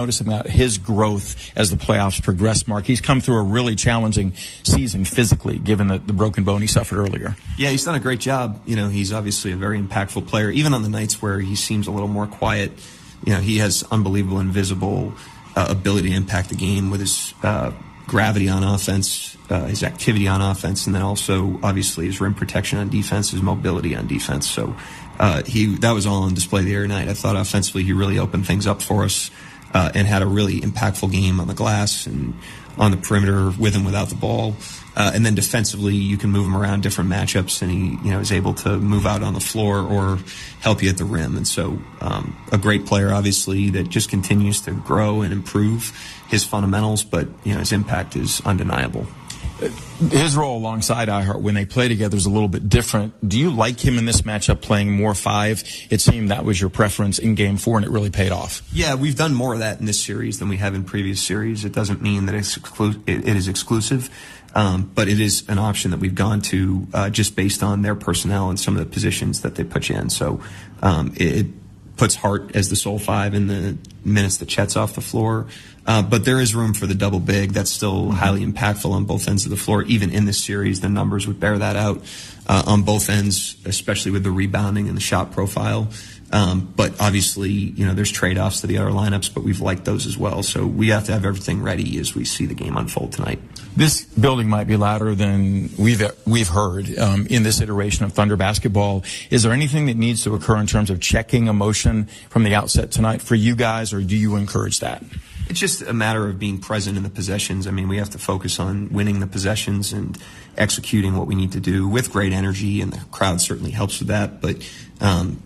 Noticing about his growth as the playoffs progress, Mark. He's come through a really challenging season physically, given the broken bone he suffered earlier. Yeah, he's done a great job. You know, he's obviously a very impactful player. Even on the nights where he seems a little more quiet, you know, he has unbelievable, invisible ability to impact the game with his gravity on offense, his activity on offense, and then also, obviously, his rim protection on defense, his mobility on defense. So that was all on display the other night. I thought offensively he really opened things up for us. And had a really impactful game on the glass and on the perimeter with and without the ball. And then defensively, you can move him around different matchups, and he, you know, is able to move out on the floor or help you at the rim. And so, a great player, obviously, that just continues to grow and improve his fundamentals, but, you know, his impact is undeniable. His role alongside iHeart when they play together is a little bit different. Do you like him in this matchup playing more 5? It seemed that was your preference in Game 4, and it really paid off. Yeah, we've done more of that in this series than we have in previous series. It doesn't mean that it is exclusive, but it is an option that we've gone to just based on their personnel and some of the positions that they put you in. So it puts Hart as the sole 5 in the minutes that Chet's off the floor. But there is room for the double big. That's still highly impactful on both ends of the floor. Even in this series, the numbers would bear that out on both ends, especially with the rebounding and the shot profile. But obviously, you know, there's trade-offs to the other lineups, but we've liked those as well. So we have to have everything ready as we see the game unfold tonight. This building might be louder than we've heard in this iteration of Thunder basketball. Is there anything that needs to occur in terms of checking emotion from the outset tonight for you guys, or do you encourage that? It's just a matter of being present in the possessions. I mean, we have to focus on winning the possessions and executing what we need to do with great energy, and the crowd certainly helps with that. But,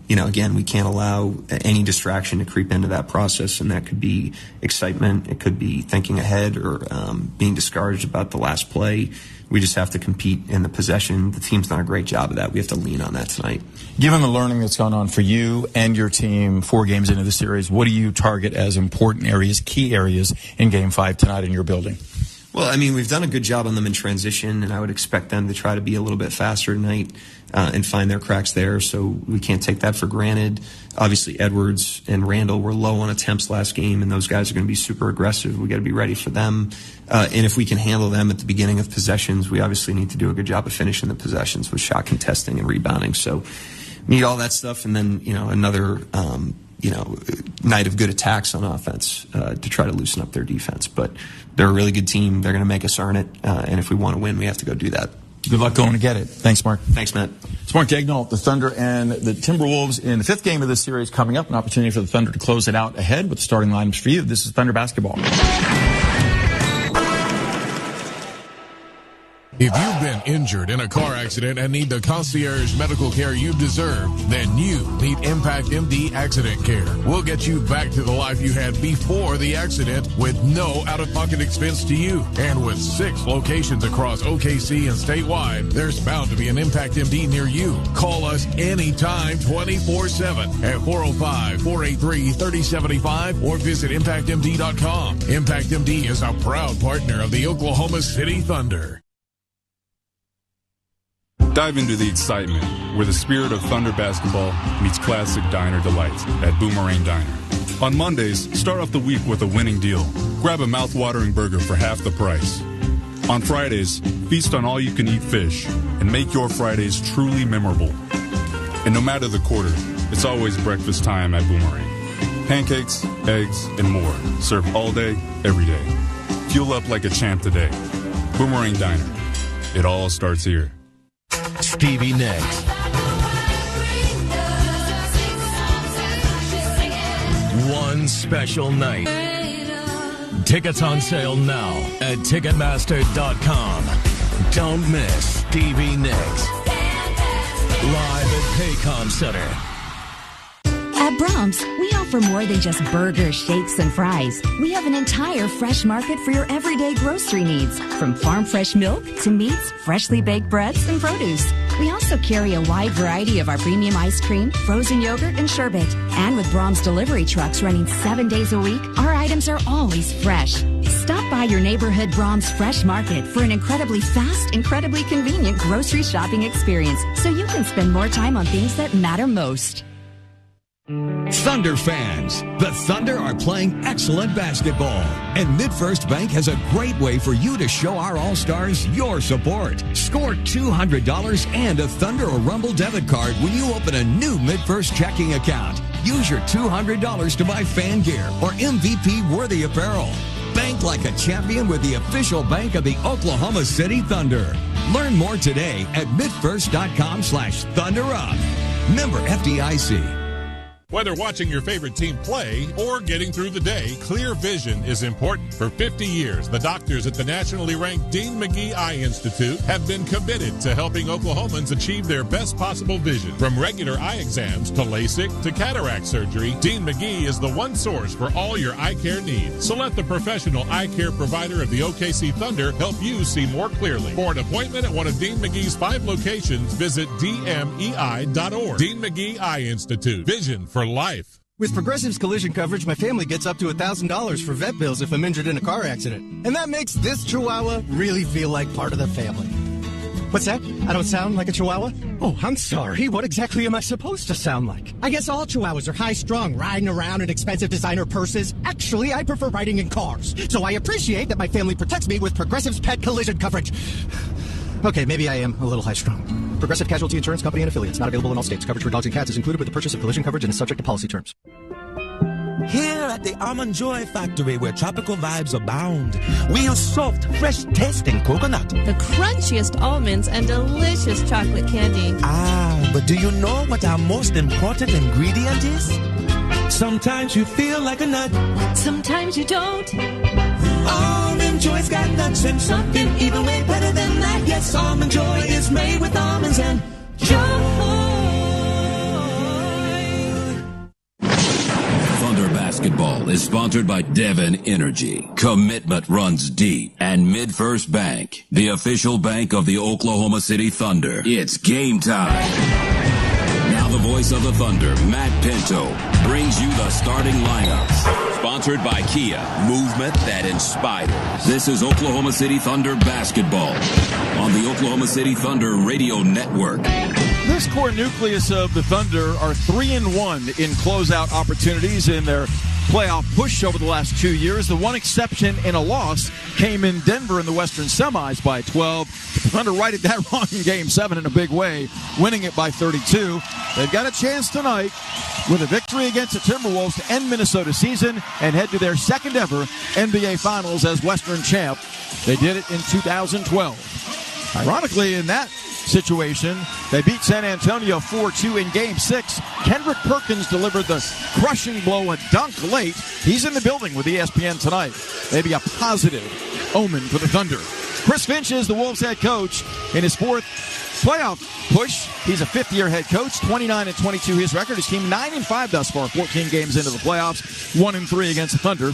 you know, again, we can't allow any distraction to creep into that process, and that could be excitement. It could be thinking ahead or being discouraged about the last play. We just have to compete in the possession. The team's done a great job of that. We have to lean on that tonight. Given the learning that's gone on for you and your team 4 games into the series, what do you target as important areas, key areas in Game 5 tonight in your building? Well, I mean, we've done a good job on them in transition, and I would expect them to try to be a little bit faster tonight and find their cracks there, so we can't take that for granted. Obviously, Edwards and Randall were low on attempts last game, and those guys are going to be super aggressive. We got to be ready for them. And if we can handle them at the beginning of possessions, we obviously need to do a good job of finishing the possessions with shot contesting and rebounding. So need all that stuff, and then, you know, another night of good attacks on offense to try to loosen up their defense. But they're a really good team. They're going to make us earn it. And if we want to win, we have to go do that. Good luck going to get it. Thanks, Mark. Thanks, Matt. It's Mark Dagnall, the Thunder and the Timberwolves in the 5th game of this series coming up. An opportunity for the Thunder to close it out ahead with the starting lineups for you. This is Thunder basketball. If you've been injured in a car accident and need the concierge medical care you deserve, then you need Impact MD Accident Care. We'll get you back to the life you had before the accident with no out-of-pocket expense to you. And with 6 locations across OKC and statewide, there's bound to be an Impact MD near you. Call us anytime 24/7 at 405-483-3075 or visit ImpactMD.com. Impact MD is a proud partner of the Oklahoma City Thunder. Dive into the excitement where the spirit of Thunder basketball meets classic diner delights at Boomerang Diner. On Mondays, start off the week with a winning deal. Grab a mouth-watering burger for half the price. On Fridays, feast on all-you-can-eat fish and make your Fridays truly memorable. And no matter the quarter, it's always breakfast time at Boomerang. Pancakes, eggs, and more served all day, every day. Fuel up like a champ today. Boomerang Diner. It all starts here. Stevie Nicks. One special night. Tickets on sale now at Ticketmaster.com. Don't miss Stevie Nicks. Live at Paycom Center. At Brahms, we offer more than just burgers, shakes, and fries. We have an entire fresh market for your everyday grocery needs, from farm fresh milk to meats, freshly baked breads, and produce. We also carry a wide variety of our premium ice cream, frozen yogurt, and sherbet. And with Brahms delivery trucks running 7 days a week, our items are always fresh. Stop by your neighborhood Brahms Fresh Market for an incredibly fast, incredibly convenient grocery shopping experience so you can spend more time on things that matter most. Thunder fans, the Thunder are playing excellent basketball, and MidFirst Bank has a great way for you to show our All-Stars your support. Score $200 and a Thunder or Rumble debit card when you open a new MidFirst checking account. Use your $200 to buy fan gear or MVP-worthy apparel. Bank like a champion with the official bank of the Oklahoma City Thunder. Learn more today at midfirst.com/thunderup. Member FDIC. Whether watching your favorite team play or getting through the day, clear vision is important. For 50 years, the doctors at the nationally ranked Dean McGee Eye Institute have been committed to helping Oklahomans achieve their best possible vision. From regular eye exams to LASIK to cataract surgery, Dean McGee is the one source for all your eye care needs. So let the professional eye care provider of the OKC Thunder help you see more clearly. For an appointment at one of Dean McGee's 5 locations, visit dmei.org. Dean McGee Eye Institute. Vision for life. With Progressive's collision coverage, my family gets up to $1,000 for vet bills if I'm injured in a car accident. And that makes this Chihuahua really feel like part of the family. What's that? I don't sound like a Chihuahua? Oh, I'm sorry. What exactly am I supposed to sound like? I guess all Chihuahuas are high-strung, riding around in expensive designer purses. Actually, I prefer riding in cars. So I appreciate that my family protects me with Progressive's pet collision coverage. Okay, maybe I am a little high-strung. Progressive Casualty Insurance Company and Affiliates. Not available in all states. Coverage for dogs and cats is included with the purchase of collision coverage and is subject to policy terms. Here at the Almond Joy Factory, where tropical vibes abound, we use soft, fresh-tasting coconut. The crunchiest almonds and delicious chocolate candy. Ah, but do you know what our most important ingredient is? Sometimes you feel like a nut. Sometimes you don't. Almond Joy's got nuts and something even way better than that. Yes, Almond Joy is made with almonds and joy. Thunder Basketball is sponsored by Devon Energy. Commitment runs deep. And MidFirst Bank, the official bank of the Oklahoma City Thunder. It's game time. Now the voice of the Thunder, Matt Pinto, brings you the starting lineups. Sponsored by Kia, movement that inspires. This is Oklahoma City Thunder Basketball on the Oklahoma City Thunder Radio Network. This core nucleus of the Thunder are 3-1 in closeout opportunities in their playoff push over the last 2 years. The one exception in a loss came in Denver in the Western Semis by 12. The Thunder righted that wrong in Game 7 in a big way, winning it by 32. They've got a chance tonight with a victory against the Timberwolves to end Minnesota's season and head to their second ever NBA Finals as Western champ. They did it in 2012. Ironically, in that situation, they beat San Antonio 4-2 in Game 6. Kendrick Perkins delivered the crushing blow, a dunk late. He's in the building with ESPN tonight. Maybe a positive omen for the Thunder. Chris Finch is the Wolves head coach in his 4th playoff push. He's a 5th-year head coach, 29-22 his record. His team 9-5 thus far, 14 games into the playoffs, 1-3 against the Thunder.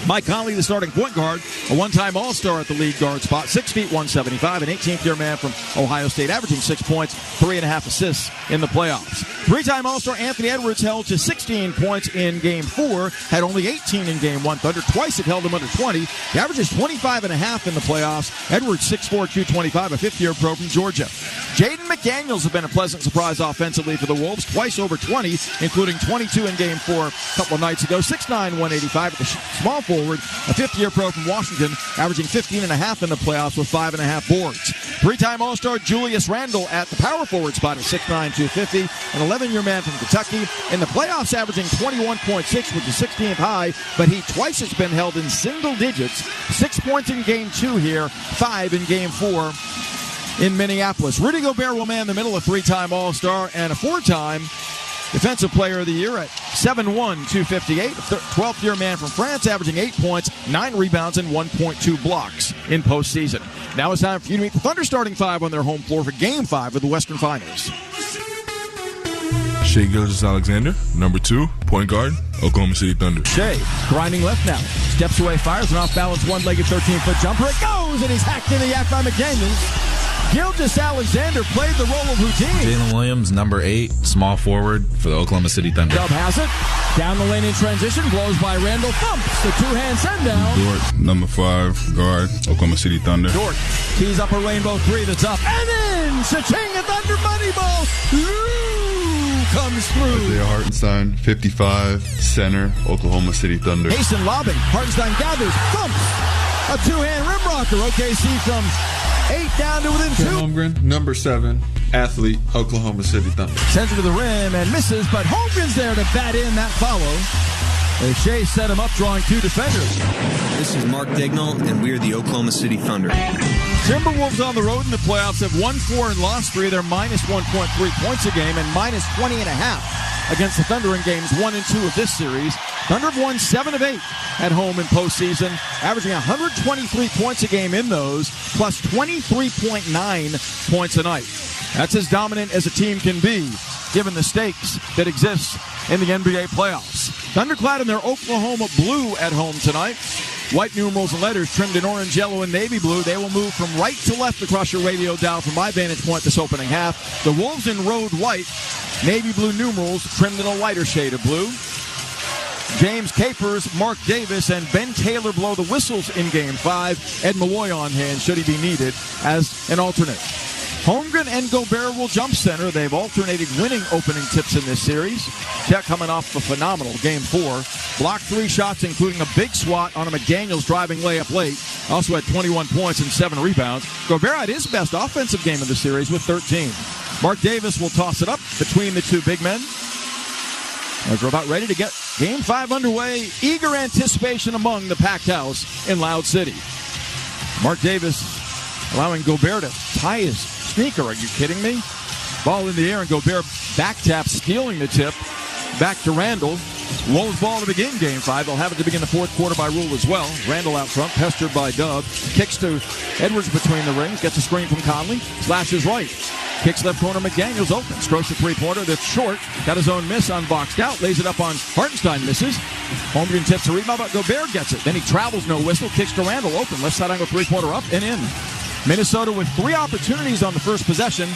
Mike Conley, the starting point guard, a one-time All-Star at the lead guard spot, 6 feet 175, an 18th-year man from Ohio State, averaging 6 points, 3.5 assists in the playoffs. 3-time All-Star Anthony Edwards held to 16 points in Game 4, had only 18 in Game 1. Thunder twice have held him under 20. He averages 25.5 in the playoffs. Edwards 6'4", 225, a 5th-year pro from Georgia. Jaden McDaniels has been a pleasant surprise offensively for the Wolves, twice over 20, including 22 in Game 4 a couple of nights ago. 6'9", 185 at the small forward, a 5th-year pro from Washington, averaging 15.5 in the playoffs with 5.5 boards. 3-time All-Star Julius Randle at the power forward spot at 6'9", 250, an 11-year man from Kentucky. In the playoffs, averaging 21.6, which is 16th high, but he twice has been held in single digits. 6 points in Game 2 here, 5 in Game 4 in Minneapolis. Rudy Gobert will man the middle, a 3-time All-Star and a 4-time Defensive Player of the Year at 7'1", 258. 12th-year man from France, averaging 8 points, 9 rebounds, and 1.2 blocks in postseason. Now it's time for you to meet the Thunder starting 5 on their home floor for Game 5 of the Western Finals. Shai Gilgeous-Alexander, number 2, point guard, Oklahoma City Thunder. Shai, grinding left now. Steps away, fires an off-balance one-legged 13-foot jumper. It goes, and he's hacked in the yak by McDaniels. Gilgeous-Alexander played the role of Houdini. Jalen Williams, number 8, small forward for the Oklahoma City Thunder. Dub has it. Down the lane in transition. Blows by Randall. Thumps the two-hand send-down. Dort, number 5, guard, Oklahoma City Thunder. Dort tees up a rainbow 3 that's up. And in! Cha-ching, a Thunder money ball. Ooh! comes through. Isaiah Hartenstein, 55, center, Oklahoma City Thunder. Hasten lobbing. Hartenstein gathers, thumps. A two-hand rim rocker. OKC from 8 down to within 2. Holmgren, number 7, athlete, Oklahoma City Thunder. Sends it to the rim and misses, but Holmgren's there to bat in that follow. As Shea set him up, drawing 2 defenders. This is Mark Daigneault, and we're the Oklahoma City Thunder. Timberwolves on the road in the playoffs have won 4 and lost 3. They're minus 1.3 points a game and minus 20.5 against the Thunder in games 1 and 2 of this series. Thunder have won 7 of 8 at home in postseason, averaging 123 points a game in those, plus 23.9 points a night. That's as dominant as a team can be, given the stakes that exist in the NBA playoffs. Thunderclad in their Oklahoma blue at home tonight. White numerals and letters trimmed in orange, yellow, and navy blue. They will move from right to left across your radio dial from my vantage point this opening half. The Wolves in road white, navy blue numerals trimmed in a lighter shade of blue. James Capers, Mark Davis, and Ben Taylor blow the whistles in Game 5. Ed Malloy on hand should he be needed as an alternate. Holmgren and Gobert will jump center. They've alternated winning opening tips in this series. Chet coming off a phenomenal Game 4. Blocked 3 shots, including a big swat on a McDaniels driving layup late. Also had 21 points and 7 rebounds. Gobert had his best offensive game of the series with 13. Mark Davis will toss it up between the 2 big men. As we're about ready to get Game 5 underway, eager anticipation among the packed house in Loud City. Mark Davis allowing Gobert to tie his sneaker. Are you kidding me? Ball in the air and Gobert back tap, stealing the tip. Back to Randall. Wolves ball to begin Game 5. They'll have it to begin the fourth quarter by rule as well. Randall out front, pestered by Dub. Kicks to Edwards between the rings. Gets a screen from Conley. Slashes right. Kicks left corner, McDaniels open. Strokes a three-pointer that's short. Got his own miss unboxed out. Lays it up on Hartenstein, misses. Holmgren tips a rebound, but Gobert gets it. Then he travels, no whistle. Kicks to Randall open. Left side angle three-pointer up and in. Minnesota with 3 opportunities on the first possession.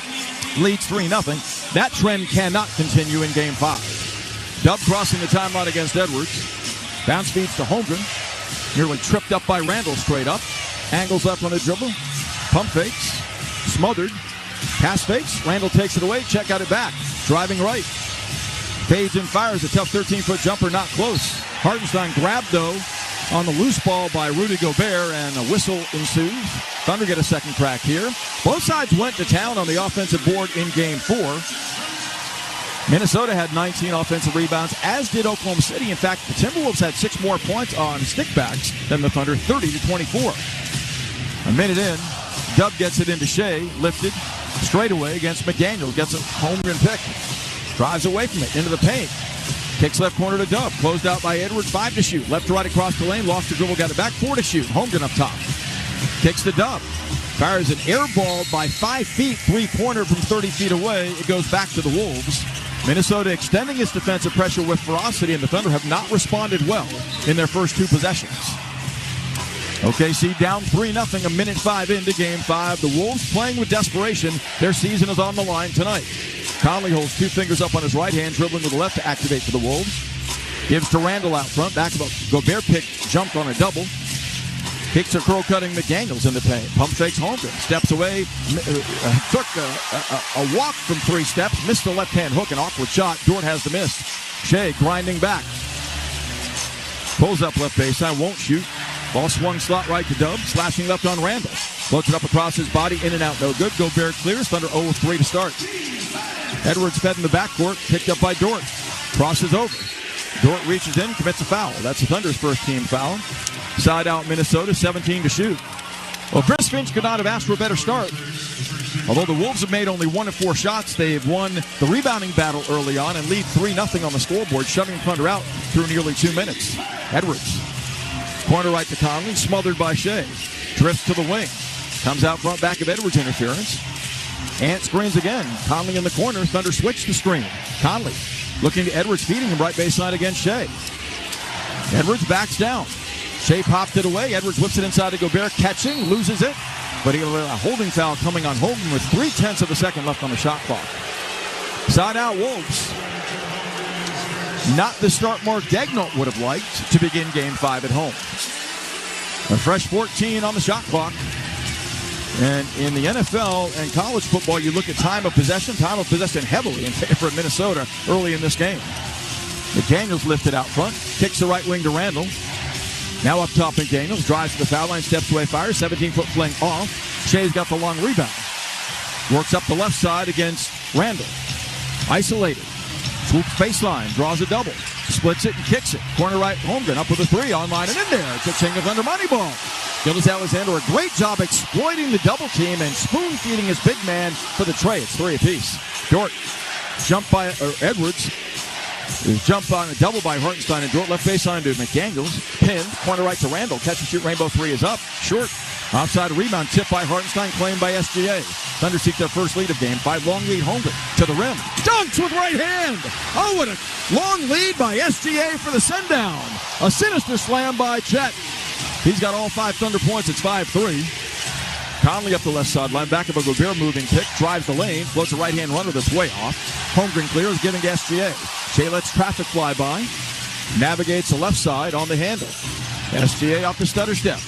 Leads 3-0. That trend cannot continue in Game 5. Dub crossing the timeline against Edwards. Bounce feeds to Holmgren. Nearly tripped up by Randall straight up. Angles left on the dribble. Pump fakes. Smothered. Pass fakes. Randall takes it away. Check out it back. Driving right. Fades and fires. A tough 13-foot jumper. Not close. Hartenstein grabbed, though, on the loose ball by Rudy Gobert, and a whistle ensues. Thunder get a second crack here. Both sides went to town on the offensive board in Game 4. Minnesota had 19 offensive rebounds, as did Oklahoma City. In fact, the Timberwolves had 6 more points on stickbacks than the Thunder, 30-24. A minute in, Dub gets it into Shea, lifted, straight away against McDaniel. Gets a Holmgren pick. Drives away from it, into the paint. Kicks left corner to Dub. Closed out by Edwards, 5 to shoot. Left to right across the lane, lost the dribble, got it back, 4 to shoot. Holmgren up top. Kicks to Dub. Fires an air ball by 5 feet, 3-pointer from 30 feet away. It goes back to the Wolves. Minnesota extending its defensive pressure with ferocity, and the Thunder have not responded well in their first 2 possessions. OKC down 3-0, a minute 5 into Game 5. The Wolves playing with desperation. Their season is on the line tonight. Conley holds 2 fingers up on his right hand, dribbling with the left to activate for the Wolves. Gives to Randall out front. Back of a Gobert pick, jumped on a double. Kicks a curl-cutting McDaniels in the paint. Pump fakes Holmgren. Steps away. Took a walk from 3 steps. Missed the left-hand hook. An awkward shot. Dort has the miss. Shea grinding back. Pulls up left baseline. Won't shoot. Ball swung slot right to Dub. Slashing left on Randall. Floats it up across his body. In and out. No good. Gobert clears. Thunder 0-3 to start. Edwards fed in the backcourt. Picked up by Dort. Crosses over. Dort reaches in. Commits a foul. That's the Thunder's first team foul. Side out Minnesota, 17 to shoot. Well, Chris Finch could not have asked for a better start. Although the Wolves have made only 1 of 4 shots, they've won the rebounding battle early on and lead 3-0 on the scoreboard, shutting the Thunder out through nearly 2 minutes. Edwards. Corner right to Conley, smothered by Shea. Drifts to the wing. Comes out front, back of Edwards' interference. Ant screens again. Conley in the corner. Thunder switch the screen. Conley looking to Edwards, feeding him right baseline against Shea. Edwards backs down. Shea popped it away. Edwards whips it inside to Gobert, catching, loses it. But he got a holding foul coming on Holmgren with 0.3 of a second left on the shot clock. Side out Wolves. Not the start Mark Daigneault would have liked to begin Game 5 at home. A fresh 14 on the shot clock. And in the NFL and college football, you look at time of possession heavily in favor of Minnesota early in this game. McDaniels lifted out front, kicks the right wing to Randall. Now up top, McDaniels drives to the foul line, steps away, fires, 17-foot fling off. Shea's got the long rebound. Works up the left side against Randall. Isolated. Swoops baseline, draws a double. Splits it and kicks it. Corner right, Holmgren up with a three, online and in there. Kicking the Thunder money ball. Gilgeous-Alexander, a great job exploiting the double team and spoon-feeding his big man for the tray. It's three apiece. Dort, Edwards, is jumped on a double by Hartenstein and Dort. Left baseline to McDaniels. Pinned, corner right to Randall. Catch and shoot, rainbow three is up. Short. Outside rebound, tip by Hartenstein, claimed by SGA. Thunder seek their first lead of game 5. Long lead, Holmgren to the rim. Dunks with right hand. Oh, what a long lead by SGA for the send down. A sinister slam by Chet. He's got all 5 Thunder points. It's 5-3. Conley up the left sideline. Back of a Gobert moving pick. Drives the lane. Floats a right-hand runner that's way off. Holmgren clears, giving to SGA. Shea lets traffic fly by. Navigates the left side on the handle. SGA off the stutter step.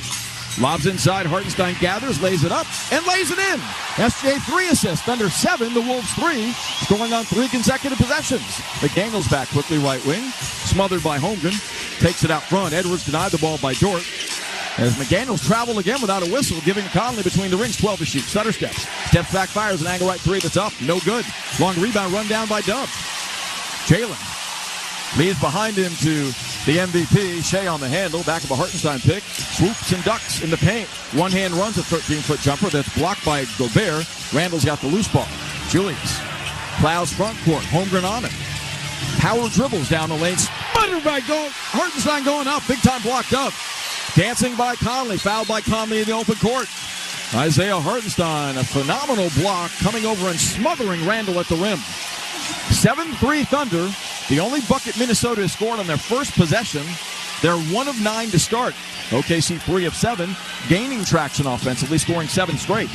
Lobs inside. Hartenstein gathers, lays it up, and lays it in. SGA 3 assists. Thunder 7. The Wolves 3. Scoring on 3 consecutive possessions. McDaniels back quickly right wing. Smothered by Holmgren. Takes it out front. Edwards denied the ball by Dort. As McDaniels traveled again without a whistle, giving Conley between the rings 12 to shoot. Stutter steps. Steps back, fires an angle right 3 that's up. No good. Long rebound run down by Dub. Jalen leaves behind him to the MVP. Shea on the handle. Back of a Hartenstein pick. Swoops and ducks in the paint. One hand runs a 13-foot jumper that's blocked by Gobert. Randall's got the loose ball. Julius plows front court. Holmgren on it. Power dribbles down the lane. Sputtered by Hartenstein going up. Big time blocked up. Dancing by Conley. Fouled by Conley in the open court. Isaiah Hartenstein, a phenomenal block, coming over and smothering Randall at the rim. 7-3 Thunder. The only bucket Minnesota has scored on their first possession. They're 1 of 9 to start. OKC 3 of 7, gaining traction offensively, scoring 7 straight.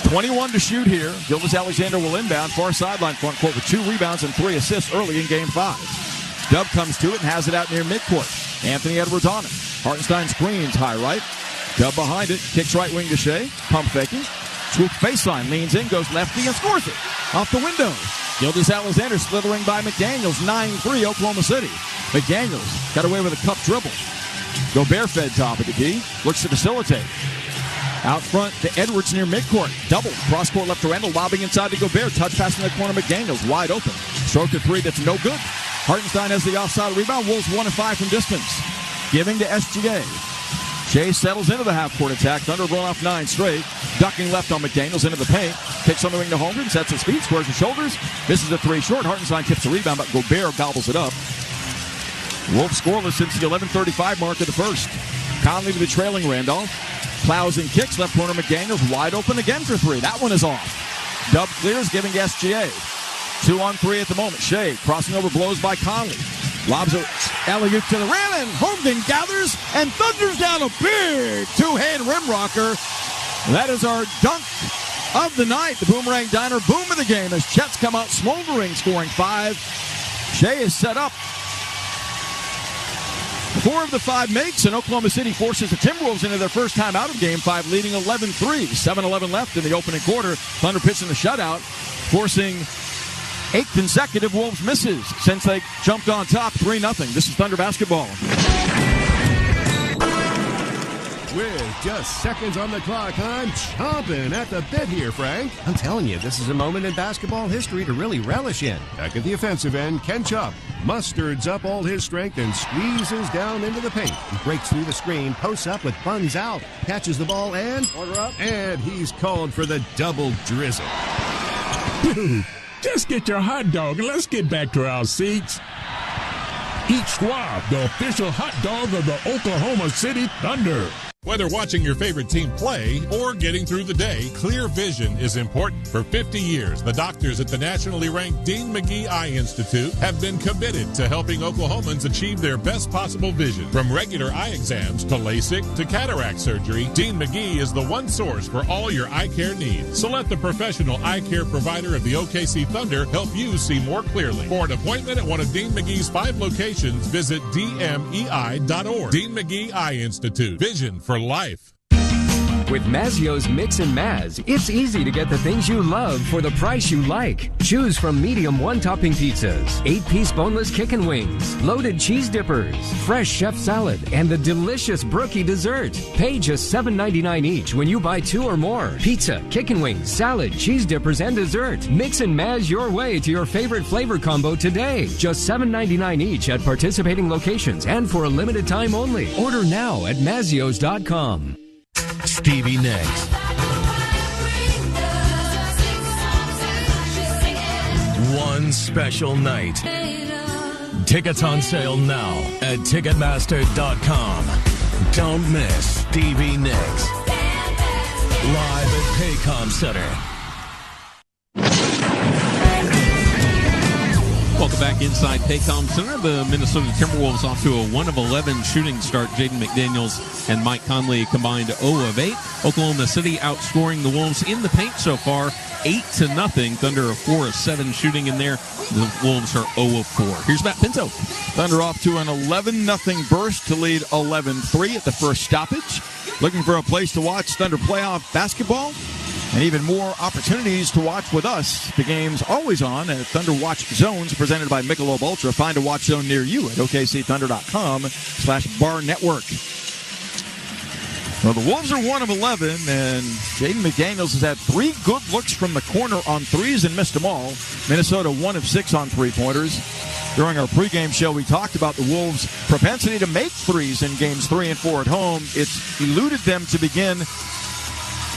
21 to shoot here. Gilgeous-Alexander will inbound, far sideline front court with 2 rebounds and 3 assists early in game 5. Dub comes to it and has it out near midcourt. Anthony Edwards on it. Hartenstein screens high right. Dub behind it, kicks right wing to Shea, pump faking. Swoops baseline, leans in, goes lefty and scores it. Off the window. Gilgeous-Alexander slithering by McDaniels, 9-3 Oklahoma City. McDaniels got away with a cup dribble. Gobert fed top of the key, looks to facilitate. Out front to Edwards near midcourt. Double, cross court left to Randall, lobbing inside to Gobert. Touch pass in the corner, McDaniels wide open. Stroke to 3, that's no good. Hartenstein has the offside rebound. Wolves 1 of 5 from distance. Giving to SGA. Shea settles into the half-court attack. Thunder run off 9 straight. Ducking left on McDaniels into the paint. Kicks on the wing to Holmgren. Sets his feet. Squares his shoulders. Misses a 3 short. Hartenstein tips the rebound, but Gobert gobbles it up. Wolves scoreless since the 11:35 mark of the first. Conley to the trailing Randolph. Plows and kicks. Left corner McDaniels wide open again for 3. That one is off. Dub clears, giving to SGA. 2 on 3 at the moment. Shea crossing over, blows by Conley. Lobs a alley-oop to the rim, and Holmgren gathers, and thunders down a big 2-hand rim rocker. That is our dunk of the night. The Boomerang Diner boom of the game as Chet's come out smoldering, scoring 5. Shea is set up. 4 of the 5 makes, and Oklahoma City forces the Timberwolves into their first time out of game 5, leading 11-3. 7-11 left in the opening quarter. Thunder pitching the shutout, forcing 8 consecutive Wolves misses since they jumped on top 3-0. This is Thunder basketball. With just seconds on the clock, I'm chomping at the bit here, Frank. I'm telling you, this is a moment in basketball history to really relish in. Back at the offensive end, Ken Chubb mustereds up all his strength and squeezes down into the paint. He breaks through the screen, posts up with buns out, catches the ball, and order up. And he's called for the double drizzle. Dude, just get your hot dog and let's get back to our seats. Eat Schwab, the official hot dog of the Oklahoma City Thunder. Whether watching your favorite team play or getting through the day, clear vision is important. For 50 years, the doctors at the nationally ranked Dean McGee Eye Institute have been committed to helping Oklahomans achieve their best possible vision. From regular eye exams to LASIK to cataract surgery, Dean McGee is the one source for all your eye care needs. So let the professional eye care provider of the OKC Thunder help you see more clearly. For an appointment at one of Dean McGee's 5 locations, visit dmei.org. Dean McGee Eye Institute. Vision for life. With Mazzio's Mix and Maz, it's easy to get the things you love for the price you like. Choose from medium one-topping pizzas, 8-piece boneless chicken wings, loaded cheese dippers, fresh chef salad, and the delicious brookie dessert. Pay just $7.99 each when you buy 2 or more. Pizza, chicken wings, salad, cheese dippers, and dessert. Mix and Maz your way to your favorite flavor combo today. Just $7.99 each at participating locations and for a limited time only. Order now at Mazzios.com. Stevie Nicks. One special night. Tickets on sale now at Ticketmaster.com. Don't miss Stevie Nicks. Live at Paycom Center. Welcome back inside Paycom Center. The Minnesota Timberwolves off to a 1 of 11 shooting start. Jaden McDaniels and Mike Conley combined 0 of 8. Oklahoma City outscoring the Wolves in the paint so far 8-0. Thunder are 4 of 7 shooting in there. The Wolves are 0 of 4. Here's Matt Pinto. Thunder off to an 11-0 burst to lead 11-3 at the first stoppage. Looking for a place to watch Thunder playoff basketball and even more opportunities to watch with us. The game's always on at Thunder Watch Zones presented by Michelob Ultra. Find a watch zone near you at OKCThunder.com/bar network. Well, the Wolves are 1 of 11, and Jaden McDaniels has had 3 good looks from the corner on threes and missed them all. Minnesota 1 of 6 on three-pointers. During our pregame show, we talked about the Wolves' propensity to make threes in games 3 and 4 at home. It's eluded them to begin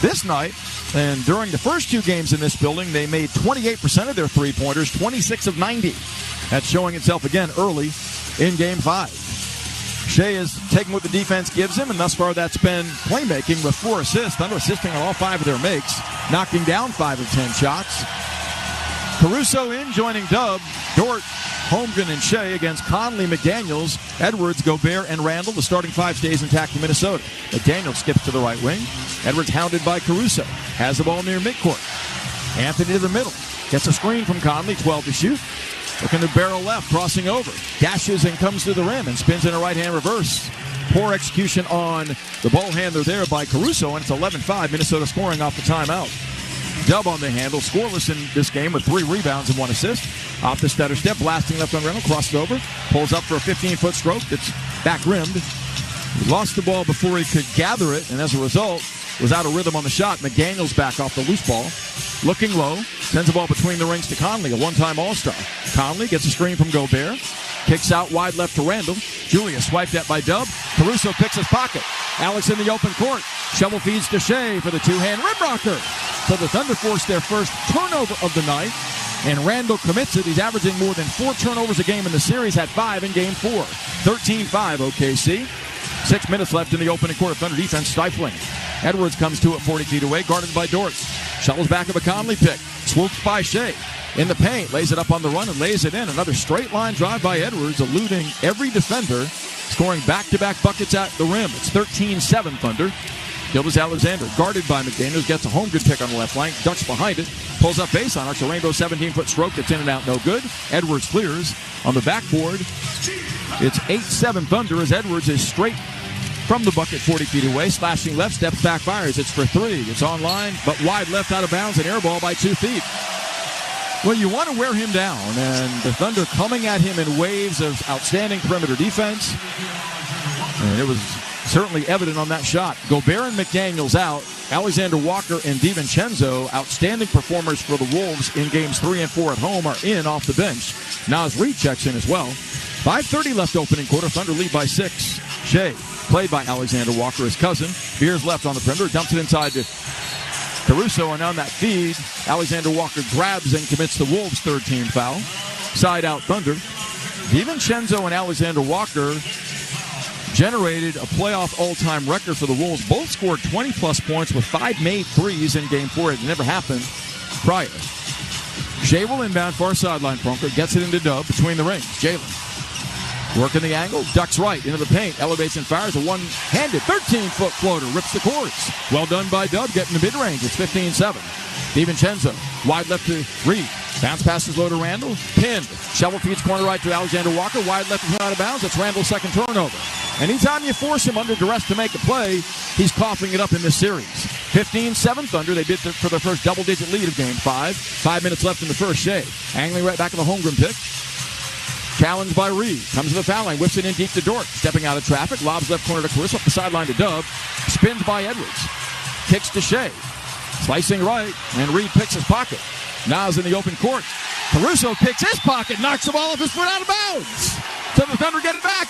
this night. And during the first 2 games in this building, they made 28% of their three-pointers, 26 of 90. That's showing itself again early in Game 5. Shea is taking what the defense gives him, and thus far that's been playmaking with 4 assists. Thunder assisting on all 5 of their makes, knocking down 5 of 10 shots. Caruso in, joining Dub, Dort, Holmgren, and Shea against Conley, McDaniels, Edwards, Gobert, and Randall. The starting 5 stays intact for Minnesota. McDaniels skips to the right wing. Edwards hounded by Caruso. Has the ball near midcourt. Anthony to the middle. Gets a screen from Conley, 12 to shoot. Looking to barrel left, crossing over. Dashes and comes to the rim and spins in a right-hand reverse. Poor execution on the ball handler there by Caruso, and it's 11-5. Minnesota scoring off the timeout. Dub on the handle, scoreless in this game with 3 rebounds and 1 assist. Off the stutter step, blasting left on Reynolds, crosses over, pulls up for a 15-foot stroke that's back-rimmed. He lost the ball before he could gather it, and as a result, was out of rhythm on the shot. McDaniels back off the loose ball. Looking low, sends the ball between the rings to Conley, a one-time All-Star. Conley gets a screen from Gobert. Kicks out wide left to Randall. Julius swiped at by Dub. Caruso picks his pocket. Alex in the open court. Shovel feeds to Shea for the 2-hand rim rocker. So the Thunder forced their first turnover of the night, and Randall commits it. He's averaging more than 4 turnovers a game in the series. Had 5 in Game 4. 13-5 OKC. 6 minutes left in the opening quarter. Thunder defense stifling. Edwards comes to it 40 feet away, guarded by Dort. Shovels back of a Conley pick. Swoops by Shea. In the paint, lays it up on the run and lays it in. Another straight line drive by Edwards, eluding every defender, scoring back-to-back buckets at the rim. It's 13-7 Thunder. Gilgeous-Alexander, guarded by McDaniels, gets a home good pick on the left flank, ducks behind it, pulls up baseline, arcs a rainbow 17-foot stroke that's in and out, no good. Edwards clears on the backboard. It's 8-7 Thunder as Edwards is straight from the bucket 40 feet away, slashing left, steps back, fires. It's for 3. It's online, but wide left out of bounds, an air ball by 2 feet. Well, you want to wear him down, and the Thunder coming at him in waves of outstanding perimeter defense. And it was certainly evident on that shot. Gobert and McDaniels out. Alexander Walker and DiVincenzo, outstanding performers for the Wolves in games 3 and 4 at home, are in off the bench. Naz Reid checks in as well. 5:30 left opening quarter. Thunder lead by 6. Shea, played by Alexander Walker, his cousin. Beers left on the perimeter, dumps it inside to Caruso, and on that feed, Alexander Walker grabs and commits the Wolves' 3rd team foul. Side out Thunder. DiVincenzo and Alexander Walker generated a playoff all-time record for the Wolves. Both scored 20-plus points with 5 made threes in Game 4. It never happened prior. Shea will inbound far sideline. Pronker gets it into Dub between the rings. Jalen working the angle, ducks right into the paint, elevates and fires a one-handed 13-foot floater, rips the cords. Well done by Dub, getting the mid-range. It's 15-7. DiVincenzo, wide left to Reid. Bounce passes low to Randall, pinned. Shovel feeds corner right to Alexander Walker, wide left and out of bounds. It's Randall's 2nd turnover. Anytime you force him under duress to make a play, he's coughing it up in this series. 15-7 Thunder. They bid for their first double-digit lead of Game 5. 5 minutes left in the first. Shea angling right back of the Holmgren pick. Challenged by Reed. Comes to the foul line. Whips it in deep to Dort. Stepping out of traffic. Lobs left corner to Caruso. Up the sideline to Dub. Spins by Edwards. Kicks to Shea. Slicing right. And Reed picks his pocket. Nas in the open court. Caruso picks his pocket. Knocks the ball off his foot out of bounds. So the Thunder get it back.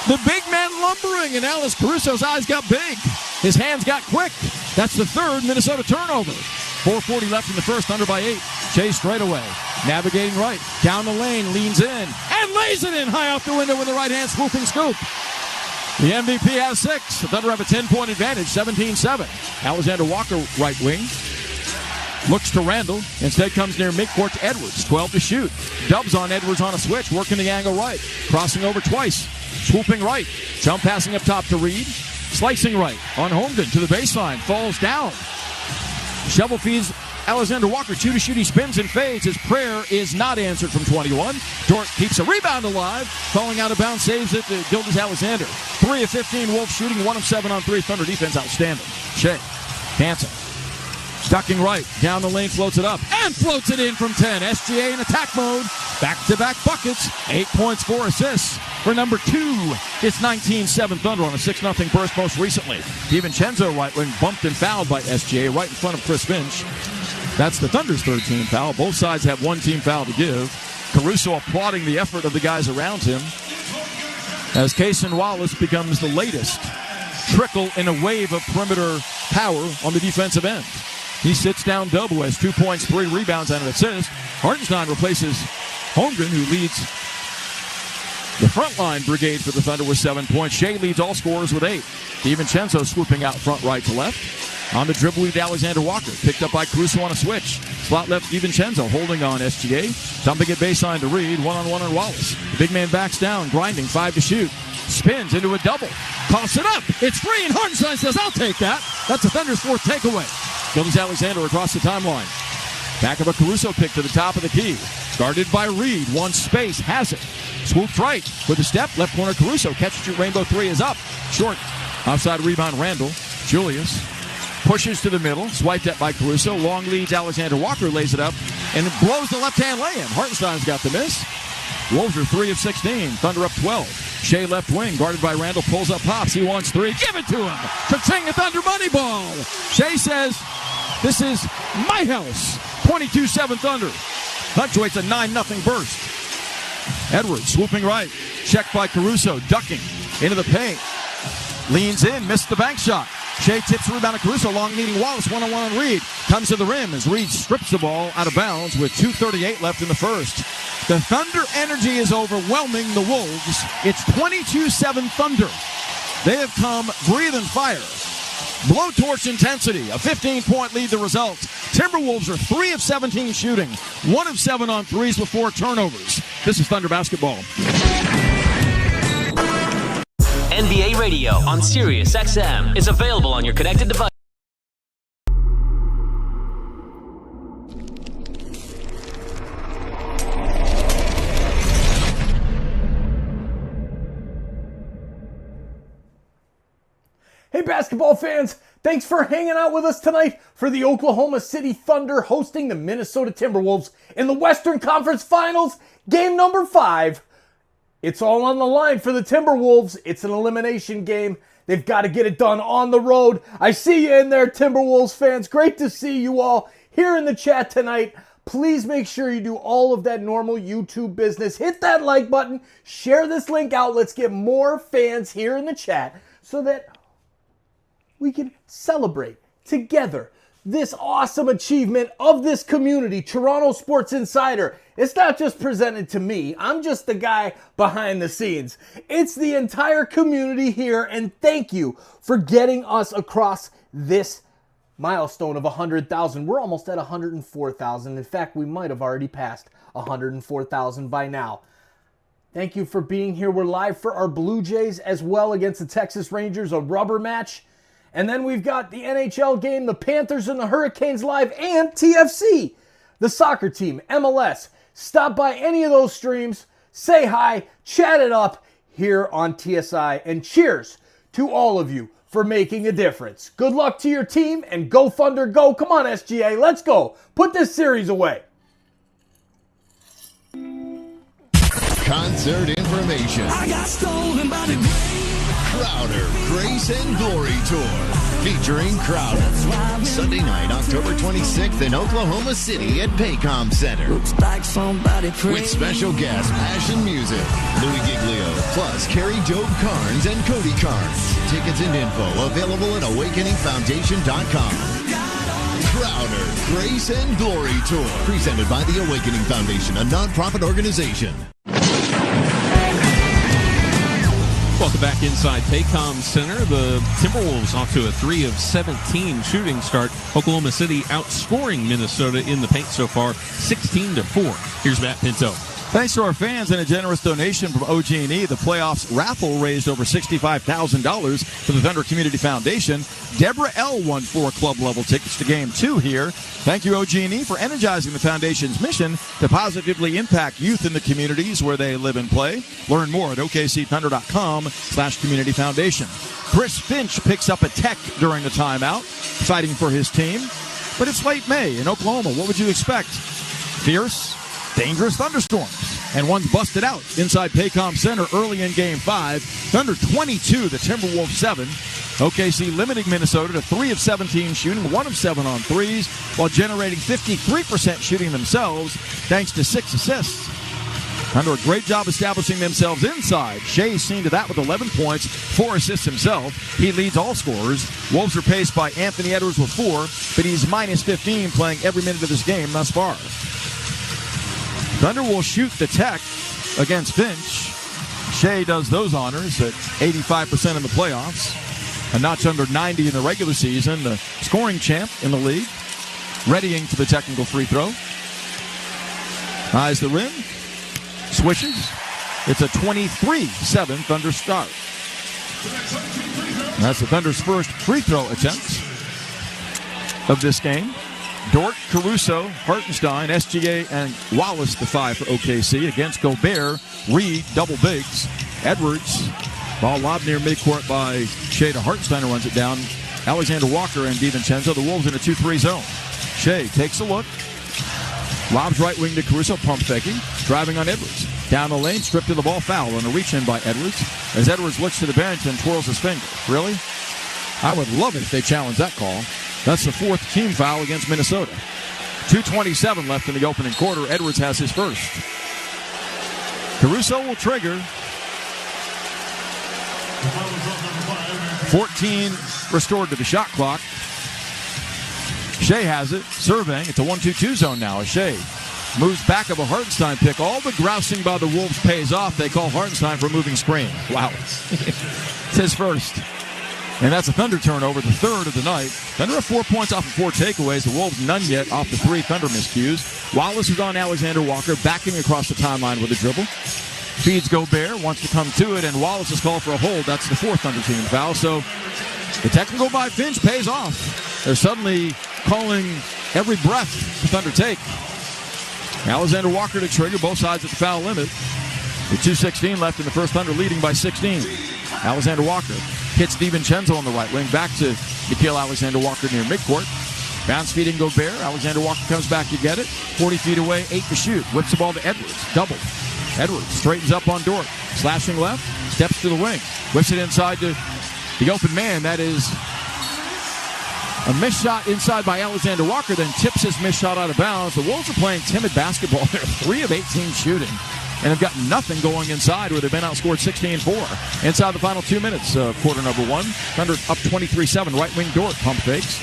The big man lumbering, and Alice Caruso's eyes got big. His hands got quick. That's the third Minnesota turnover. 4:40 left in the first, Thunder by 8. Shea straight away. Navigating right. Down the lane, leans in, and lays it in high out the window with the right hand swooping scoop. The MVP has 6. The Thunder have a 10-point advantage, 17-7. Alexander Walker, right wing. Looks to Randall. Instead comes near midcourt to Edwards. 12 to shoot. Dubs on Edwards on a switch. Working the angle right. Crossing over twice. Swooping right. Jump passing up top to Reed. Slicing right on Holmgren to the baseline. Falls down. Shovel feeds Alexander Walker. 2 to shoot. He spins and fades. His prayer is not answered from 21. Dort keeps a rebound alive. Falling out of bounds. Saves it to Gildas Alexander. 3 of 15. Wolves shooting. 1 of 7 on 3. Thunder defense outstanding. Shea. Dancing. Ducking right, down the lane, floats it up, and floats it in from 10. SGA in attack mode. Back-to-back buckets. 8 points, 4 assists. For number 2, it's 19-7 Thunder on a 6-0 burst most recently. DiVincenzo right wing bumped and fouled by SGA right in front of Chris Finch. That's the Thunder's third team foul. Both sides have 1 team foul to give. Caruso applauding the effort of the guys around him as Cason Wallace becomes the latest trickle in a wave of perimeter power on the defensive end. He sits down Dub, who has 2 points, 3 rebounds, and an assist. Hartenstein replaces Holmgren, who leads the frontline brigade for the Thunder with 7 points. Shea leads all scorers with 8. DiVincenzo swooping out front right to left. On the dribble lead, Alexander Walker. Picked up by Caruso on a switch. Slot left, DiVincenzo holding on SGA. Dumping it baseline to Reed. One-on-one on Wallace. The big man backs down, grinding, 5 to shoot. Spins into a double. Coughs it up. It's free, and Hartenstein says, I'll take that. That's the Thunder's 4th takeaway. Gildas Alexander across the timeline. Back of a Caruso pick to the top of the key. Guarded by Reed. One space. Has it. Swoops right with a step. Left corner Caruso. Catch and shoot rainbow 3 is up. Short. Offside rebound Randall. Julius pushes to the middle. Swiped at by Caruso. Long leads Alexander Walker. Lays it up. And blows the left-hand lay-in. Hartenstein's got the miss. Wolves are 3 of 16. Thunder up 12. Shea left wing, guarded by Randall, pulls up, pops. He wants 3. Give it to him. Cha-ching, the Thunder money ball. Shea says, this is my house. 22-7 Thunder. Punctuates a 9-0 burst. Edwards swooping right. Checked by Caruso, ducking into the paint. Leans in, missed the bank shot. Shea tips the rebound to Caruso, long leading Wallace, one-on-one on Reed. Comes to the rim as Reed strips the ball out of bounds with 2:38 left in the first. The Thunder energy is overwhelming the Wolves. It's 22-7 Thunder. They have come breathing fire. Blowtorch intensity. A 15-point lead the result. Timberwolves are 3 of 17 shooting. 1 of 7 on threes with 4 turnovers. This is Thunder basketball. NBA Radio on Sirius XM is available on your connected device. Hey basketball fans, thanks for hanging out with us tonight for the Oklahoma City Thunder hosting the Minnesota Timberwolves in the Western Conference Finals, game number 5. It's all on the line for the Timberwolves. It's an elimination game. They've got to get it done on the road. I see you in there, Timberwolves fans. Great to see you all here in the chat tonight. Please make sure you do all of that normal YouTube business. Hit that like button. Share this link out. Let's get more fans here in the chat so that we can celebrate together this awesome achievement of this community, Toronto Sports Insider. It's not just presented to me. I'm just the guy behind the scenes. It's the entire community here, and thank you for getting us across this milestone of 100,000. We're almost at 104,000. In fact, we might have already passed 104,000 by now. Thank you for being here. We're live for our Blue Jays as well against the Texas Rangers, a rubber match. And then we've got the NHL game, the Panthers and the Hurricanes live, and TFC, the soccer team, MLS. Stop by any of those streams, say hi, chat it up. here on TSI. And cheers to all of you for making a difference. Good luck to your team, and go Thunder, go. Come on, SGA, let's go. Put this series away. Concert information. I got stolen by the Crowder, Grace and Glory Tour. Featuring Crowder. Sunday night, October 26th in Oklahoma City at Paycom Center. Looks like somebody with special guests, Passion Music, Louis Giglio, plus Carrie Job Carnes and Cody Carnes. Tickets and info available at awakeningfoundation.com. Crowder, Grace and Glory Tour. Presented by the Awakening Foundation, a nonprofit organization. Welcome back inside Paycom Center. The Timberwolves off to a 3 of 17 shooting start. Oklahoma City outscoring Minnesota in the paint so far, 16-4. Here's Matt Pinto. Thanks to our fans and a generous donation from OG&E, the playoffs raffle raised over $65,000 for the Thunder Community Foundation. Deborah L. won 4 club-level tickets to Game 2 here. Thank you, OG&E, for energizing the Foundation's mission to positively impact youth in the communities where they live and play. Learn more at okcthunder.com/Community Foundation. Chris Finch picks up a tech during the timeout, fighting for his team. But it's late May in Oklahoma. What would you expect? Fierce, dangerous thunderstorms, and one's busted out inside Paycom Center early in Game 5. Thunder 22, the Timberwolves 7. OKC limiting Minnesota to 3 of 17 shooting, 1 of 7 on threes, while generating 53% shooting themselves, thanks to 6 assists. Thunder a great job establishing themselves inside. Shea's seen to that with 11 points, 4 assists himself. He leads all scorers. Wolves are paced by Anthony Edwards with 4, but he's minus 15 playing every minute of this game thus far. Thunder will shoot the tech against Finch. Shea does those honors at 85% in the playoffs. A notch under 90 in the regular season. The scoring champ in the league. Readying for the technical free throw. Eyes the rim. Swishes. It's a 23-7 Thunder start. That's the Thunder's first free throw attempt of this game. Dort, Caruso, Hartenstein, SGA, and Wallace, the 5 for OKC. Against Gobert, Reed, double bigs. Edwards, ball lobbed near midcourt by Shea to Hartenstein, who runs it down. Alexander Walker and DiVincenzo. The Wolves in a 2-3 zone. Shea takes a look. Lobs right wing to Caruso, pump faking. Driving on Edwards. Down the lane, stripped to the ball, foul on a reach in by Edwards. As Edwards looks to the bench and twirls his finger. Really? I would love it if they challenge that call. That's the 4th team foul against Minnesota. 2:27 left in the opening quarter. Edwards has his first. Caruso will trigger. 14 restored to the shot clock. Shea has it, surveying. It's a 1-2-2 zone now as Shea moves back of a Hartenstein pick. All the grousing by the Wolves pays off. They call Hartenstein for moving screen. Wow. It's his first. And that's a Thunder turnover, the 3rd of the night. Thunder have 4 points off of 4 takeaways. The Wolves none yet off the 3 Thunder miscues. Wallace is on Alexander Walker, backing across the timeline with a dribble. Feeds Gobert, wants to come to it, and Wallace is called for a hold. That's the 4th Thunder team foul. So the technical by Finch pays off. They're suddenly calling every breath the Thunder take. Alexander Walker to trigger, both sides at the foul limit. With 2:16 left in the first, Thunder leading by 16. Alexander Walker hits DiVincenzo on the right wing. Back to Nickeil Alexander Walker near midcourt. Bounce feeding Gobert. Alexander Walker comes back to get it. 40 feet away, 8 to shoot. Whips the ball to Edwards. Double. Edwards straightens up on Dort. Slashing left. Steps to the wing. Whips it inside to the open man. That is a missed shot inside by Alexander Walker. Then tips his missed shot out of bounds. The Wolves are playing timid basketball. They're 3 of 18 shooting. And have got nothing going inside where they've been outscored 16-4. Inside the final 2 minutes of quarter number 1. Thunder up 23-7. Right wing Dort pump fakes.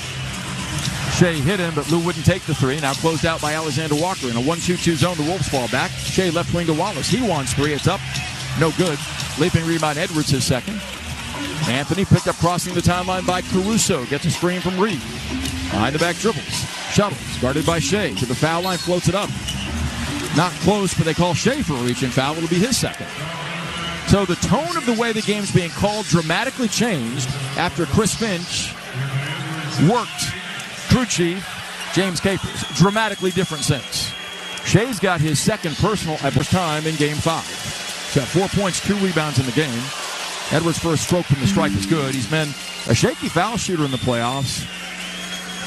Shea hit him, but Lou wouldn't take the 3. Now closed out by Alexander Walker in a 1-2-2 zone. The Wolves fall back. Shea left wing to Wallace. He wants 3. It's up. No good. Leaping rebound Edwards, his second. Anthony picked up crossing the timeline by Caruso. Gets a screen from Reed. Behind the back dribbles. Shuttles. Guarded by Shea. To the foul line. Floats it up. Not close, but they call Shea for a reaching foul. It'll be his second. So the tone of the way the game's being called dramatically changed after Chris Finch worked crew chief James Capers. Dramatically different since. Shea's got his second personal at this time in Game 5. He's got 4 points, 2 rebounds in the game. Edwards' first stroke from the stripe is good. He's been a shaky foul shooter in the playoffs,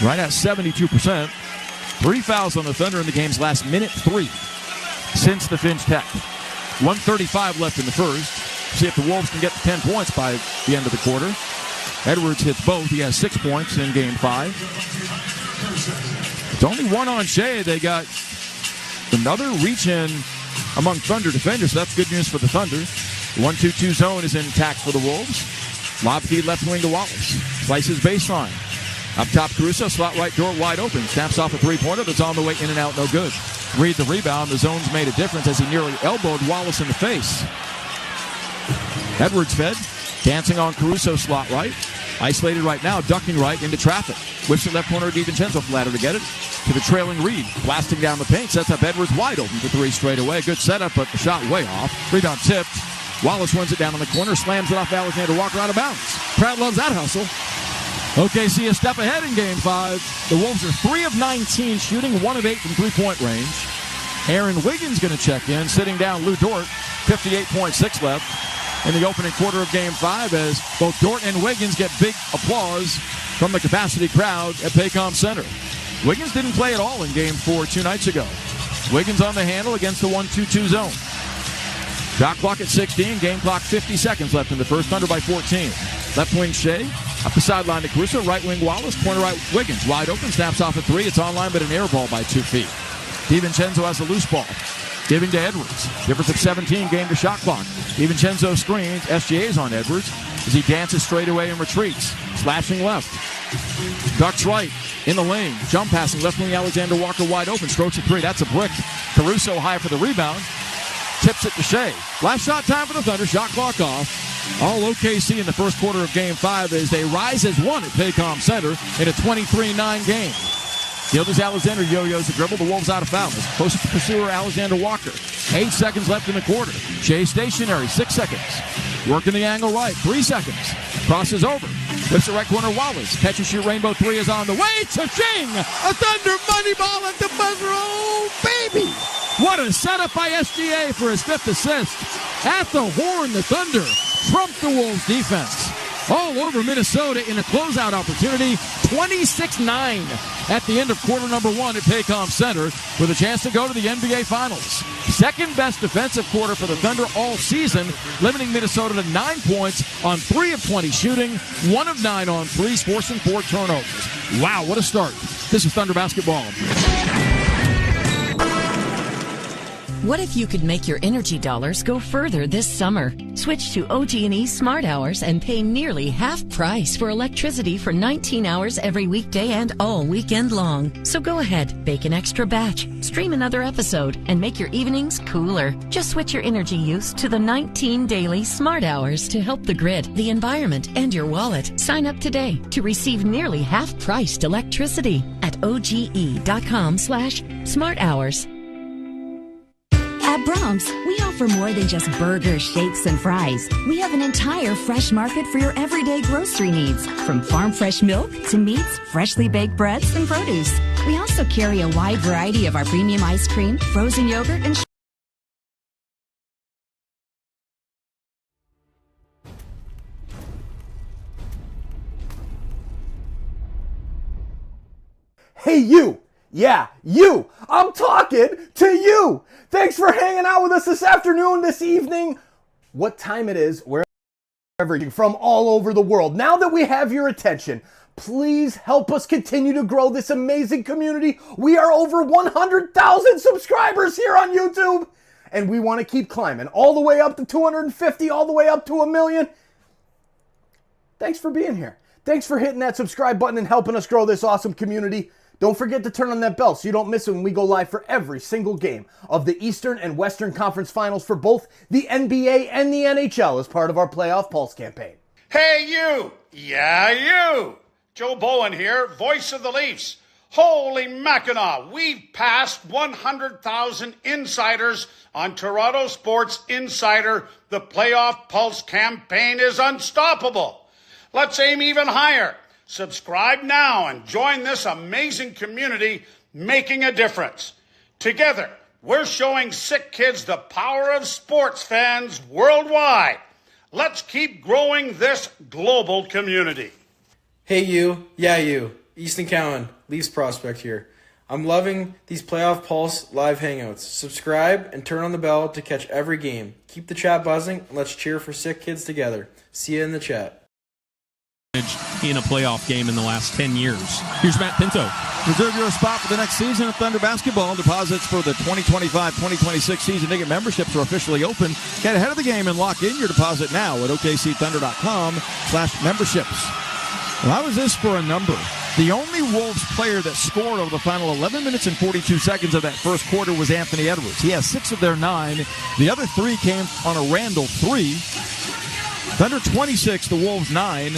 right at 72%. 3 fouls on the Thunder in the game's last minute 3 since the Finch Tech. 1:35 left in the first. See if the Wolves can get to 10 points by the end of the quarter. Edwards hits both. He has 6 points in game 5. It's only one on Shea. They got another reach in among Thunder defenders. So that's good news for the Thunder. The 1-2-2 zone is intact for the Wolves. Lob feed left wing to Wallace. Slices baseline. Up top, Caruso, slot right, door wide open. Snaps off a three-pointer that's on the way in and out, no good. Read the rebound. The zone's made a difference as he nearly elbowed Wallace in the face. Edwards fed. Dancing on Caruso, slot right. Isolated right now, ducking right into traffic. Whips it left corner, DiVincenzo flatter to get it. To the trailing Reed. Blasting down the paint, sets up Edwards wide open for 3 straight away. Good setup, but the shot way off. Rebound tipped. Wallace runs it down in the corner, slams it off Alexander Walker out of bounds. Pratt loves that hustle. OKC a step ahead in game 5. The Wolves are 3 of 19 shooting, 1 of 8 from three-point range. Aaron Wiggins going to check in, sitting down Lou Dort, 58.6 left in the opening quarter of game 5 as both Dort and Wiggins get big applause from the capacity crowd at Paycom Center. Wiggins didn't play at all in game 4 2 nights ago. Wiggins on the handle against the 1-2-2 zone. Shot clock at 16, game clock 50 seconds left in the first, Thunder by 14. Left wing Shea, up the sideline to Caruso, right wing Wallace, corner right Wiggins, wide open, snaps off a 3, it's online but an air ball by 2 feet. DiVincenzo has a loose ball, giving to Edwards. Difference of 17, game to shot clock. DiVincenzo screens, SGA's on Edwards as he dances straight away and retreats. Slashing left. Ducks right, in the lane, jump passing, left wing Alexander Walker wide open, strokes a 3, that's a brick. Caruso high for the rebound. Tips it to Shea. Last shot time for the Thunder. Shot clock off. All OKC in the first quarter of game 5 as they rise as 1 at Paycom Center in a 23-9 game. Gildas Alexander yo-yos the dribble. The Wolves out of bounds. Closest pursuer, Alexander Walker. 8 seconds left in the quarter. Shea stationary. 6 seconds. Working the angle right. 3 seconds. Crosses over. Whips the right corner, Wallace. Catch and shoot rainbow 3 is on the way. Cha-ching! A Thunder money ball at the buzzer. Oh, baby! What a setup by SGA for his 5th assist. At the horn, the Thunder trumped the Wolves defense. All over Minnesota in a closeout opportunity. 26-9 at the end of quarter number 1 at Paycom Center with a chance to go to the NBA Finals. Second best defensive quarter for the Thunder all season, limiting Minnesota to 9 points on 3 of 20 shooting, 1 of 9 on threes, forcing 4 turnovers. Wow, what a start. This is Thunder basketball. What if you could make your energy dollars go further this summer? Switch to OG&E Smart Hours and pay nearly half price for electricity for 19 hours every weekday and all weekend long. So go ahead, bake an extra batch, stream another episode, and make your evenings cooler. Just switch your energy use to the 19 daily Smart Hours to help the grid, the environment, and your wallet. Sign up today to receive nearly half-priced electricity at oge.com/smart hours. At Brahms, we offer more than just burgers, shakes, and fries. We have an entire fresh market for your everyday grocery needs, from farm fresh milk to meats, freshly baked breads, and produce. We also carry a wide variety of our premium ice cream, frozen yogurt, and Hey, you! Yeah, you! I'm talking to you! Thanks for hanging out with us this afternoon, this evening, what time it is, wherever you're from all over the world. Now that we have your attention, please help us continue to grow this amazing community. We are over 100,000 subscribers here on YouTube, and we want to keep climbing all the way up to 250, all the way up to 1 million. Thanks for being here. Thanks for hitting that subscribe button and helping us grow this awesome community. Don't forget to turn on that bell so you don't miss it when we go live for every single game of the Eastern and Western Conference Finals for both the NBA and the NHL as part of our Playoff Pulse campaign. Hey, you! Yeah, you! Joe Bowen here, voice of the Leafs. Holy Mackinac, we've passed 100,000 insiders on Toronto Sports Insider. The Playoff Pulse campaign is unstoppable. Let's aim even higher. Subscribe now and join this amazing community making a difference. Together, We're showing SickKids the power of sports fans worldwide. Let's keep growing this global community. Hey you, yeah you, Easton Cowan, Leafs prospect here. I'm loving these Playoff Pulse live hangouts. Subscribe and turn on the bell to catch every game. Keep the chat buzzing and let's cheer for SickKids together. See you in the chat. In a playoff game in the last 10 years. Here's Matt Pinto. Reserve your spot for the next season of Thunder Basketball. Deposits for the 2025-2026 season ticket memberships are officially open. Get ahead of the game and lock in your deposit now at okcthunder.com/memberships. Well, how is this for a number? The only Wolves player that scored over the final 11 minutes and 42 seconds of that first quarter was Anthony Edwards. He has 6 of their 9. The other 3 came on a Randall 3. Thunder 26, the Wolves 9.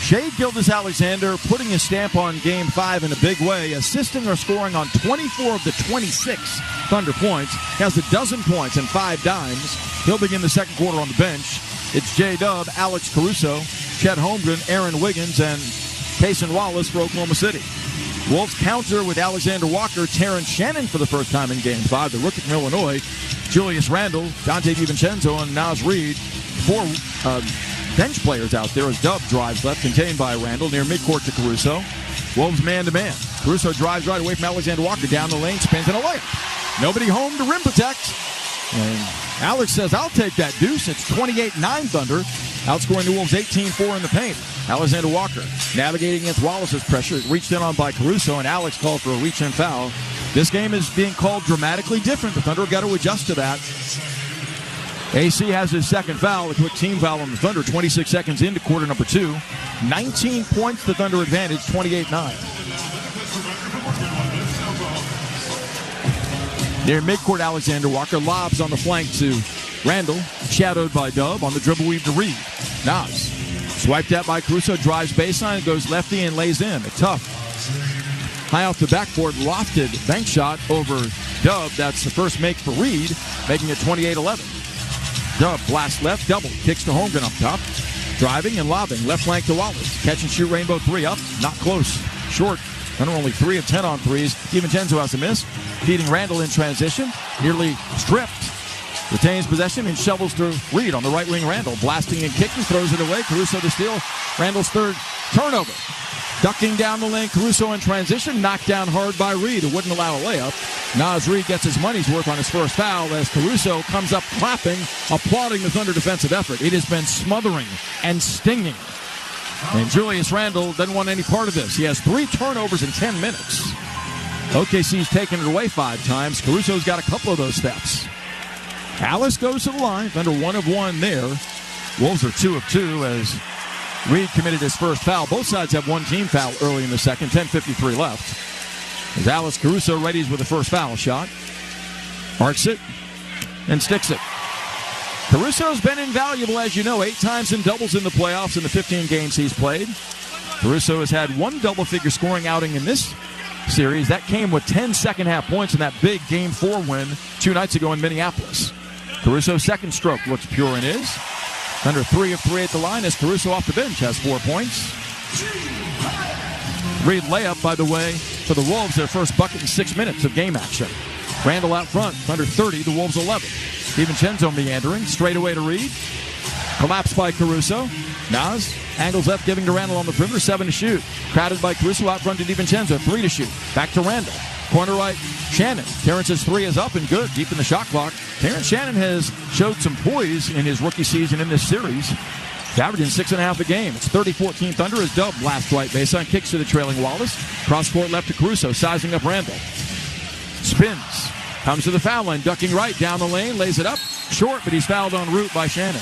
Shai Gilgeous-Alexander putting his stamp on Game 5 in a big way, assisting or scoring on 24 of the 26 Thunder points. He has 12 points and 5 dimes. He'll begin the second quarter on the bench. It's J-Dub, Alex Caruso, Chet Holmgren, Aaron Wiggins, and Cason Wallace for Oklahoma City. Wolves counter with Alexander Walker, Terrence Shannon for the first time in Game 5. The rookie from Illinois, Julius Randle, Dante DiVincenzo, and Naz Reid. 4 bench players out there as Dub drives left, contained by Randle near midcourt to Caruso. Wolves man-to-man. Caruso drives right away from Alexander Walker, down the lane, spins in a layup. Nobody home to rim protect. And Alex says, I'll take that deuce. It's 28-9 Thunder, outscoring the Wolves 18-4 in the paint. Alexander Walker navigating against Wallace's pressure, reached in on by Caruso, and Alex called for a reach-in foul. This game is being called dramatically different. The Thunder have got to adjust to that. AC has his second foul, a quick team foul on the Thunder, 26 seconds into quarter number 2. 19 points, the Thunder advantage, 28-9. Near midcourt, Alexander Walker lobs on the flank to Randle, shadowed by Dub on the dribble weave to Reed. Nas, swiped at by Caruso, drives baseline, goes lefty and lays in. A tough, high off the backboard, lofted bank shot over Dub. That's the first make for Reed, making it 28-11. Dub blasts left, double, kicks to Holmgren up top. Driving and lobbing, left flank to Wallace. Catch and shoot rainbow 3 up, not close. Short, Thunder only 3 of 10 on threes. DiVincenzo has a miss. Feeding Randle in transition, nearly stripped. Retains possession and shovels to Reed on the right wing. Randle blasting and kicking, throws it away. Caruso to steal. Randle's third turnover. Ducking down the lane, Caruso in transition, knocked down hard by Reed, who wouldn't allow a layup. Naz Reid gets his money's worth on his first foul as Caruso comes up clapping, applauding the Thunder defensive effort. It has been smothering and stinging. And Julius Randle doesn't want any part of this. He has 3 turnovers in 10 minutes. OKC's taken it away 5 times. Caruso's got a couple of those steps. Alice goes to the line. Thunder 1 of 1 there. Wolves are 2 of 2 as Reed committed his first foul. Both sides have 1 team foul early in the second. 10:53 left. As Alex Caruso readies with the first foul shot. Arcs it and sticks it. Caruso's been invaluable, as you know, 8 times in doubles in the playoffs in the 15 games he's played. Caruso has had 1 double-figure scoring outing in this series. That came with 10 second-half points in that big Game 4 win 2 nights ago in Minneapolis. Caruso's second stroke looks pure and is. Under 3 of 3 at the line as Caruso off the bench has 4 points. Reed layup, by the way, for the Wolves, their first bucket in 6 minutes of game action. Randle out front, under 30, the Wolves 11. DiVincenzo meandering, straight away to Reed. Collapsed by Caruso. Nas angles left, giving to Randle on the perimeter, 7 to shoot. Crowded by Caruso out front to DiVincenzo, 3 to shoot. Back to Randle. Corner right, Shannon. Terrence's 3 is up and good, deep in the shot clock. Terrence Shannon has showed some poise in his rookie season in this series. He's averaging 6.5 a game. It's 30-14 Thunder as Dub blasts right baseline, kicks to the trailing Wallace. Cross court left to Caruso, sizing up Randle. Spins, comes to the foul line, ducking right down the lane, lays it up. Short, but he's fouled en route by Shannon.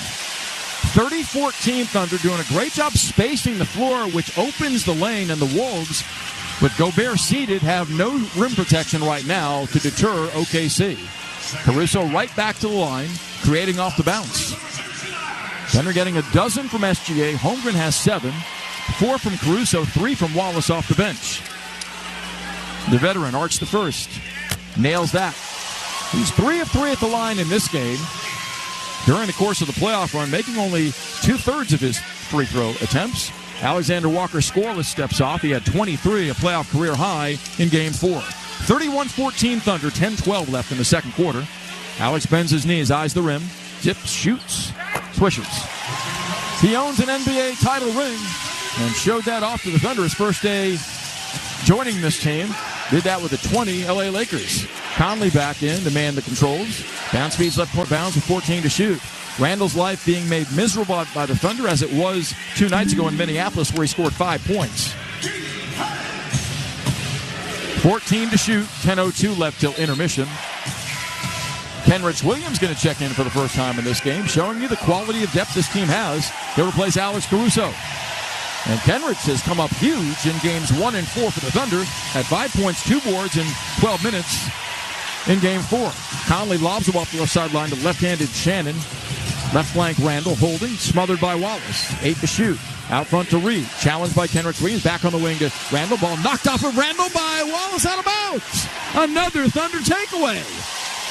30-14 Thunder doing a great job spacing the floor, which opens the lane, and the Wolves, with Gobert seated, have no rim protection right now to deter OKC. Caruso right back to the line, creating off the bounce. Thunder getting a dozen from SGA. Holmgren has 7. 4 from Caruso, 3 from Wallace off the bench. The veteran, Arch the first, nails that. He's 3 of 3 at the line in this game. During the course of the playoff run, making only 2/3 of his free throw attempts. Alexander Walker scoreless steps off. He had 23, a playoff career high in Game 4. 31-14 Thunder, 10-12 left in the second quarter. Alex bends his knees, eyes the rim, dips, shoots, swishes. He owns an NBA title ring and showed that off to the Thunder his first day joining this team. Did that with the 20 LA Lakers. Conley back in to man the controls. Bounce speeds left court bounds with 14 to shoot. Randall's life being made miserable by the Thunder as it was 2 nights ago in Minneapolis where he scored 5 points. 14 to shoot, 10:02 left till intermission. Kenrich Williams going to check in for the first time in this game, showing you the quality of depth this team has. He'll replace Alex Caruso. And Kenrich has come up huge in games 1 and 4 for the Thunder, at 5 points, 2 boards in 12 minutes in game 4. Conley lobs him off the left sideline to left-handed Shannon. Left flank Randall holding, smothered by Wallace. 8 to shoot. Out front to Reed. Challenged by Kenrich Williams. Back on the wing to Randall. Ball knocked off of Randall by Wallace, out of bounds. Another Thunder takeaway.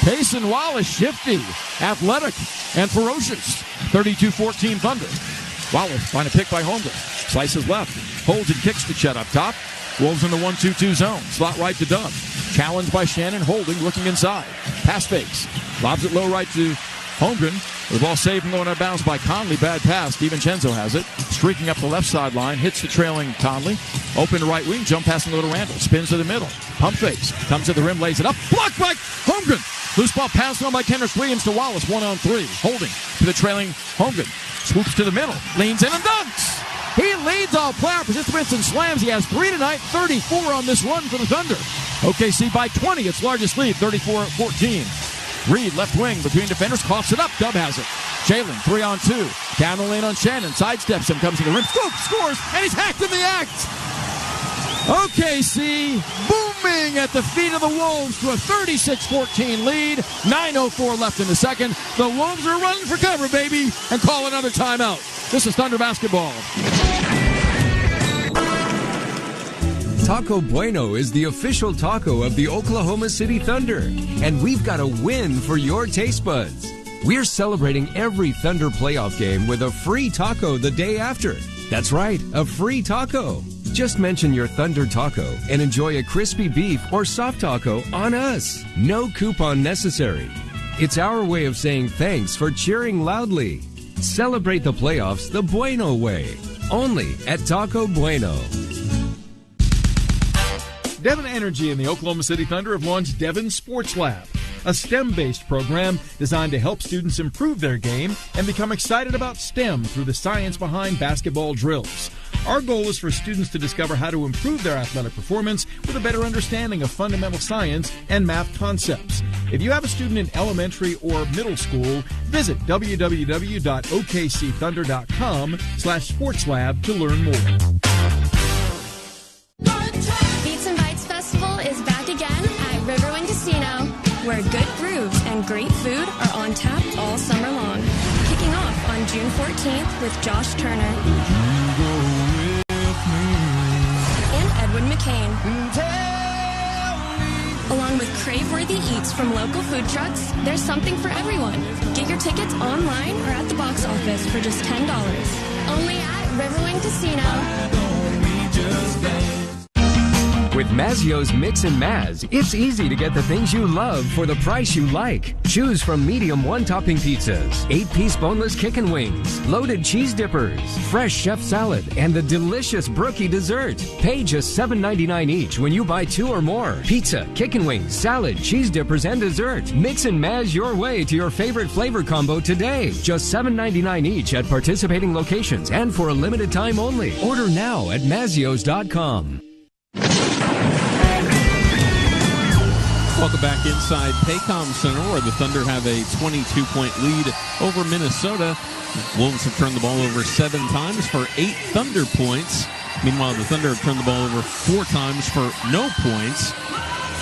Payson Wallace, shifty, athletic, and ferocious. 32-14 Thunder. Wallace trying to pick by Holmgren. Slices left. Holds and kicks to Chet up top. Wolves in the 1-2-2 zone. Slot right to Dub. Challenged by Shannon. Holding, looking inside. Pass fakes. Lobs it low right to Holmgren. The ball saved and going out of bounds by Conley. Bad pass. DiVincenzo has it. Streaking up the left sideline. Hits the trailing Conley. Open to right wing. Jump passing over to Randall. Spins to the middle. Pump fakes. Comes to the rim. Lays it up. Blocked by Holmgren. Loose ball passed on by Kenrich Williams to Wallace. 1-on-3. Holding to the trailing Holmgren. Swoops to the middle. Leans in and dunks. He leads all playoff participants and slams. He has 3 tonight. 34 on this run for the Thunder. OKC by 20. Its largest lead. 34-14. Reed, left wing, between defenders, coughs it up. Dub has it. Jalen, 3-on-2. Down the lane on Shannon. Sidesteps him, comes to the rim. Scoop, scores, and he's hacked in the act. OKC booming at the feet of the Wolves to a 36-14 lead. 9:04 left in the second. The Wolves are running for cover, baby, and call another timeout. This is Thunder basketball. Taco Bueno is the official taco of the Oklahoma City Thunder, and we've got a win for your taste buds. We're celebrating every Thunder playoff game with a free taco the day after. That's right, a free taco. Just mention your Thunder taco and enjoy a crispy beef or soft taco on us. No coupon necessary. It's our way of saying thanks for cheering loudly. Celebrate the playoffs the Bueno way. Only at Taco Bueno. Devon Energy and the Oklahoma City Thunder have launched Devon Sports Lab, a STEM-based program designed to help students improve their game and become excited about STEM through the science behind basketball drills. Our goal is for students to discover how to improve their athletic performance with a better understanding of fundamental science and math concepts. If you have a student in elementary or middle school, visit www.okcthunder.com/sportslab to learn more. Is back again at Riverwind Casino, where good grooves and great food are on tap all summer long. Kicking off on June 14th with Josh Turner and Edwin McCain, along with crave-worthy eats from local food trucks. There's something for everyone. Get your tickets online or at the box office for just $10. Only at Riverwind Casino. With Mazzio's Mix and Maz, it's easy to get the things you love for the price you like. Choose from medium one-topping pizzas, 8-piece boneless chicken wings, loaded cheese dippers, fresh chef salad, and the delicious brookie dessert. Pay just $7.99 each when you buy 2 or more. Pizza, chicken wings, salad, cheese dippers, and dessert. Mix and Maz your way to your favorite flavor combo today. Just $7.99 each at participating locations and for a limited time only. Order now at Mazzios.com. Welcome back inside Paycom Center, where the Thunder have a 22-point lead over Minnesota. Wolves have turned the ball over 7 times for 8 Thunder points. Meanwhile, the Thunder have turned the ball over 4 times for no points.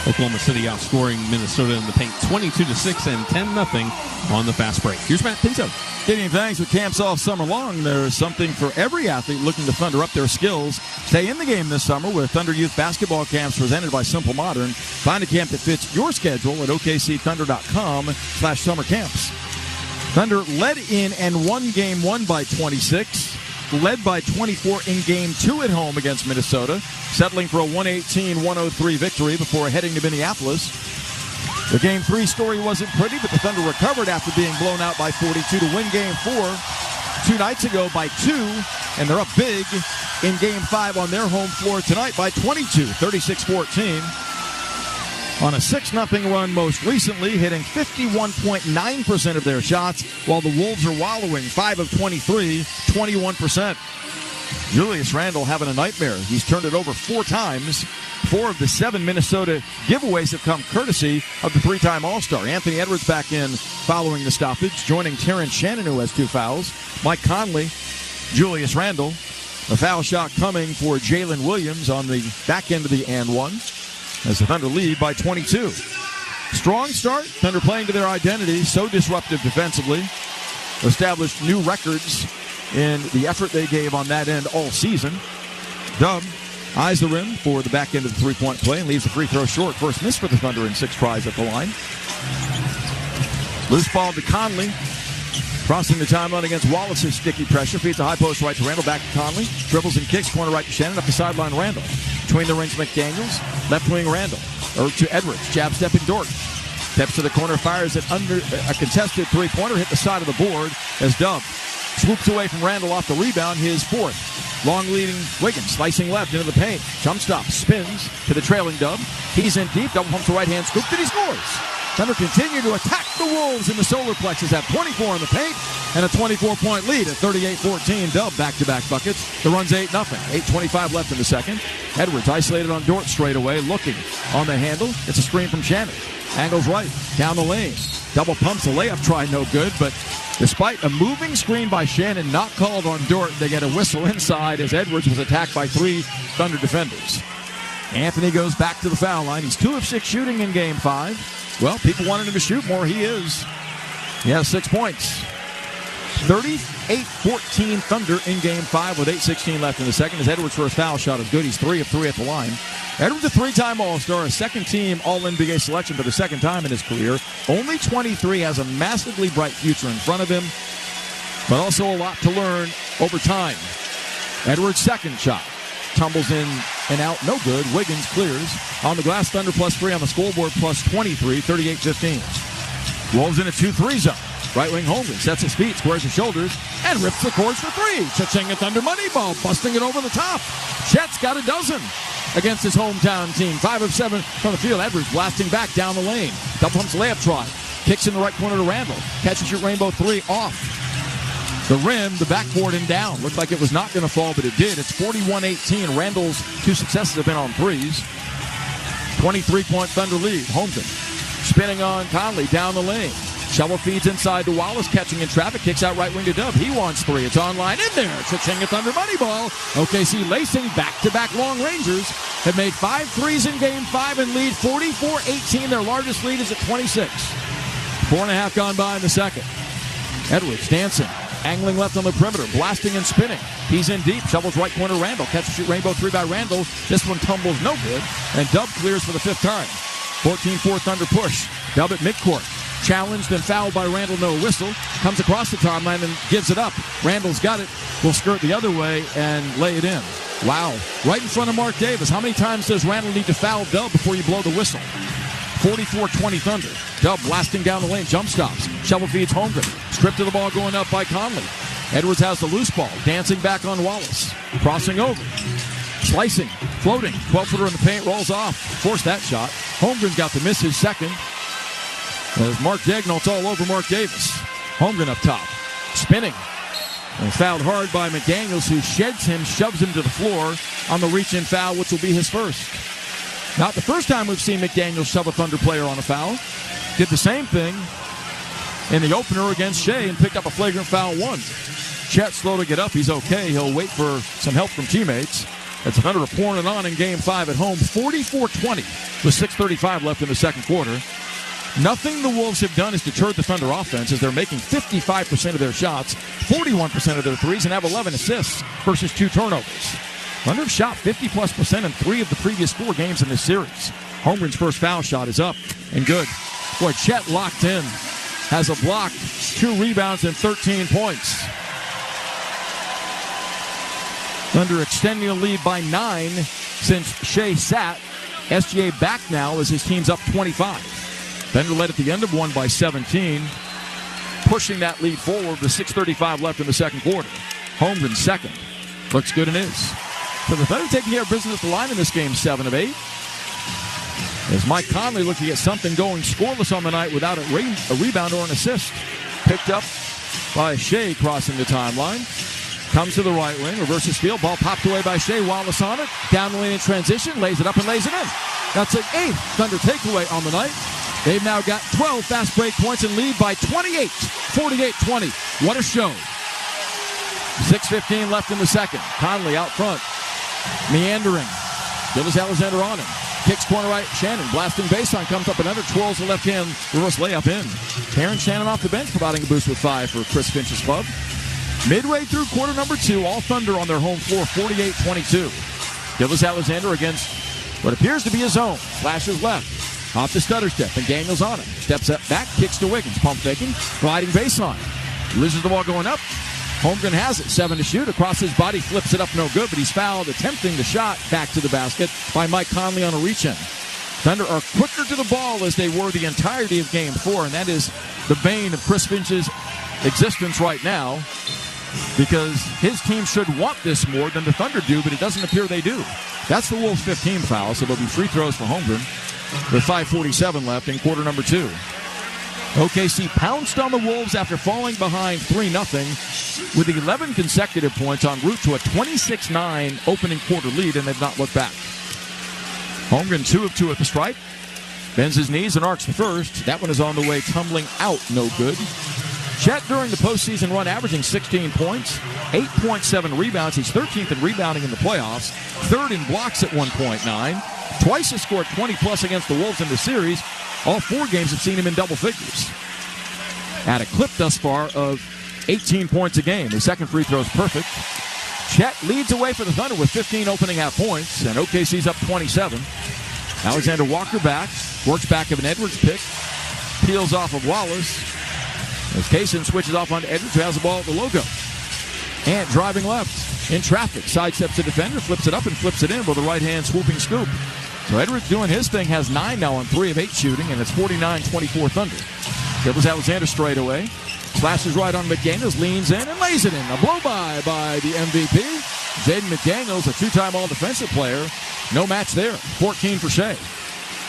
Oklahoma City outscoring Minnesota in the paint 22-6 and 10-0 on the fast break. Here's Matt Pinto. Getting thanks with camps all summer long. There's something for every athlete looking to Thunder up their skills. Stay in the game this summer with Thunder Youth Basketball Camps presented by Simple Modern. Find a camp that fits your schedule at okcthunder.com/summer camps. Thunder led in and won game 1 by 26. led by 24 in Game 2 at home against Minnesota, settling for a 118-103 victory before heading to Minneapolis. The Game 3 story wasn't pretty, but the Thunder recovered after being blown out by 42 to win Game 4 2 nights ago by 2, and they're up big in Game 5 on their home floor tonight by 22, 36-14. On a 6-0 run most recently, hitting 51.9% of their shots, while the Wolves are wallowing 5 of 23, 21%. Julius Randle having a nightmare. He's turned it over 4 times. 4 of the 7 Minnesota giveaways have come courtesy of the 3-time All-Star. Anthony Edwards back in following the stoppage, joining Terrence Shannon, who has 2 fouls. Mike Conley, Julius Randle. A foul shot coming for Jalen Williams on the back end of the and one, as the Thunder lead by 22. Strong start. Thunder playing to their identity. So disruptive defensively. Established new records in the effort they gave on that end all season. Dub eyes the rim for the back end of the three-point play and leaves the free throw short. First miss for the Thunder in 6 tries at the line. Loose ball to Conley. Crossing the timeline against Wallace's sticky pressure. Feeds the high post right to Randle. Back to Conley. Dribbles and kicks. Corner right to Shannon. Up the sideline, Randle. Between the rings, McDaniels. Left wing, Randle. Or to Edwards. Jab stepping Dort. Steps to the corner. Fires it under a contested three-pointer. Hit the side of the board as Dub swoops away from Randle off the rebound. His 4th. Long leading Wiggins. Slicing left into the paint. Jump stop. Spins to the trailing Dub. He's in deep. Double pump to right hand. Scoop. And he scores. Thunder continue to attack the Wolves in the solar plexus at 24 in the paint and a 24-point lead at 38-14. Dub back-to-back buckets. The run's 8-0. 8:25 left in the second. Edwards isolated on Dort straight away, looking on the handle. It's a screen from Shannon. Angles right, down the lane. Double pumps, a layup try, no good, but despite a moving screen by Shannon not called on Dort, they get a whistle inside as Edwards was attacked by 3 Thunder defenders. Anthony goes back to the foul line. He's 2 of 6 shooting in Game 5. Well, people wanted him to shoot more. He is. He has 6 points. 38-14 Thunder in Game 5 with 8:16 left in the second. As Edwards' first foul shot is good. He's 3 of 3 at the line. Edwards, a 3-time All-Star, a second-team All-NBA selection for the second time in his career. Only 23, has a massively bright future in front of him, but also a lot to learn over time. Edwards' second shot. Tumbles in and out, no good. Wiggins clears. On the glass, Thunder +3 on the scoreboard, +23, 38-15. Wolves in a 2-3 zone. Right wing Holmgren sets his feet, squares his shoulders, and rips the cords for 3. Cha-ching at Thunder money ball, busting it over the top. Chet's got a dozen against his hometown team. 5 of 7 from the field. Edwards blasting back down the lane. Double pumps layup try. Kicks in the right corner to Randle. Catch and shoot rainbow 3 off the rim, the backboard and down. Looked like it was not going to fall, but it did. It's 41-18. Randle's 2 successes have been on 3s. 23-point Thunder lead. Holmgren spinning on Conley down the lane. Shovel feeds inside to Wallace, catching in traffic, kicks out right wing to Dub. He wants 3. It's online in there. Cha-ching at Thunder money ball. OKC lacing back-to-back long rangers. Have made 5 threes in Game 5 and lead 44-18. Their largest lead is at 26. 4.5 gone by in the second. Edwards dancing. Angling left on the perimeter, blasting and spinning. He's in deep, shovels right corner Randle. Catch and shoot rainbow 3 by Randle. This one tumbles no good. And Dub clears for the 5th time. 14-4 Thunder push. Dub at midcourt. Challenged and fouled by Randle, no whistle. Comes across the timeline and gives it up. Randle's got it. Will skirt the other way and lay it in. Wow. Right in front of Mark Davis. How many times does Randle need to foul Dub before you blow the whistle? 44-20 Thunder. Dub blasting down the lane. Jump stops. Shovel feeds Holmgren. Stripped of the ball going up by Conley. Edwards has the loose ball. Dancing back on Wallace. Crossing over. Slicing. Floating. 12-footer in the paint. Rolls off. Forced that shot. Holmgren's got to miss his second. As Mark Daignault's all over Mark Davis. Holmgren up top. Spinning. And fouled hard by McDaniels, who sheds him, shoves him to the floor on the reach-in foul, which will be his first. Not the first time we've seen McDaniels shove a Thunder player on a foul. Did the same thing in the opener against Shea and picked up a flagrant foul 1. Chet slow to get up. He's okay. He'll wait for some help from teammates. As the Thunder are pouring it on in Game 5 at home. 44-20 with 6:35 left in the second quarter. Nothing the Wolves have done has deterred the Thunder offense as they're making 55% of their shots, 41% of their threes, and have 11 assists versus 2 turnovers. Thunder have shot 50+% in 3 of the previous 4 games in this series. Holmgren's first foul shot is up and good. Boy, Chet locked in. Has a block, 2 rebounds, and 13 points. Thunder extending the lead by 9 since Shea sat. SGA back now as his team's up 25. Thunder led at the end of one by 17, pushing that lead forward with 6:35 left in the second quarter. Holmgren second. Looks good and is. So the Thunder taking care of business at the line in this game, 7 of 8. As Mike Conley looking to get something going scoreless on the night without a rebound or an assist. Picked up by Shea crossing the timeline. Comes to the right wing, reverses field. Ball popped away by Shea. Wallace on it. Down the lane in transition. Lays it up and lays it in. That's an 8th Thunder takeaway on the night. They've now got 12 fast break points and lead by 28. 48-20. What a show. 6:15 left in the second. Conley out front. Meandering. Gildas Alexander on him. Kicks corner right. Shannon blasting baseline. Comes up and under. Twirls the left hand. Reverse layup in. Terrence Shannon off the bench providing a boost with 5 for Chris Finch's club. Midway through quarter number 2, all Thunder on their home floor, 48-22. Gildas Alexander against what appears to be his own. Flashes left. Off the stutter step, and Daniels on him. Steps up back, kicks to Wiggins. Pump faking, gliding baseline. Loses the ball going up. Holmgren has it, 7 to shoot. Across his body, flips it up, no good, but he's fouled, attempting the shot back to the basket by Mike Conley on a reach-in. Thunder are quicker to the ball as they were the entirety of Game 4, and that is the bane of Chris Finch's existence right now, because his team should want this more than the Thunder do, but it doesn't appear they do. That's the Wolves' 15th foul, so there'll be free throws for Holmgren with 5:47 left in quarter number 2. OKC pounced on the Wolves after falling behind 3-0 with 11 consecutive points en route to a 26-9 opening quarter lead, and they've not looked back. Holmgren 2 of 2 at the stripe. Bends his knees and arcs the first. That one is on the way, tumbling out, no good. Chet during the postseason run averaging 16 points, 8.7 rebounds. He's 13th in rebounding in the playoffs, 3rd in blocks at 1.9. Twice has scored 20-plus against the Wolves in the series. All 4 games have seen him in double figures. At a clip thus far of 18 points a game. His second free throw is perfect. Chet leads away for the Thunder with 15 opening half points, and OKC's up 27. Alexander Walker back, works back of an Edwards pick, peels off of Wallace. As Kaysen switches off on Edwards, who has the ball at the logo. And driving left in traffic. Sidesteps the defender, flips it up and flips it in with a right-hand swooping scoop. So Edwards doing his thing, has 9 now on 3 of 8 shooting, and it's 49-24 Thunder. Gildas Alexander straight away. Slashes right on McDaniels, leans in and lays it in. A blow-by the MVP. Jaden McDaniels, a 2-time All-Defensive player. No match there. 14 for Shea.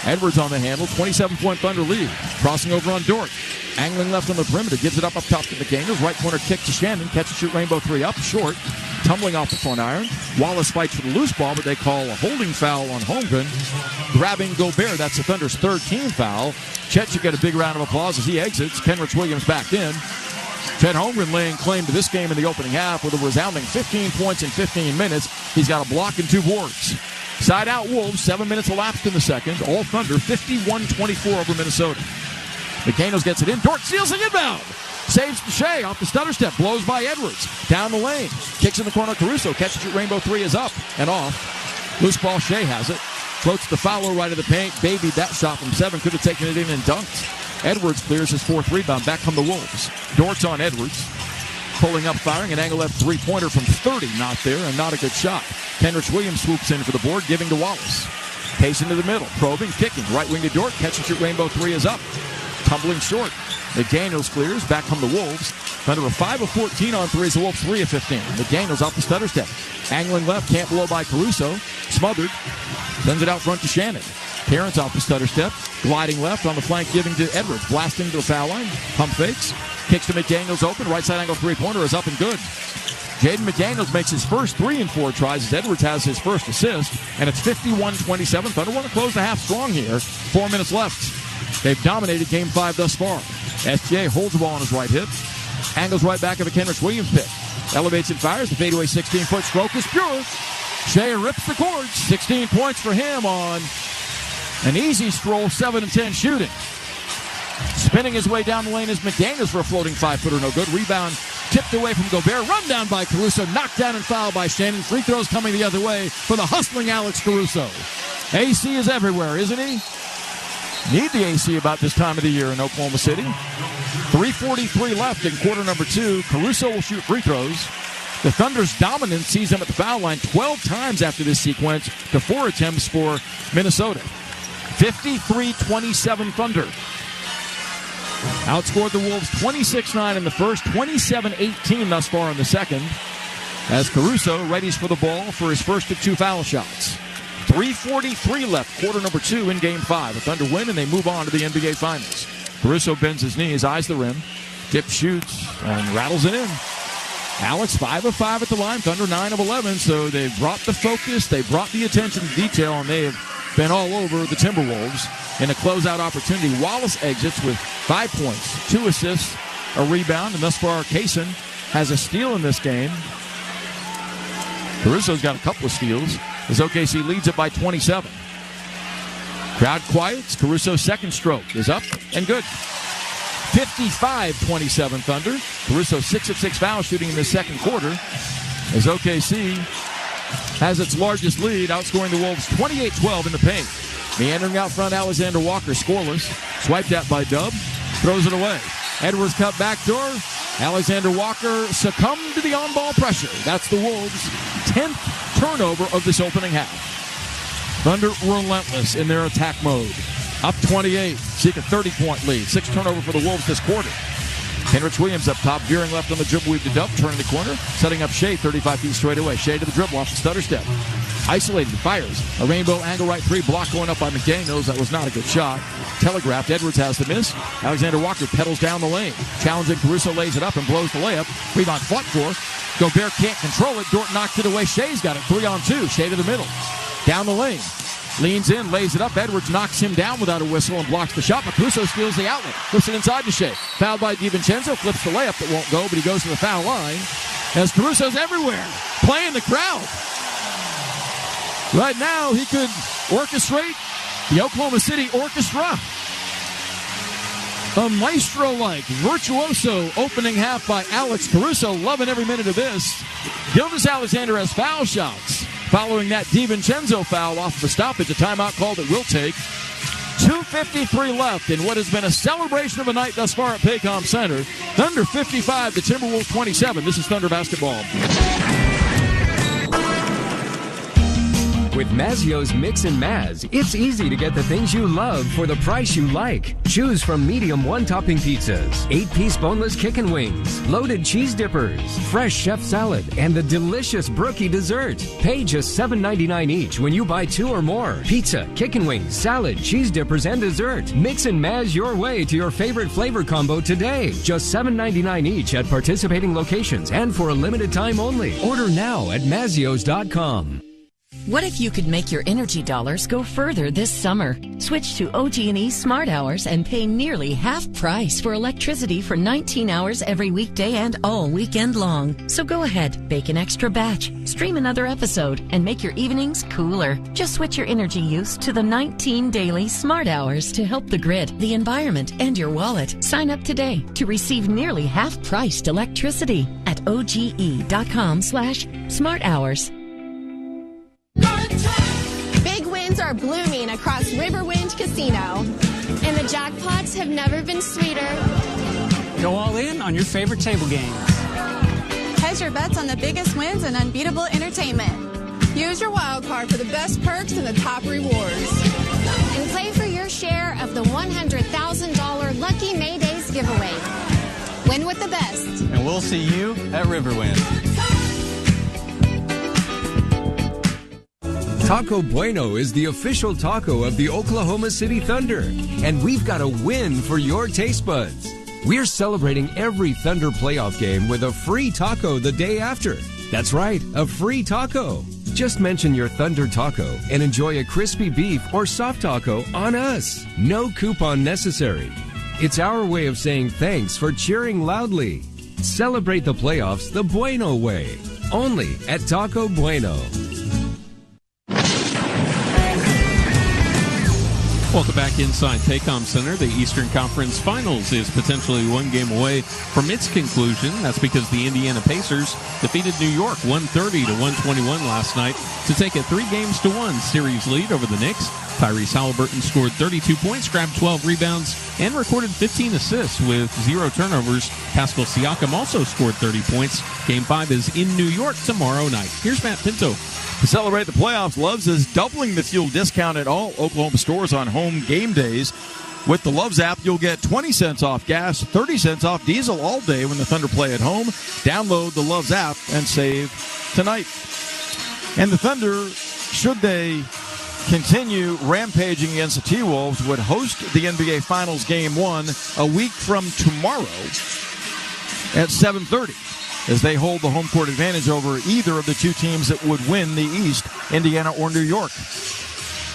Edwards on the handle, 27-point Thunder lead. Crossing over on Dort. Angling left on the perimeter, gives it up top to McDaniels. Right corner kick to Shannon. Catch and shoot rainbow 3 up, short. Tumbling off the front iron. Wallace fights for the loose ball, but they call a holding foul on Holmgren. Grabbing Gobert, that's the Thunder's 3rd team foul. Chet should get a big round of applause as he exits. Kenrich Williams back in. Chet Holmgren laying claim to this game in the opening half with a resounding 15 points in 15 minutes. He's got a block and 2 boards. Side out Wolves, 7 minutes elapsed in the second. All Thunder, 51-24 over Minnesota. McDaniels gets it in. Dort steals the inbound. Saves Shea off the stutter step. Blows by Edwards. Down the lane. Kicks in the corner. Caruso. Catch and shoot rainbow 3 is up and off. Loose ball. Shea has it. Floats the foul right of the paint. Babied that shot from 7. Could have taken it in and dunked. Edwards clears his 4th rebound. Back come the Wolves. Dort's on Edwards. Pulling up, firing an angle left 3-pointer from 30. Not there, and not a good shot. Kenrich Williams swoops in for the board, giving to Wallace. Pace into the middle. Probing, kicking. Right wing to Dort. Catch and shoot rainbow 3 is up. Tumbling short. McDaniels clears. Back come the Wolves. Thunder a 5 of 14 on 3s. The Wolves 3 of 15. McDaniels off the stutter step. Angling left. Can't blow by Caruso. Smothered. Sends it out front to Shannon. Terrence off the stutter step. Gliding left on the flank, giving to Edwards. Blasting to the foul line. Pump fakes. Kicks to McDaniels open. Right side angle 3-pointer is up and good. Jaden McDaniels makes his first 3 in 4 tries as Edwards has his first assist. And it's 51-27. Thunder want to close the half strong here. 4 minutes left. They've dominated Game 5 thus far. SGA holds the ball on his right hip. Angles right back of a Kenrich Williams pick. Elevates and fires. The fadeaway 16-foot stroke is pure. Shea rips the cords. 16 points for him on an easy stroll, 7 of 10 shooting. Spinning his way down the lane is McDaniels for a floating 5-footer, no good. Rebound tipped away from Gobert. Run down by Caruso. Knocked down and fouled by Shannon. Free throws coming the other way for the hustling Alex Caruso. AC is everywhere, isn't he? Need the AC about this time of the year in Oklahoma City. 3:43 left in quarter number 2. Caruso will shoot free throws. The Thunder's dominance sees them at the foul line 12 times after this sequence to 4 attempts for Minnesota. 53-27 Thunder. Outscored the Wolves 26-9 in the first, 27-18 thus far in the second, as Caruso readies for the ball for his first of 2 foul shots. 3:43 left, quarter number 2 in Game 5. The Thunder win, and they move on to the NBA Finals. Caruso bends his knees, eyes the rim, dip shoots, and rattles it in. Alex, 5 of 5 at the line, Thunder 9 of 11, so they've brought the focus, they've brought the attention to detail, and they have been all over the Timberwolves. In a closeout opportunity, Wallace exits with 5 points, 2 assists, a rebound, and thus far, Kaysen has a steal in this game. Caruso's got a couple of steals as OKC leads it by 27. Crowd quiets. Caruso's second stroke is up and good. 55-27 Thunder. Caruso 6 of 6 foul shooting in the second quarter as OKC has its largest lead, outscoring the Wolves 28-12 in the paint. Meandering out front, Alexander Walker scoreless. Swiped at by Dub. Throws it away. Edwards cut back door. Alexander Walker succumbed to the on-ball pressure. That's the Wolves' 10th turnover of this opening half. Thunder relentless in their attack mode. Up 28, seek a 30-point lead. 6 turnover for the Wolves this quarter. Kenrich Williams up top, veering left on the dribble, weave to Dub, turning the corner, setting up Shea 35 feet straight away. Shea to the dribble off the stutter step. Isolated, fires. A rainbow angle right 3, block going up by McDaniels. That was not a good shot. Telegraphed, Edwards has the miss. Alexander Walker pedals down the lane. Challenging, Caruso lays it up and blows the layup. Rebound fought for. Gobert can't control it. Dort knocked it away. Shea's got it. 3-on-2. Shea to the middle. Down the lane. Leans in, lays it up. Edwards knocks him down without a whistle and blocks the shot, but Caruso steals the outlet. Flips it inside to Shea. Fouled by DiVincenzo. Flips the layup that won't go, but he goes to the foul line as Caruso's everywhere, playing the crowd. Right now, he could orchestrate the Oklahoma City Orchestra. A maestro-like, virtuoso opening half by Alex Caruso. Loving every minute of this. Gilgeous Alexander has foul shots. Following that DiVincenzo foul off of a stoppage, a timeout call that will take. 2:53 left in what has been a celebration of a night thus far at Paycom Center. Thunder 55, the Timberwolves 27. This is Thunder basketball. With Mazzio's Mix and Maz, it's easy to get the things you love for the price you like. Choose from medium one-topping pizzas, 8-piece boneless chicken wings, loaded cheese dippers, fresh chef salad, and the delicious brookie dessert. Pay just $7.99 each when you buy 2 or more. Pizza, chicken wings, salad, cheese dippers, and dessert. Mix and Maz your way to your favorite flavor combo today. Just $7.99 each at participating locations and for a limited time only. Order now at Mazzios.com. What if you could make your energy dollars go further this summer? Switch to OG&E Smart Hours and pay nearly half price for electricity for 19 hours every weekday and all weekend long. So go ahead, bake an extra batch, stream another episode, and make your evenings cooler. Just switch your energy use to the 19 daily Smart Hours to help the grid, the environment, and your wallet. Sign up today to receive nearly half-priced electricity at OGE.com/Smart Hours. Big wins are blooming across Riverwind Casino. And the jackpots have never been sweeter. Go all in on your favorite table games. Hedge your bets on the biggest wins and unbeatable entertainment. Use your wild card for the best perks and the top rewards. And play for your share of the $100,000 Lucky May Days giveaway. Win with the best. And we'll see you at Riverwind. Taco Bueno is the official taco of the Oklahoma City Thunder, and we've got a win for your taste buds. We're celebrating every Thunder playoff game with a free taco the day after. That's right, a free taco. Just mention your Thunder taco and enjoy a crispy beef or soft taco on us. No coupon necessary. It's our way of saying thanks for cheering loudly. Celebrate the playoffs the Bueno way. Only at Taco Bueno. Welcome back inside Paycom Center. The Eastern Conference Finals is potentially one game away from its conclusion. That's because the Indiana Pacers defeated New York 130-121 last night to take a 3-1 series lead over the Knicks. Tyrese Halliburton scored 32 points, grabbed 12 rebounds, and recorded 15 assists with 0 turnovers. Pascal Siakam also scored 30 points. Game 5 is in New York tomorrow night. Here's Matt Pinto. To celebrate the playoffs, Love's is doubling the fuel discount at all Oklahoma stores on home game days. With the Love's app, you'll get 20 cents off gas, 30 cents off diesel all day when the Thunder play at home. Download the Love's app and save tonight. And the Thunder, should they continue rampaging against the T-Wolves, would host the NBA Finals Game 1 a week from tomorrow at 7:30. as they hold the home court advantage over either of the two teams that would win the East, Indiana or New York.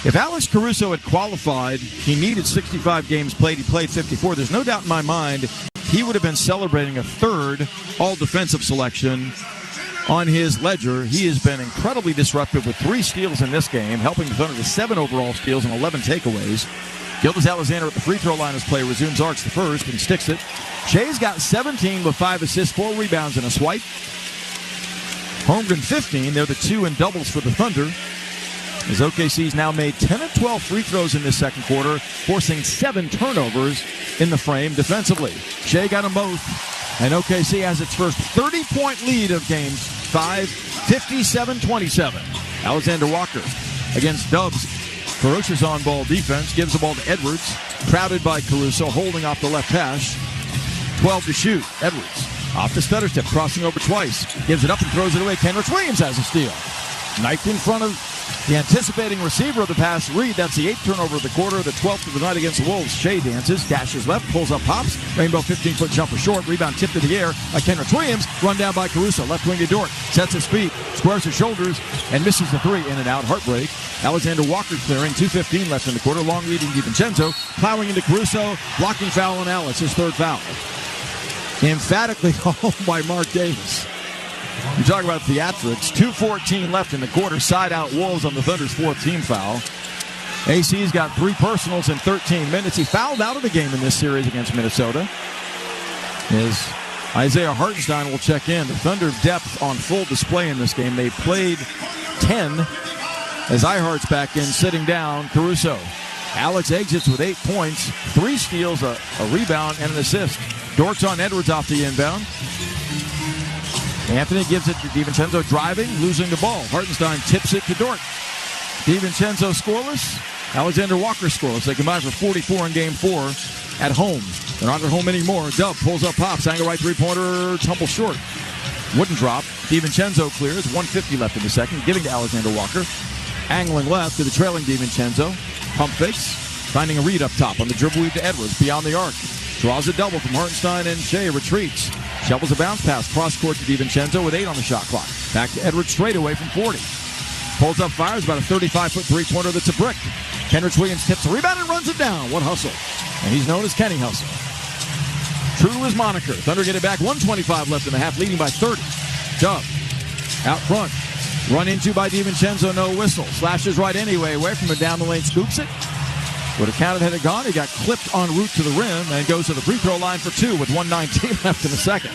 If Alex Caruso had qualified, he needed 65 games played. He played 54. There's no doubt in my mind he would have been celebrating a third all-defensive selection on his ledger. He has been incredibly disruptive with 3 steals in this game, helping the Thunder to 7 overall steals and 11 takeaways. Gilgeous-Alexander at the free throw line as play resumes arcs the first and sticks it. Shea's got 17 with 5 assists, 4 rebounds, and a swipe. Holmgren 15. They're the 2 in doubles for the Thunder, as OKC's now made 10 of 12 free throws in this second quarter, forcing 7 turnovers in the frame defensively. Shea got them both, and OKC has its first 30-point lead of Game 5, 57-27. Alexander Walker against Dubs. Ferocious on-ball defense, gives the ball to Edwards, crowded by Caruso, holding off the left hash. 12 to shoot. Edwards off the stutter step, crossing over twice, gives it up and throws it away. Kenrich Williams has a steal. Knifed in front of the anticipating receiver of the pass, Reed. That's the 8th turnover of the quarter, the 12th of the night against the Wolves. Shea dances, dashes left, pulls up, pops. Rainbow 15-foot jumper short. Rebound tipped to the air by Kenrich Williams. Run down by Caruso. Left wing to Dort. Sets his feet, squares his shoulders, and misses the 3. In and out. Heartbreak. Alexander Walker clearing. 2:15 left in the quarter. Long leading DiVincenzo. Plowing into Caruso. Blocking foul on Alex. His 3rd foul. Emphatically called by Mark Davis. You talk about theatrics. 2:14 left in the quarter. Side out Wolves on the Thunder's 4th team foul. AC's got 3 personals in 13 minutes. He fouled out of the game in this series against Minnesota. As Isaiah Hartenstein will check in. The Thunder depth on full display in this game. They played 10 as Ihart's back in, sitting down Caruso. Alex exits with 8 points, 3 steals, a rebound, and an assist. Dort's on Edwards off the inbound. Anthony gives it to DiVincenzo, driving, losing the ball. Hartenstein tips it to Dort. DiVincenzo scoreless. Alexander Walker scoreless. They combine for 44 in Game 4 at home. They're not at home anymore. Dub pulls up, pops. Angle right three-pointer, tumble short. Wouldn't drop. DiVincenzo clears. 1:50 left in the second, giving to Alexander Walker. Angling left to the trailing DiVincenzo. Pump fakes. Finding a read up top on the dribble weave to Edwards. Beyond the arc. Draws a double from Hartenstein, and Shea retreats. Shovels a bounce pass cross court to DiVincenzo with 8 on the shot clock. Back to Edwards straight away from 40. Pulls up, fires about a 35-foot three-pointer that's a brick. Kenrich Williams tips the rebound and runs it down. What hustle. And he's known as Kenny Hustle. True to his moniker. Thunder get it back. 1:25 left in the half, leading by 30. Dub out front. Run into by DiVincenzo, no whistle. Slashes right anyway, away from it, down the lane, scoops it. Would have counted had it gone. He got clipped en route to the rim and goes to the free throw line for 2 with 1:19 left in the second.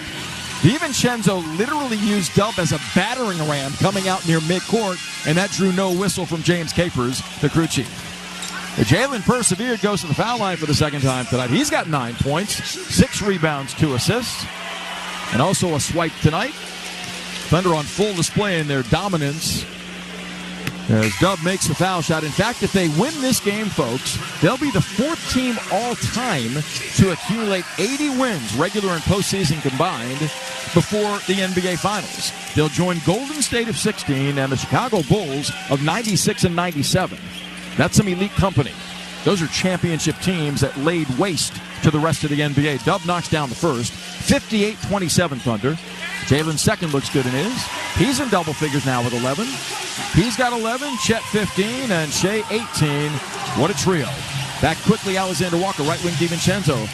DiVincenzo literally used Dub as a battering ram coming out near midcourt, and that drew no whistle from James Capers, the crew chief. Jalen persevered, goes to the foul line for the second time tonight. He's got 9 points, 6 rebounds, 2 assists, and also a swipe tonight. Thunder on full display in their dominance as Dub makes the foul shot. In fact, if they win this game, folks, they'll be the 4th team all-time to accumulate 80 wins, regular and postseason combined, before the NBA Finals. They'll join Golden State of 16 and the Chicago Bulls of 96 and 97. That's some elite company. Those are championship teams that laid waste to the rest of the NBA. Dub knocks down the first. 58-27 Thunder. Jalen's second looks good in his. He's in double figures now with 11. He's got 11, Chet 15, and Shea 18. What a trio. Back quickly, Alexander Walker, right wing DiVincenzo.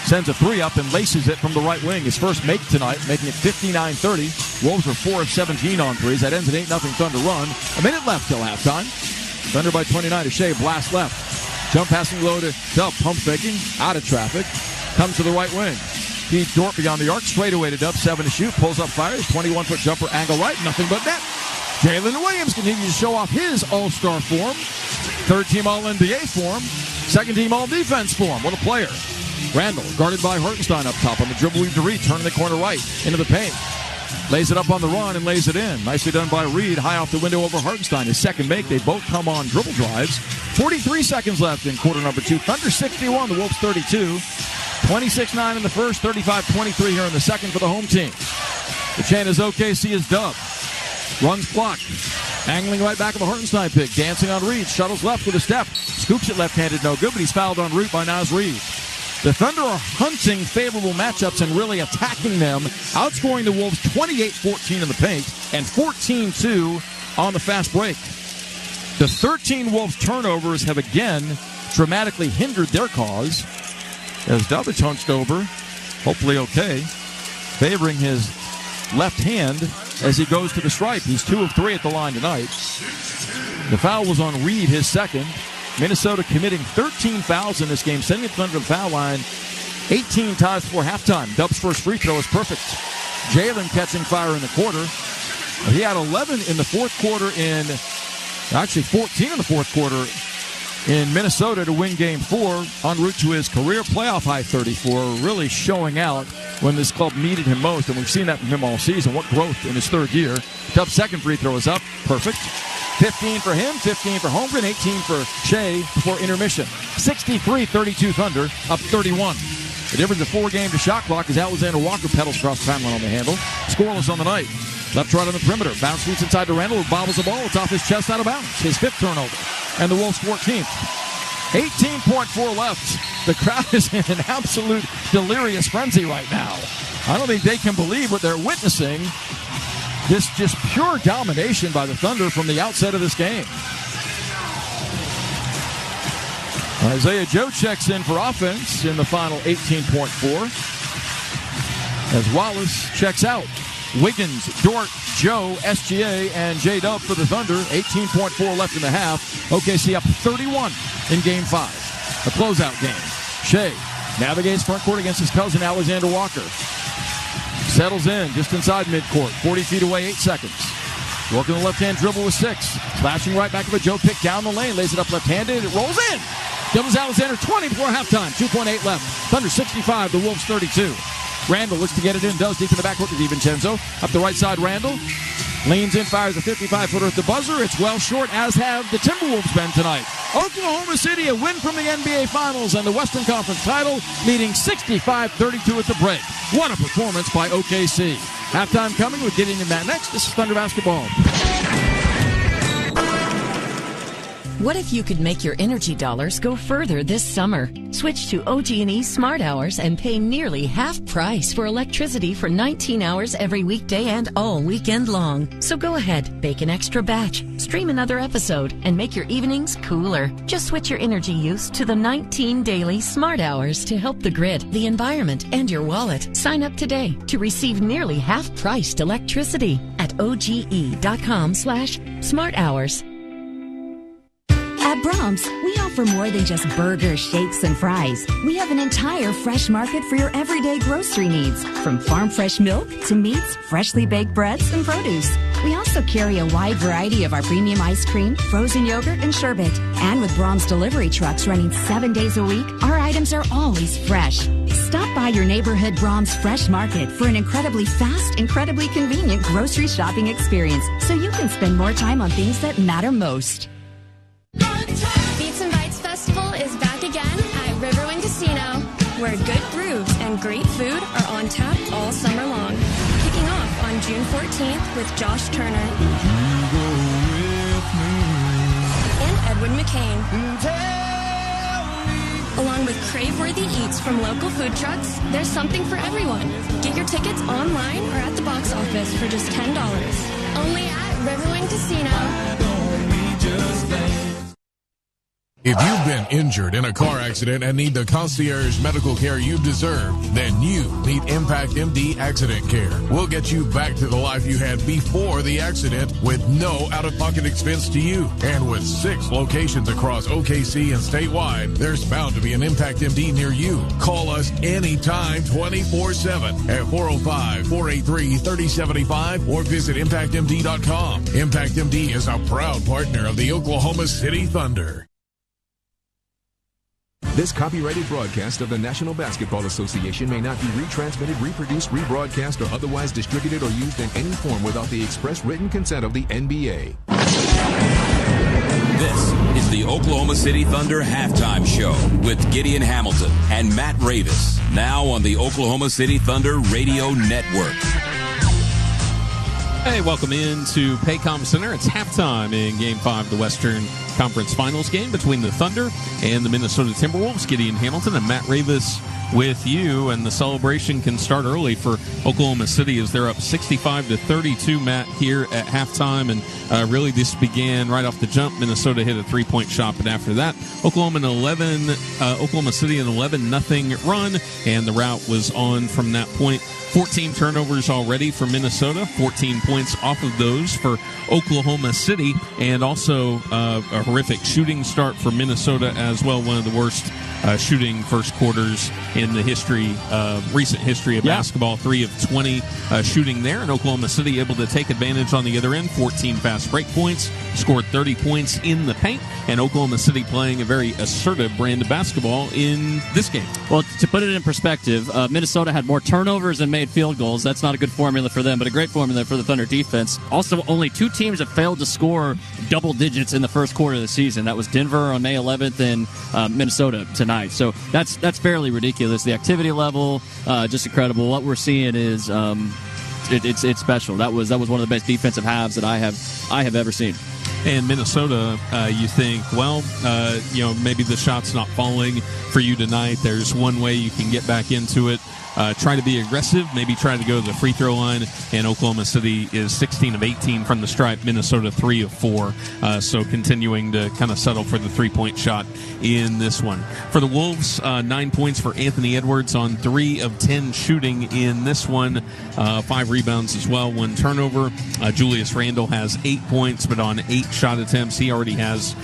Sends a 3 up and laces it from the right wing. His first make tonight, making it 59-30. Wolves are 4 of 17 on threes. That ends an 8-0 Thunder run. A minute left till halftime. Thunder by 29 to Shea, blast left. Jump passing low to Dub. Pump faking. Out of traffic. Comes to the right wing. Feeds Dort beyond the arc. Straight away to Dub. 7 to shoot. Pulls up, fires. 21-foot jumper. Angle right. Nothing but net. Jalen Williams continues to show off his all-star form. Third-team All-NBA form. Second-team All-Defense form. What a player. Randall, guarded by Hartenstein up top on the dribble weave to Reed. Turning the corner right into the paint. Lays it up on the run and lays it in. Nicely done by Reed. High off the window over Hartenstein. His second make. They both come on dribble drives. 43 seconds left in quarter number 2. Thunder 61, the Wolves 32. 26-9 in the first, 35-23 here in the second for the home team. The chain is OKC is Dub. Runs clock. Angling right back of a Hartenstein pick. Dancing on Reed. Shuttles left with a step. Scoops it left-handed, no good, but he's fouled en route by Naz Reed. The Thunder are hunting favorable matchups and really attacking them, outscoring the Wolves 28-14 in the paint and 14-2 on the fast break. The 13 Wolves turnovers have again dramatically hindered their cause as Dubich hunched over, hopefully okay, favoring his left hand as he goes to the stripe. He's 2 of 3 at the line tonight. The foul was on Reed, his second. Minnesota committing 13 fouls in this game, sending it under the foul line 18 times before halftime. Dub's first free throw is perfect. Jalen catching fire in the quarter. He had 11 in the fourth quarter actually 14 in the fourth quarter in Minnesota to win Game 4, en route to his career playoff high 34, really showing out when this club needed him most, and we've seen that from him all season. What growth in his third year. Dub's second free throw is up. Perfect. 15 for him, 15 for Holmgren, 18 for Shea before intermission. 63-32 Thunder, up 31. The difference of 4 games to shot clock is Alexander Walker pedals across the timeline on the handle. Scoreless on the night. Left right on the perimeter. Bounce shoots inside to Randall, who bobbles the ball. It's off his chest out of bounds. His 5th turnover. And the Wolves' 14th. 18.4 left. The crowd is in an absolute delirious frenzy right now. I don't think they can believe what they're witnessing. This just pure domination by the Thunder from the outset of this game. Isaiah Joe checks in for offense in the final 18.4. As Wallace checks out. Wiggins, Dort, Joe, SGA, and J-Dub for the Thunder. 18.4 left in the half. OKC up 31 in Game 5. A closeout game. Shea navigates front court against his cousin Alexander Walker. Settles in just inside midcourt. 40 feet away, 8 seconds. Working the left-hand dribble with 6. Slashing right back of a Joe pick down the lane. Lays it up left-handed. It rolls in. Doubles Alexander 20 before halftime. 2.8 left. Thunder 65, the Wolves 32. Randall looks to get it in. Does deep in the backcourt to DiVincenzo. Up the right side, Randall. Leans in, fires a 55-footer at the buzzer. It's well short, as have the Timberwolves been tonight. Oklahoma City, a win from the NBA Finals and the Western Conference title, leading 65-32 at the break. What a performance by OKC. Halftime coming. We're getting into that next. This is Thunder Basketball. What if you could make your energy dollars go further this summer? Switch to OG&E Smart Hours and pay nearly half price for electricity for 19 hours every weekday and all weekend long. So go ahead, bake an extra batch, stream another episode, and make your evenings cooler. Just switch your energy use to the 19 daily Smart Hours to help the grid, the environment, and your wallet. Sign up today to receive nearly half-priced electricity at oge.com/smart hours. At Brahms, we offer more than just burgers, shakes, and fries. We have an entire fresh market for your everyday grocery needs, from farm fresh milk to meats, freshly baked breads, and produce. We also carry a wide variety of our premium ice cream, frozen yogurt, and sherbet. And with Brahms delivery trucks running 7 days a week, our items are always fresh. Stop by your neighborhood Brahms Fresh Market for an incredibly fast, incredibly convenient grocery shopping experience, so you can spend more time on things that matter most. Beats and Bites Festival is back again at Riverwind Casino, where good grooves and great food are on tap all summer long. Kicking off on June 14th with Josh Turner and Edwin McCain, along with crave-worthy eats from local food trucks. There's something for everyone. Get your tickets online or at the box office for just $10. Only at Riverwind Casino. If you've been injured in a car accident and need the concierge medical care you deserve, then you need Impact MD Accident Care. We'll get you back to the life you had before the accident with no out-of-pocket expense to you. And with 6 locations across OKC and statewide, there's bound to be an Impact MD near you. Call us anytime 24/7 at 405-483-3075 or visit ImpactMD.com. Impact MD is a proud partner of the Oklahoma City Thunder. This copyrighted broadcast of the National Basketball Association may not be retransmitted, reproduced, rebroadcast, or otherwise distributed or used in any form without the express written consent of the NBA. This is the Oklahoma City Thunder halftime show with Gideon Hamilton and Matt Ravis. Now on the Oklahoma City Thunder Radio Network. Hey, welcome into Paycom Center. It's halftime in Game 5 of the Western Conference Finals game between the Thunder and the Minnesota Timberwolves. Gideon Hamilton and Matt Ravis with you, and the celebration can start early for Oklahoma City as they're up 65-32, Matt, here at halftime. And really this began right off the jump. Minnesota hit a three-point shot, but after that, Oklahoma City an 11-0 run, and the route was on from that point. 14 turnovers already for Minnesota, 14 points off of those for Oklahoma City, and also a horrific shooting start for Minnesota as well, one of the worst shooting first quarters in the recent history of basketball. 3 of 20 shooting there, and Oklahoma City able to take advantage on the other end. 14 fast break points, scored 30 points in the paint, and Oklahoma City playing a very assertive brand of basketball in this game. Well, to put it in perspective, Minnesota had more turnovers and made field goals. That's not a good formula for them, but a great formula for the Thunder defense. Also, only 2 teams have failed to score double digits in the first quarter of the season. That was Denver on May 11th and Minnesota tonight. So that's fairly ridiculous. The activity level, just incredible. What we're seeing is it's special. That was one of the best defensive halves that I have ever seen. And Minnesota, you think, well, maybe the shot's not falling for you tonight. There's one way you can get back into it. Try to be aggressive, maybe try to go to the free throw line, and Oklahoma City is 16 of 18 from the stripe, Minnesota 3 of 4, so continuing to kind of settle for the three-point shot in this one. For the Wolves, 9 points for Anthony Edwards on 3 of 10 shooting in this one, 5 rebounds as well, 1 turnover. Julius Randle has 8 points, but on 8 shot attempts, he already has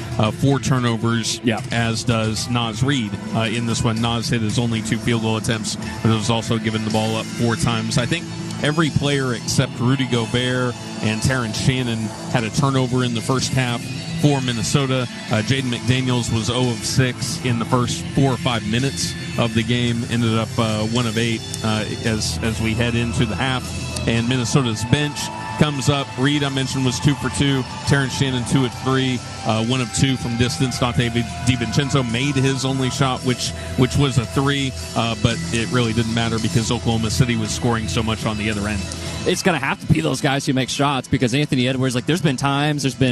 4 turnovers, as does Naz Reid in this one. Naz hit his only 2 field goal attempts, but it was also given the ball up 4 times. I think every player except Rudy Gobert and Terrence Shannon had a turnover in the first half for Minnesota. Jaden McDaniels was 0 of 6 in the first 4 or 5 minutes of the game, ended up 1 of 8 as we head into the half. And Minnesota's bench comes up. Reed, I mentioned, was 2 for 2. Terrence Shannon, 2 of 3. 1 of 2 from distance. Dante DiVincenzo made his only shot, which was a 3, but it really didn't matter because Oklahoma City was scoring so much on the other end. It's going to have to be those guys who make shots because Anthony Edwards, there's been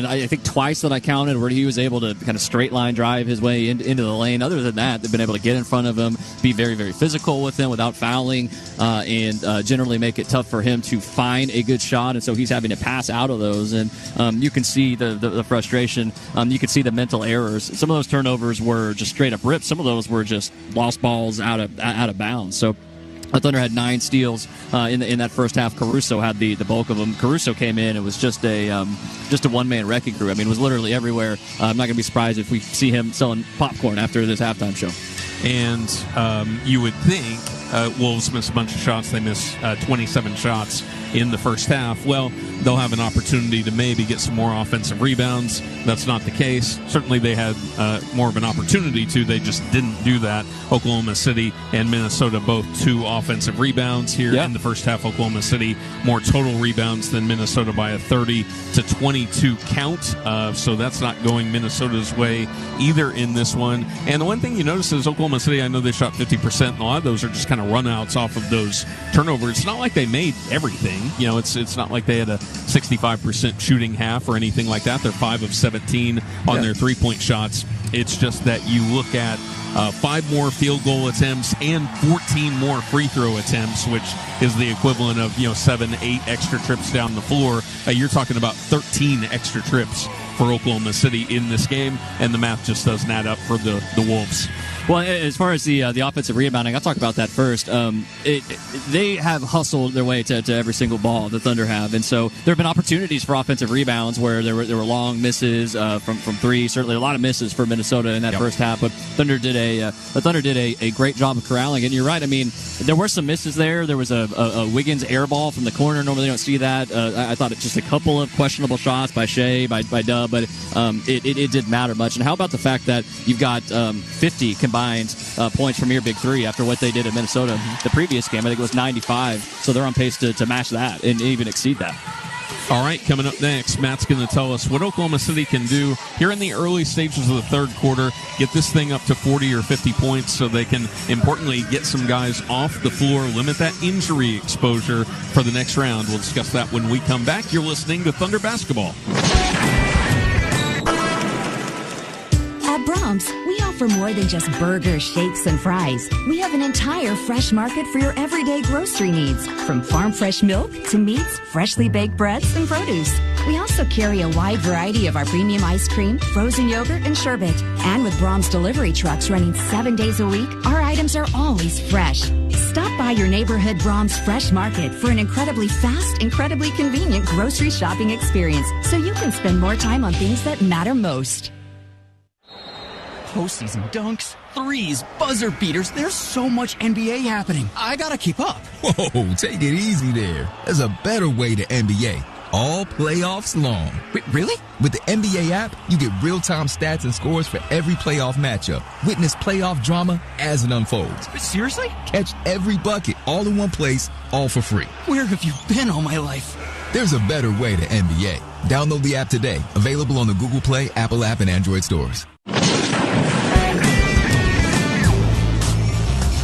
I think twice that I counted where he was able to kind of straight line drive his way into the lane. Other than that, they've been able to get in front of him, be very, very physical with him without fouling, and generally make it tough for him to find a good shot. And so he's having to pass out of those. And you can see the frustration. You can see the mental errors. Some of those turnovers were just straight up rips. Some of those were just lost balls out of bounds. So the Thunder had 9 steals in that first half. Caruso had the bulk of them. Caruso came in. It was just a one-man wrecking crew. I mean, it was literally everywhere. I'm not going to be surprised if we see him selling popcorn after this halftime show. And you would think Wolves missed a bunch of shots. They missed 27 shots in the first half. Well, they'll have an opportunity to maybe get some more offensive rebounds. That's not the case. Certainly they had more of an opportunity to. They just didn't do that. Oklahoma City and Minnesota both 2 offensive rebounds here in the first half. Oklahoma City more total rebounds than Minnesota by a 30-22 count. So that's not going Minnesota's way either in this one. And the one thing you notice is Oklahoma City, I know they shot 50%, and a lot of those are just kind of run-outs off of those turnovers. It's not like they made everything. It's not like they had a 65% shooting half or anything like that. They're 5 of 17 on their three-point shots. It's just that you look at 5 more field goal attempts and 14 more free throw attempts, which is the equivalent of 7-8 extra trips down the floor. You're talking about 13 extra trips for Oklahoma City in this game, and the math just doesn't add up for the Wolves. Well, as far as the offensive rebounding, I'll talk about that first. They have hustled their way to every single ball the Thunder have, and so there have been opportunities for offensive rebounds where there were long misses from three. Certainly, a lot of misses for Minnesota in that first half. But the Thunder did a great job of corralling it. And you're right. I mean, there were some misses there. There was a Wiggins air ball from the corner. Normally, you don't see that. I thought it just a couple of questionable shots by Shea, by Dub, but it didn't matter much. And how about the fact that you've got 50 combined points from your big three after what they did at Minnesota the previous game? I think it was 95, so they're on pace to match that and even exceed that. All right, coming up next, Matt's going to tell us what Oklahoma City can do here in the early stages of the third quarter, get this thing up to 40 or 50 points so they can, importantly, get some guys off the floor, limit that injury exposure for the next round. We'll discuss that when we come back. You're listening to Thunder Basketball. At Brahms, we offer more than just burgers, shakes, and fries. We have an entire fresh market for your everyday grocery needs, from farm fresh milk to meats, freshly baked breads, and produce. We also carry a wide variety of our premium ice cream, frozen yogurt, and sherbet. And with Brahms delivery trucks running 7 days a week, our items are always fresh. Stop by your neighborhood Brahms Fresh Market for an incredibly fast, incredibly convenient grocery shopping experience so you can spend more time on things that matter most. Postseason dunks, threes, buzzer beaters. There's so much NBA happening. I gotta keep up. Whoa, take it easy there. There's a better way to NBA. All playoffs long. Wait, really? With the NBA app, you get real-time stats and scores for every playoff matchup. Witness playoff drama as it unfolds. Seriously? Catch every bucket all in one place, all for free. Where have you been all my life? There's a better way to NBA. Download the app today. Available on the Google Play, Apple app, and Android stores.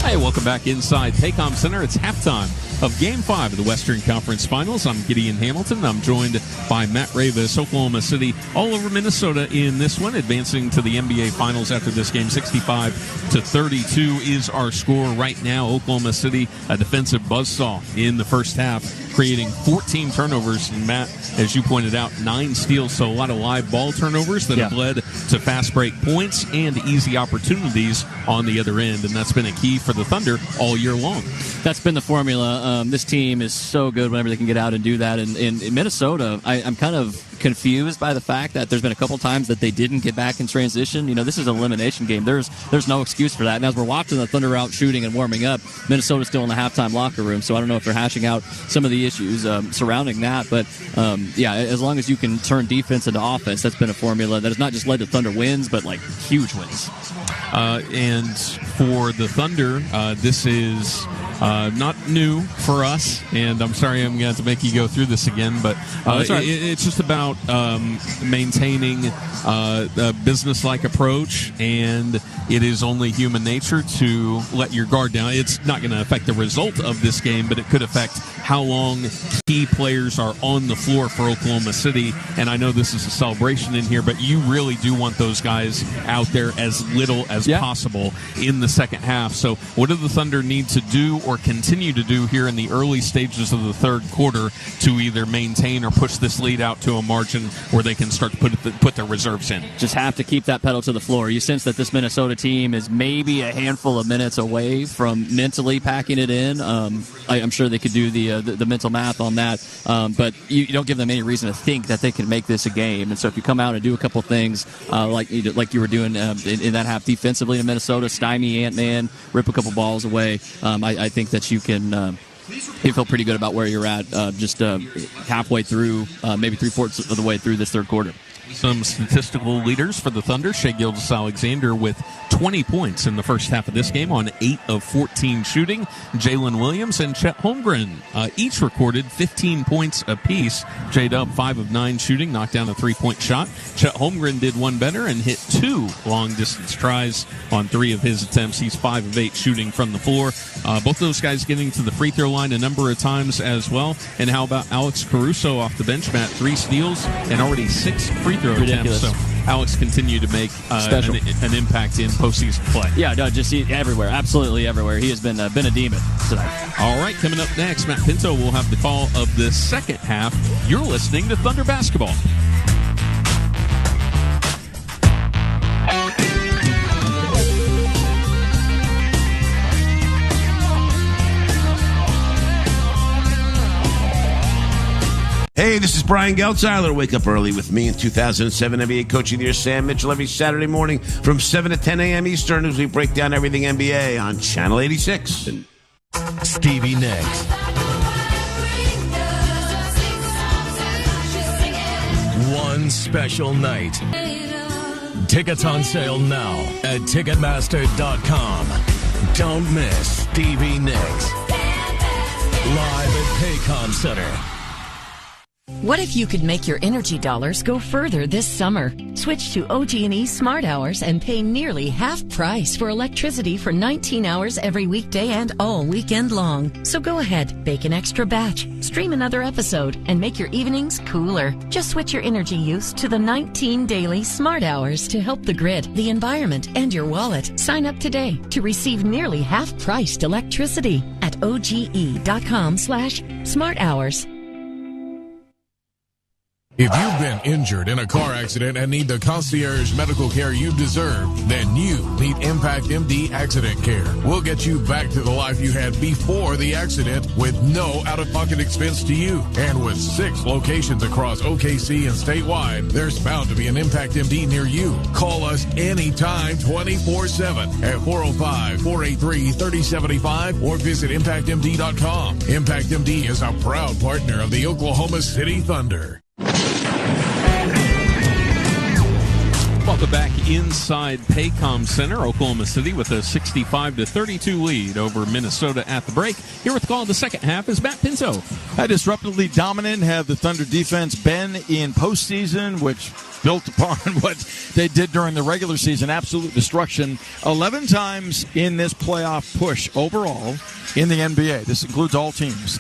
Hey, welcome back inside Paycom Center. It's halftime of Game 5 of the Western Conference Finals. I'm Gideon Hamilton. I'm joined by Matt Ravis. Oklahoma City all over Minnesota in this one, advancing to the NBA Finals after this game. 65-32 is our score right now. Oklahoma City, a defensive buzzsaw in the first half, creating 14 turnovers. And Matt, as you pointed out, 9 steals, so a lot of live ball turnovers that have led to fast break points and easy opportunities on the other end. And that's been a key for the Thunder all year long. That's been the formula. This team is so good whenever they can get out and do that. And in Minnesota, I'm kind of confused by the fact that there's been a couple times that they didn't get back in transition. You know, this is an elimination game. There's no excuse for that. And as we're watching the Thunder out shooting and warming up, Minnesota's still in the halftime locker room. So I don't know if they're hashing out some of the issues surrounding that. But, as long as you can turn defense into offense, that's been a formula that has not just led to Thunder wins, but, like, huge wins. And for the Thunder, this is not new for us, and I'm sorry I'm going to have to make you go through this again, but it's just about maintaining a business-like approach, and it is only human nature to let your guard down. It's not going to affect the result of this game, but it could affect how long key players are on the floor for Oklahoma City, and I know this is a celebration in here, but you really do want those guys out there as little as possible in the second half. So what do the Thunder need to do or continue to do here in the early stages of the third quarter to either maintain or push this lead out to a margin where they can start to put their reserves in? Just have to keep that pedal to the floor. You sense that this Minnesota team is maybe a handful of minutes away from mentally packing it in. I'm sure they could do the mental math on that, but you don't give them any reason to think that they can make this a game. And so if you come out and do a couple things like you were doing in that half defensively to Minnesota, stymie Ant-Man, rip a couple balls away, I think that you can you feel pretty good about where you're at just halfway through, maybe 3/4 of the way through this third quarter. Some statistical leaders for the Thunder. Shai Gilgeous-Alexander with 20 points in the first half of this game on 8 of 14 shooting. Jalen Williams and Chet Holmgren each recorded 15 points apiece. J-Dub 5 of 9 shooting, knocked down a 3-point shot. Chet Holmgren did one better and hit 2 long-distance tries on 3 of his attempts. He's 5 of 8 shooting from the floor. Both those guys getting to the free throw line a number of times as well. And how about Alex Caruso off the bench, Matt? 3 steals and already 6 free throw attempts. So Alex continued to make an impact in postseason play. Yeah, no, just everywhere, absolutely everywhere. He has been a demon tonight. All right, coming up next, Matt Pinto will have the call of the second half. You're listening to Thunder Basketball. Hey, this is Brian Geltzeiler. Wake up early with me in 2007 NBA Coach of the Year, Sam Mitchell, every Saturday morning from 7 to 10 a.m. Eastern as we break down everything NBA on Channel 86. Stevie Nicks. One special night. Tickets on sale now at Ticketmaster.com. Don't miss Stevie Nicks. Live at Paycom Center. What if you could make your energy dollars go further this summer? Switch to OG&E Smart Hours and pay nearly half price for electricity for 19 hours every weekday and all weekend long. So go ahead, bake an extra batch, stream another episode, and make your evenings cooler. Just switch your energy use to the 19 daily Smart Hours to help the grid, the environment, and your wallet. Sign up today to receive nearly half-priced electricity at OGE.com/Smart Hours. If you've been injured in a car accident and need the concierge medical care you deserve, then you need Impact MD Accident Care. We'll get you back to the life you had before the accident with no out-of-pocket expense to you. And with 6 locations across OKC and statewide, there's bound to be an Impact MD near you. Call us anytime 24/7 at 405-483-3075 or visit ImpactMD.com. Impact MD is a proud partner of the Oklahoma City Thunder. Welcome back inside Paycom Center, Oklahoma City, with a 65-32 lead over Minnesota at the break. Here with the call of the second half is Matt Pinto. How disruptively dominant have the Thunder defense been in postseason, which built upon what they did during the regular season, absolute destruction. 11 times in this playoff push overall in the NBA. This includes all teams.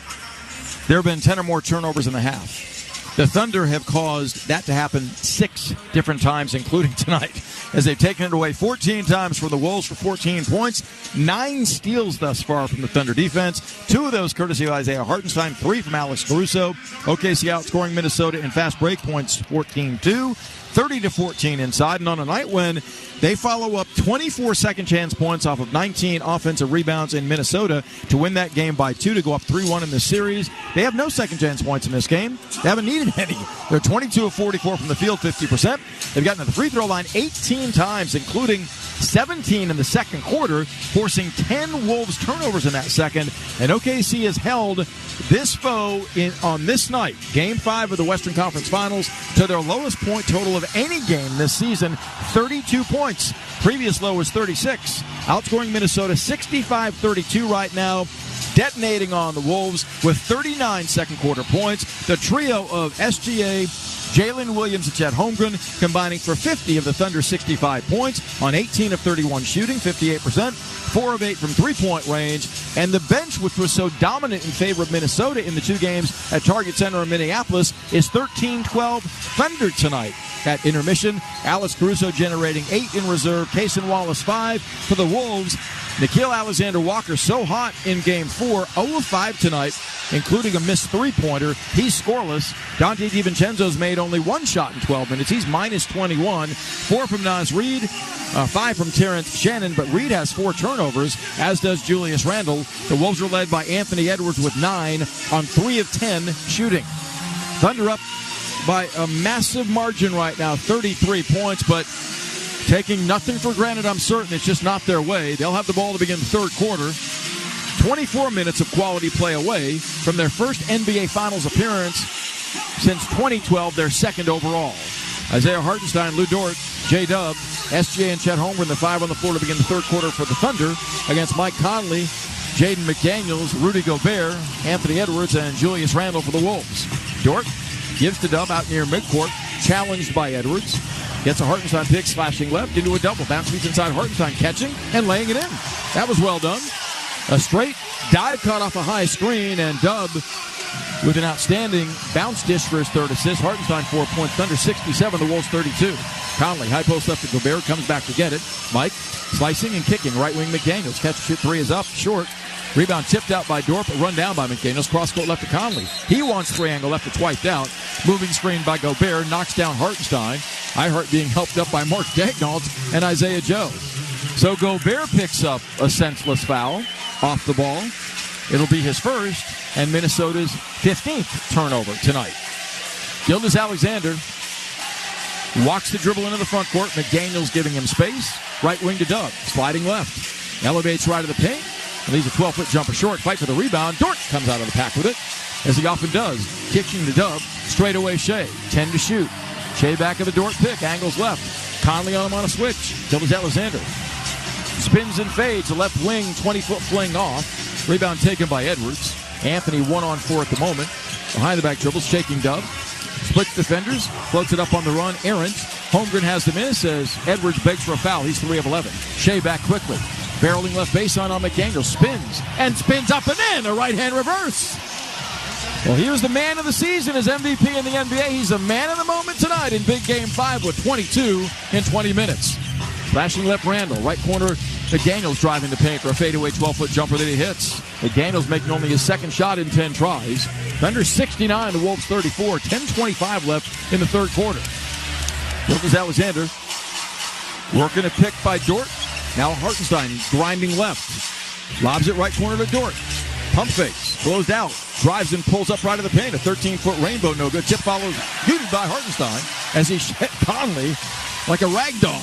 There have been 10 or more turnovers in the half. The Thunder have caused that to happen 6 different times, including tonight, as they've taken it away 14 times from the Wolves for 14 points. 9 steals thus far from the Thunder defense. 2 of those courtesy of Isaiah Hartenstein, 3 from Alex Caruso. OKC outscoring Minnesota in fast break points 14-2. 30-14 inside, and on a night when they follow up 24 second chance points off of 19 offensive rebounds in Minnesota to win that game by 2 to go up 3-1 in the series. They have no second chance points in this game. They haven't needed any. They're 22 of 44 from the field, 50%. They've gotten to the free throw line 18 times, including 17 in the second quarter, forcing 10 Wolves turnovers in that second. And OKC has held this foe on this night, Game 5 of the Western Conference Finals, to their lowest point total of any game this season, 32 points. Previous low was 36. Outscoring Minnesota 65-32 right now, detonating on the Wolves with 39 second quarter points. The trio of SGA, Jalen Williams, and Chet Holmgren combining for 50 of the Thunder's 65 points on 18 of 31 shooting, 58%, 4 of 8 from three-point range. And the bench, which was so dominant in favor of Minnesota in the 2 games at Target Center in Minneapolis, is 13-12 Thunder tonight. At intermission, Alex Caruso generating 8 in reserve, Cason Wallace 5 for the Wolves. Nickeil Alexander-Walker so hot in Game 4, 0 of 5 tonight, including a missed three-pointer. He's scoreless. Dante DiVincenzo's made only 1 shot in 12 minutes. He's minus 21. 4 from Naz Reid, 5 from Terrence Shannon, but Reid has 4 turnovers, as does Julius Randle. The Wolves are led by Anthony Edwards with 9 on 3 of 10 shooting. Thunder up by a massive margin right now, 33 points, but taking nothing for granted, I'm certain. It's just not their way. They'll have the ball to begin the third quarter. 24 minutes of quality play away from their first NBA Finals appearance since 2012, their second overall. Isaiah Hartenstein, Lou Dort, J-Dub, SJ, and Chet Holmgren, the 5 on the floor to begin the third quarter for the Thunder against Mike Conley, Jaden McDaniels, Rudy Gobert, Anthony Edwards, and Julius Randle for the Wolves. Dort gives to Dub out near midcourt, challenged by Edwards. Gets a Hartenstein pick, slashing left into a double. Bounce beats inside Hartenstein, catching and laying it in. That was well done. A straight dive cut off a high screen, and Dub with an outstanding bounce dish for his third assist. Hartenstein 4 points. Thunder 67, the Wolves 32. Conley, high post left to Gobert, comes back to get it. Mike slicing and kicking. Right wing McDaniels. Catch and shoot 3 is up, short. Rebound tipped out by Dorp, but run down by McDaniels. Cross-court left to Conley. He wants 3-angle left to Twiped out. Moving screen by Gobert, knocks down Hartenstein. Ihart being helped up by Mark Daignault and Isaiah Joe. So Gobert picks up a senseless foul off the ball. It'll be his first and Minnesota's 15th turnover tonight. Gilgeous-Alexander walks the dribble into the front court. McDaniels giving him space. Right wing to Dub. Sliding left. Elevates right of the paint. Leaves a 12-foot jumper short. Fight for the rebound. Dort comes out of the pack with it, as he often does. Kicking to Dub. Straight away Shea. 10 to shoot. Shea back of the Dort pick. Angles left. Conley on him on a switch. Gilgeous-Alexander spins and fades. The left wing 20-foot fling off. Rebound taken by Edwards. Anthony 1-on-4 at the moment. Behind the back dribbles. Shaking Dub. Splits defenders. Floats it up on the run. Errant. Holmgren has the miss as Edwards begs for a foul. He's 3 of 11. Shea back quickly. Barreling left baseline on McDaniel. Spins up and in. A right-hand reverse. Well, he was the man of the season as MVP in the NBA. He's the man of the moment tonight in big game 5 with 22 in 20 minutes. Flashing left Randall. Right corner, McDaniels driving the paint for a fadeaway 12-foot jumper that he hits. McDaniels making only his second shot in 10 tries. Thunder 69, the Wolves 34. 10:25 left in the third quarter. Gilgeous-Alexander working a pick by Dort. Now Hartenstein grinding left. Lobs it right corner to Dort. Pump fakes. Blows out. Drives and pulls up right of the paint. A 13-foot rainbow, no good. Tip follows, muted by Hartenstein as he hit Conley like a rag doll.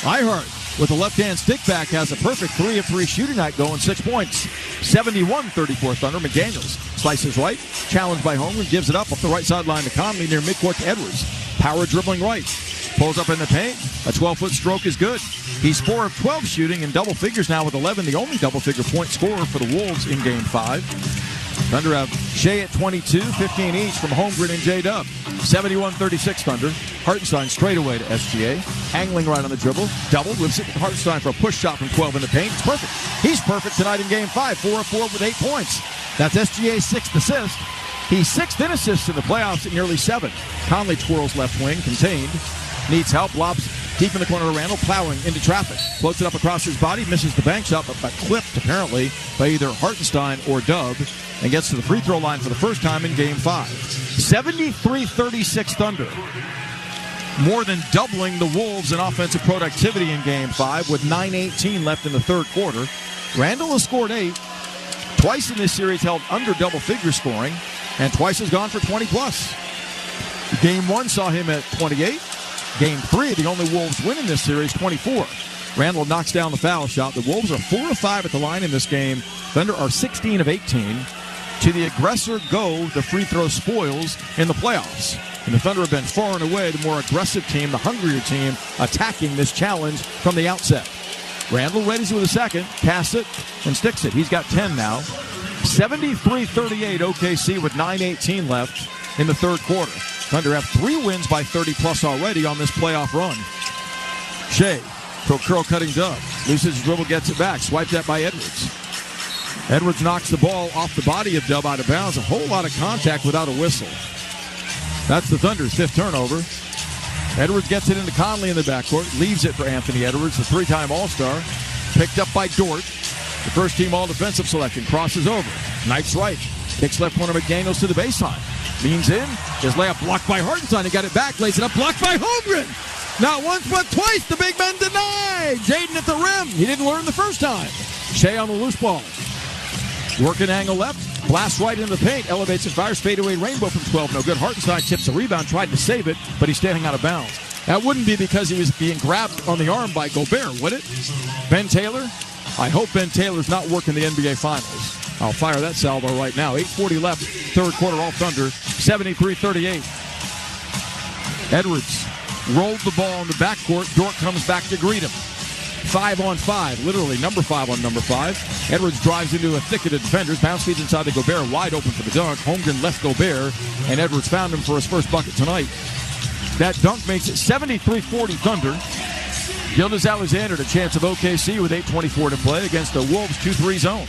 Ihart with a left-hand stick back has a perfect 3 of 3 shooting night going, 6 points. 71-34 Thunder. McDaniels slices right. Challenged by Holmgren. Gives it up off the right sideline to Conley near midcourt to Edwards. Power dribbling right. Pulls up in the paint. A 12-foot stroke is good. He's 4 of 12 shooting in double figures now with 11, the only double-figure point scorer for the Wolves in Game 5. Thunder have Shea at 22, 15 each from Holmgren and J-Dub. 71-36 Thunder. Hartenstein straight away to SGA. Angling right on the dribble. Double. Whips it to Hartenstein for a push shot from 12 in the paint. It's perfect. He's perfect tonight in Game 5. 4 of 4 with 8 points. That's SGA's 6th assist. He's 6th in assists in the playoffs at nearly 7. Conley twirls left wing. Contained. Needs help. Lobs deep in the corner of Randall. Plowing into traffic. Floats it up across his body. Misses the bank shot, but clipped apparently by either Hartenstein or Dub. And gets to the free throw line for the first time in Game 5. 73-36 Thunder. More than doubling the Wolves in offensive productivity in Game 5 with 9:18 left in the third quarter. Randall has scored 8. Twice in this series held under double-figure scoring. And twice has gone for 20-plus. Game 1 saw him at 28. Game 3, the only Wolves win in this series, 24. Randall knocks down the foul shot. The Wolves are 4 of 5 at the line in this game. Thunder are 16 of 18. To the aggressor go the free throw spoils in the playoffs. And the Thunder have been far and away the more aggressive team, the hungrier team, attacking this challenge from the outset. Randall readies with a second, casts it, and sticks it. He's got 10 now. 73-38 OKC with 9:18 left in the third quarter. Thunder have 3 wins by 30-plus already on this playoff run. Shea, pro curl cutting Dub. Loses his dribble, gets it back. Swiped that by Edwards. Edwards knocks the ball off the body of Dub out of bounds. A whole lot of contact without a whistle. That's the Thunder's 5th turnover. Edwards gets it into Conley in the backcourt. Leaves it for Anthony Edwards, the 3-time All-Star. Picked up by Dort. The first-team all-defensive selection. Crosses over. Knifes right. Kicks left corner McDaniels to the baseline. Leans in. His layup blocked by Hartenstein. He got it back. Lays it up. Blocked by Holmgren. Not once, but twice. The big men denied. Jaden at the rim. He didn't learn the first time. Shea on the loose ball. Working angle left. Blasts right into the paint. Elevates and fires. Fadeaway rainbow from 12. No good. Hartenstein tips the rebound. Tried to save it, but he's standing out of bounds. That wouldn't be because he was being grabbed on the arm by Gobert, would it? Ben Taylor? I hope Ben Taylor's not working the NBA Finals. I'll fire that salvo right now. 8:40 left. Third quarter, all Thunder. 73-38. Edwards rolled the ball in the backcourt. Dort comes back to greet him. 5-on-5, literally number 5 on number 5. Edwards drives into a thicket of defenders. Bounce feeds inside to Gobert, wide open for the dunk. Holmgren left Gobert, and Edwards found him for his first bucket tonight. That dunk makes it 73-40 Thunder. Gilgeous-Alexander, the chance of OKC with 8:24 to play against the Wolves 2-3 zone.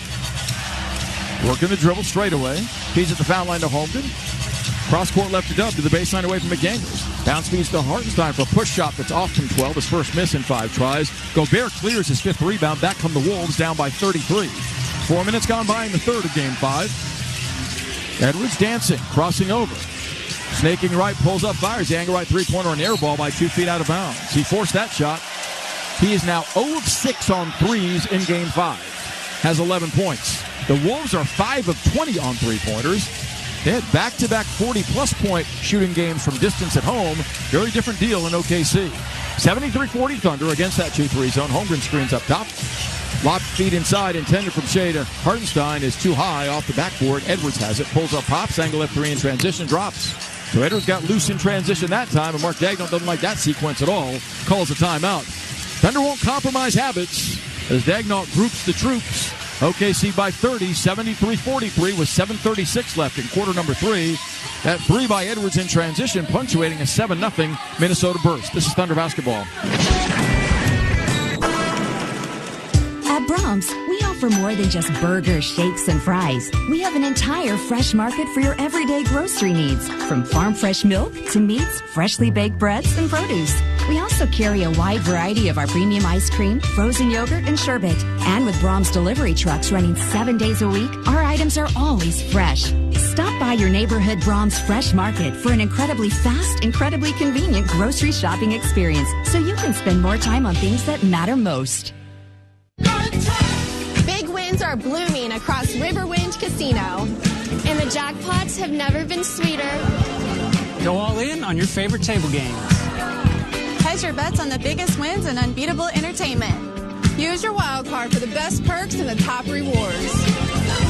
Working the dribble straight away. Feeds at the foul line to Holmgren. Cross-court left to Dub to the baseline away from McDaniels. Bounce feeds to Hartenstein for a push shot that's off from 12. His first miss in 5 tries. Gobert clears his 5th rebound. Back come the Wolves down by 33. 4 minutes gone by in the third of Game 5. Edwards dancing, crossing over. Snaking right, pulls up, fires. The angle right three-pointer on the air ball by 2 feet out of bounds. He forced that shot. He is now 0 of 6 on threes in Game 5. Has 11 points. The Wolves are 5 of 20 on three-pointers. They had back-to-back 40-plus point shooting games from distance at home. Very different deal in OKC. 73-40 Thunder against that 2-3 zone. Holmgren screens up top. Lob feed inside, intended from Shea to Hartenstein, is too high off the backboard. Edwards has it, pulls up, pops, angle left three in transition, drops. So Edwards got loose in transition that time, and Mark Daigneault doesn't like that sequence at all. Calls a timeout. Thunder won't compromise habits as Daigneault groups the troops. OKC by 30, 73-43 with 7:36 left in quarter number 3. That three by Edwards in transition, punctuating a 7-0 Minnesota burst. This is Thunder basketball. At Brahms, we offer more than just burgers, shakes, and fries. We have an entire fresh market for your everyday grocery needs, from farm fresh milk to meats, freshly baked breads, and produce. We also carry a wide variety of our premium ice cream, frozen yogurt, and sherbet. And with Brahms delivery trucks running 7 days a week, our items are always fresh. Stop by your neighborhood Brahms Fresh Market for an incredibly fast, incredibly convenient grocery shopping experience, so you can spend more time on things that matter most. Big wins are blooming across Riverwind Casino. And the jackpots have never been sweeter. Go all in on your favorite table games. Hedge your bets on the biggest wins and unbeatable entertainment. Use your wild card for the best perks and the top rewards.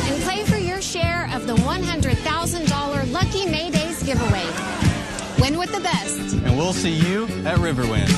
And play for your share of the $100,000 Lucky May Days giveaway. Win with the best. And we'll see you at Riverwind.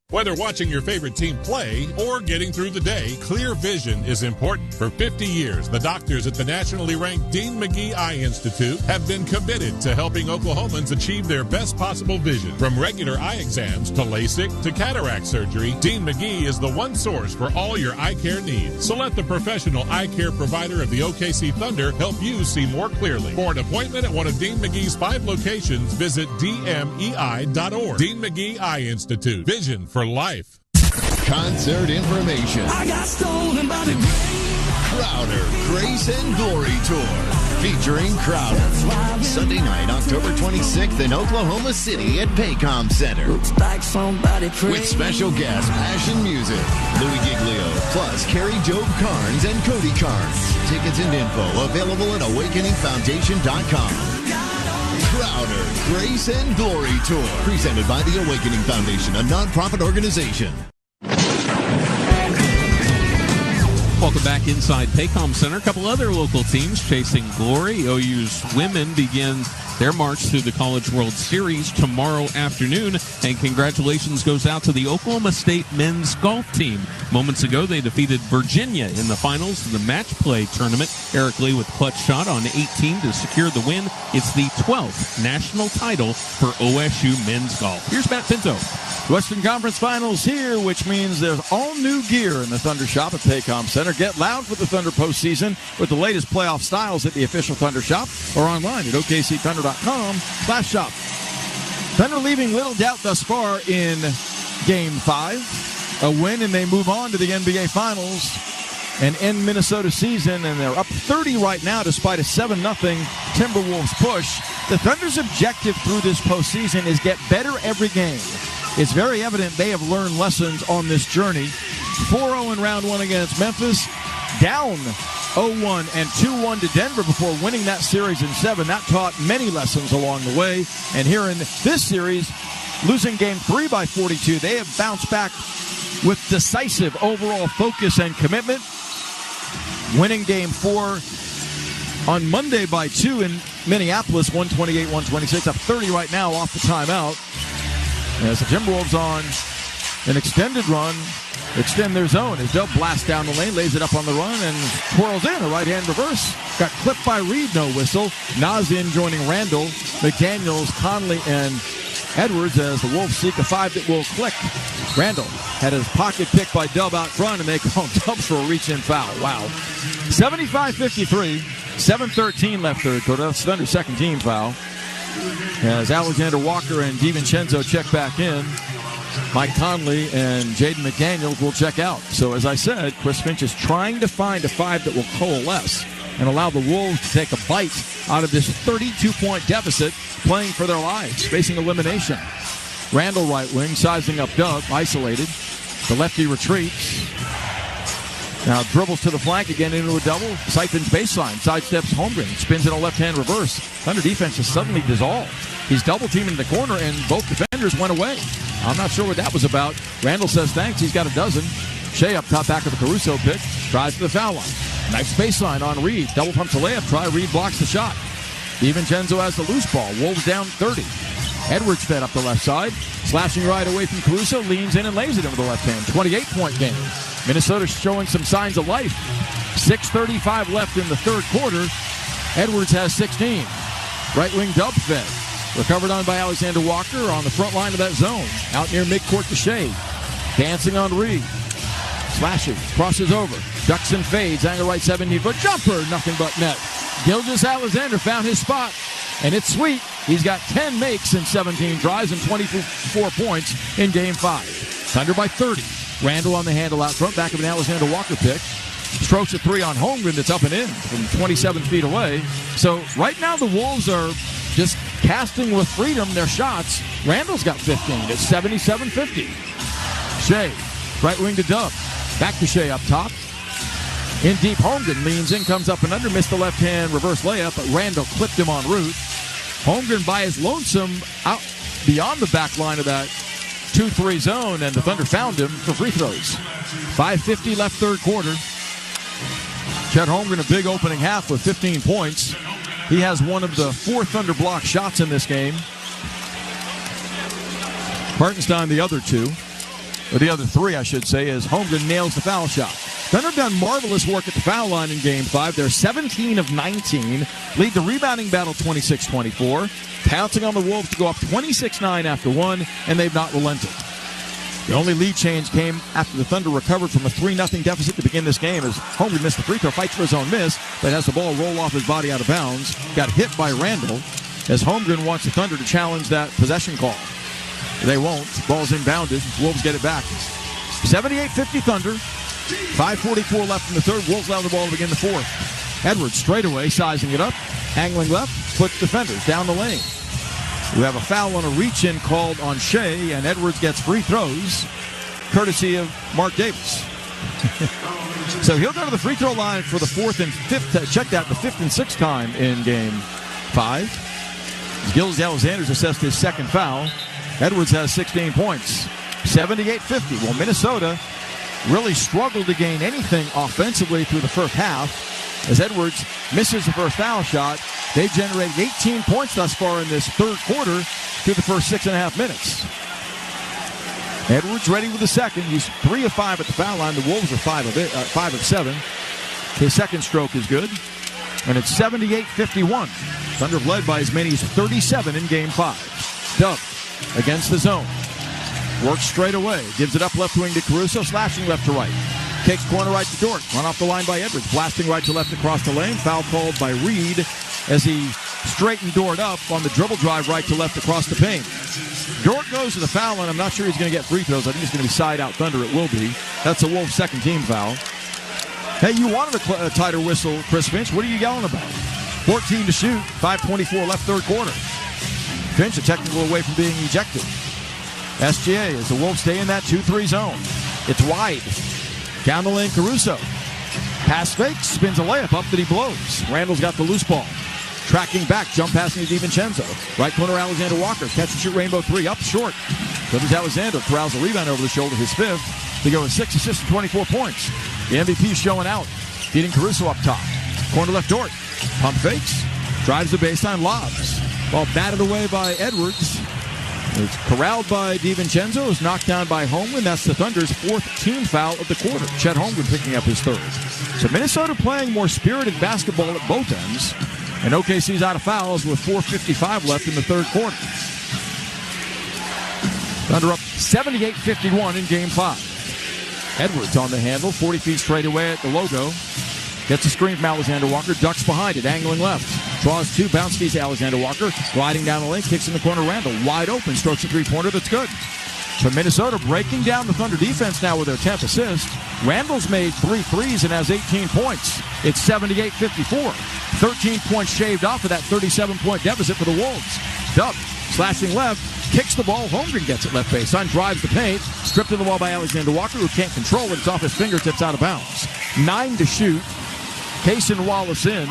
Whether watching your favorite team play or getting through the day, clear vision is important. For 50 years, the doctors at the nationally ranked Dean McGee Eye Institute have been committed to helping Oklahomans achieve their best possible vision. From regular eye exams to LASIK to cataract surgery, Dean McGee is the one source for all your eye care needs. So let the professional eye care provider of the OKC Thunder help you see more clearly. For an appointment at one of Dean McGee's 5 locations, visit dmei.org. Dean McGee Eye Institute. Vision for life. Concert information. I got stolen by the Crowder Grace and Glory Tour featuring Crowder. Sunday night, October 26th in Oklahoma City at Paycom Center. With special guests, Passion Music, Louis Giglio, plus Carrie Job Carnes and Cody Carnes. Tickets and info available at awakeningfoundation.com. Crowder Grace and Glory Tour, presented by the Awakening Foundation, a nonprofit organization. Welcome back inside Paycom Center. A couple other local teams chasing glory. OU's women begin their march through the College World Series tomorrow afternoon. And congratulations goes out to the Oklahoma State men's golf team. Moments ago, they defeated Virginia in the finals of the match play tournament. Eric Lee with clutch shot on 18 to secure the win. It's the 12th national title for OSU men's golf. Here's Matt Pinto. Western Conference Finals here, which means there's all new gear in the Thunder shop at Paycom Center. Get loud for the Thunder postseason with the latest playoff styles at the official Thunder shop or online at okcthunder.com/shop. Thunder leaving little doubt thus far in Game 5. A win and they move on to the NBA Finals and end Minnesota season, and they're up 30 right now despite a 7-0 Timberwolves push. The Thunder's objective through this postseason is get better every game. It's very evident they have learned lessons on this journey. 4-0 in round 1 against Memphis, down 0-1 and 2-1 to Denver before winning that series in 7. That taught many lessons along the way. And here in this series, losing game 3 by 42, they have bounced back with decisive overall focus and commitment. Winning game 4 on Monday by 2 in Minneapolis, 128-126, up 30 right now off the timeout. As the Timberwolves on an extended run, extend their zone as they'll blast down the lane, lays it up on the run, and twirls in a right-hand reverse. Got clipped by Reed, no whistle. Nazin joining Randall, McDaniels, Conley, and Edwards as the Wolves seek a 5 that will click. Randall had his pocket picked by Dub out front, and they call Dubs for a reach-in foul. Wow. 75-53, 7:13 left third quarter. That's Thunder's second team foul. As Alexander Walker and DiVincenzo check back in, Mike Conley and Jaden McDaniels will check out. So as I said, Chris Finch is trying to find a 5 that will coalesce and allow the Wolves to take a bite out of this 32-point deficit, playing for their lives, facing elimination. Randall right wing, sizing up Dub, isolated. The lefty retreats. Now dribbles to the flank again into a double. Siphons baseline. Sidesteps Holmgren. Spins in a left-hand reverse. Thunder defense is suddenly dissolved. He's double-teaming the corner, and both defenders went away. I'm not sure what that was about. Randall says thanks. He's got a dozen. Shea up top back of the Caruso pick. Tries to the foul line. Nice baseline on Reed. Double pumps a layup try. Reed blocks the shot. DiVincenzo has the loose ball. Wolves down 30. Edwards fed up the left side. Slashing right away from Caruso. Leans in and lays it into the left hand. 28-point game. Minnesota showing some signs of life. 6:35 left in the third quarter. Edwards has 16. Right wing dub fed. Recovered on by Alexander Walker on the front line of that zone. Out near midcourt to Shea. Dancing on Reed. Slashing. Crosses over. Ducks and fades. Angle right 17-foot jumper. Nothing but net. Gilgeous-Alexander found his spot. And it's sweet. He's got 10 makes in 17 tries and 24 points in Game 5. Thunder by 30. Randall on the handle out front. Back of an Alexander Walker pick. Strokes a three on Holmgren that's up and in from 27 feet away. So right now the Wolves are just casting with freedom their shots. Randall's got 15. It's 77-50. Shea, right wing to Dub. Back to Shea up top. In deep, Holmgren leans in, comes up and under, missed the left-hand reverse layup, but Randall clipped him en route. Holmgren by his lonesome out beyond the back line of that 2-3 zone, and the Thunder found him for free throws. 5:50 left third quarter. Chet Holmgren a big opening half with 15 points. He has one of the 4 Thunder block shots in this game. Hartenstein the other 2. Or the other 3, I should say, as Holmgren nails the foul shot. Thunder have done marvelous work at the foul line in Game 5. They're 17 of 19. Lead the rebounding battle 26-24. Pouncing on the Wolves to go up 26-9 after 1, and they've not relented. The only lead change came after the Thunder recovered from a 3-0 deficit to begin this game as Holmgren missed the free throw, fights for his own miss, but has the ball roll off his body out of bounds. Got hit by Randall as Holmgren wants the Thunder to challenge that possession call. They won't. Ball's inbounded. Wolves get it back. 78-50 Thunder. 5:44 left in the third. Wolves allow the ball to begin the fourth. Edwards straight away, sizing it up. Angling left. Puts defenders down the lane. We have a foul on a reach-in called on Shea, and Edwards gets free throws, courtesy of Mark Davis. So he'll go to the free throw line for the fourth and fifth. Check that, the fifth and sixth time in Game 5. Gilgeous-Alexander's assessed his second foul. Edwards has 16 points. 78-50. Well, Minnesota really struggled to gain anything offensively through the first half. As Edwards misses the first foul shot, they've generated 18 points thus far in this third quarter through the first 6.5 minutes. Edwards ready with the second. He's 3 of 5 at the foul line. The Wolves are 5 of 7. His second stroke is good. And it's 78-51. Thunder led by as many as 37 in Game 5. Dub against the zone. Works straight away. Gives it up left wing to Caruso. Slashing left to right. Kicks corner right to Dort. Run off the line by Edwards. Blasting right to left across the lane. Foul called by Reed as he straightened Dort up on the dribble drive right to left across the paint. Dort goes to the foul line. I'm not sure he's going to get free throws. I think it's going to be side out Thunder. It will be. That's a Wolves second team foul. Hey, you wanted a tighter whistle, Chris Finch. What are you yelling about? 14 to shoot. 5:24 left third quarter. Finch a technical away from being ejected. SGA as the Wolves stay in that 2-3 zone. It's wide. Down the lane, Caruso. Pass fake, spins a layup up that he blows. Randall's got the loose ball. Tracking back, jump passing to DiVincenzo. Right corner, Alexander Walker. Catch and shoot rainbow three, up short. Gilgeous-Alexander corrals a rebound over the shoulder, his fifth. They go with 6 assists and 24 points. The MVP showing out. Feeding Caruso up top. Corner left Dort. Pump fakes. Drives the baseline, lobs. Ball batted away by Edwards. It's corralled by DiVincenzo. It's knocked down by Holmgren. That's the Thunder's fourth team foul of the quarter. Chet Holmgren picking up his third. So Minnesota playing more spirited basketball at both ends. And OKC's out of fouls with 4:55 left in the third quarter. Thunder up 78-51 in Game 5. Edwards on the handle. 40 feet straight away at the logo. Gets a screen from Alexander Walker. Ducks behind it. Angling left. Draws two. Bounce keys Alexander Walker. Gliding down the lane. Kicks in the corner. Randall wide open. Strokes a three-pointer. That's good. So Minnesota breaking down the Thunder defense now with their 10th assist. Randall's made 3 threes and has 18 points. It's 78-54. 13 points shaved off of that 37-point deficit for the Wolves. Dub slashing left. Kicks the ball. Holmgren gets it left baseline. Drives the paint. Stripped in the wall by Alexander Walker, who can't control it. It's off his fingertips out of bounds. 9 to shoot. Case and Wallace in.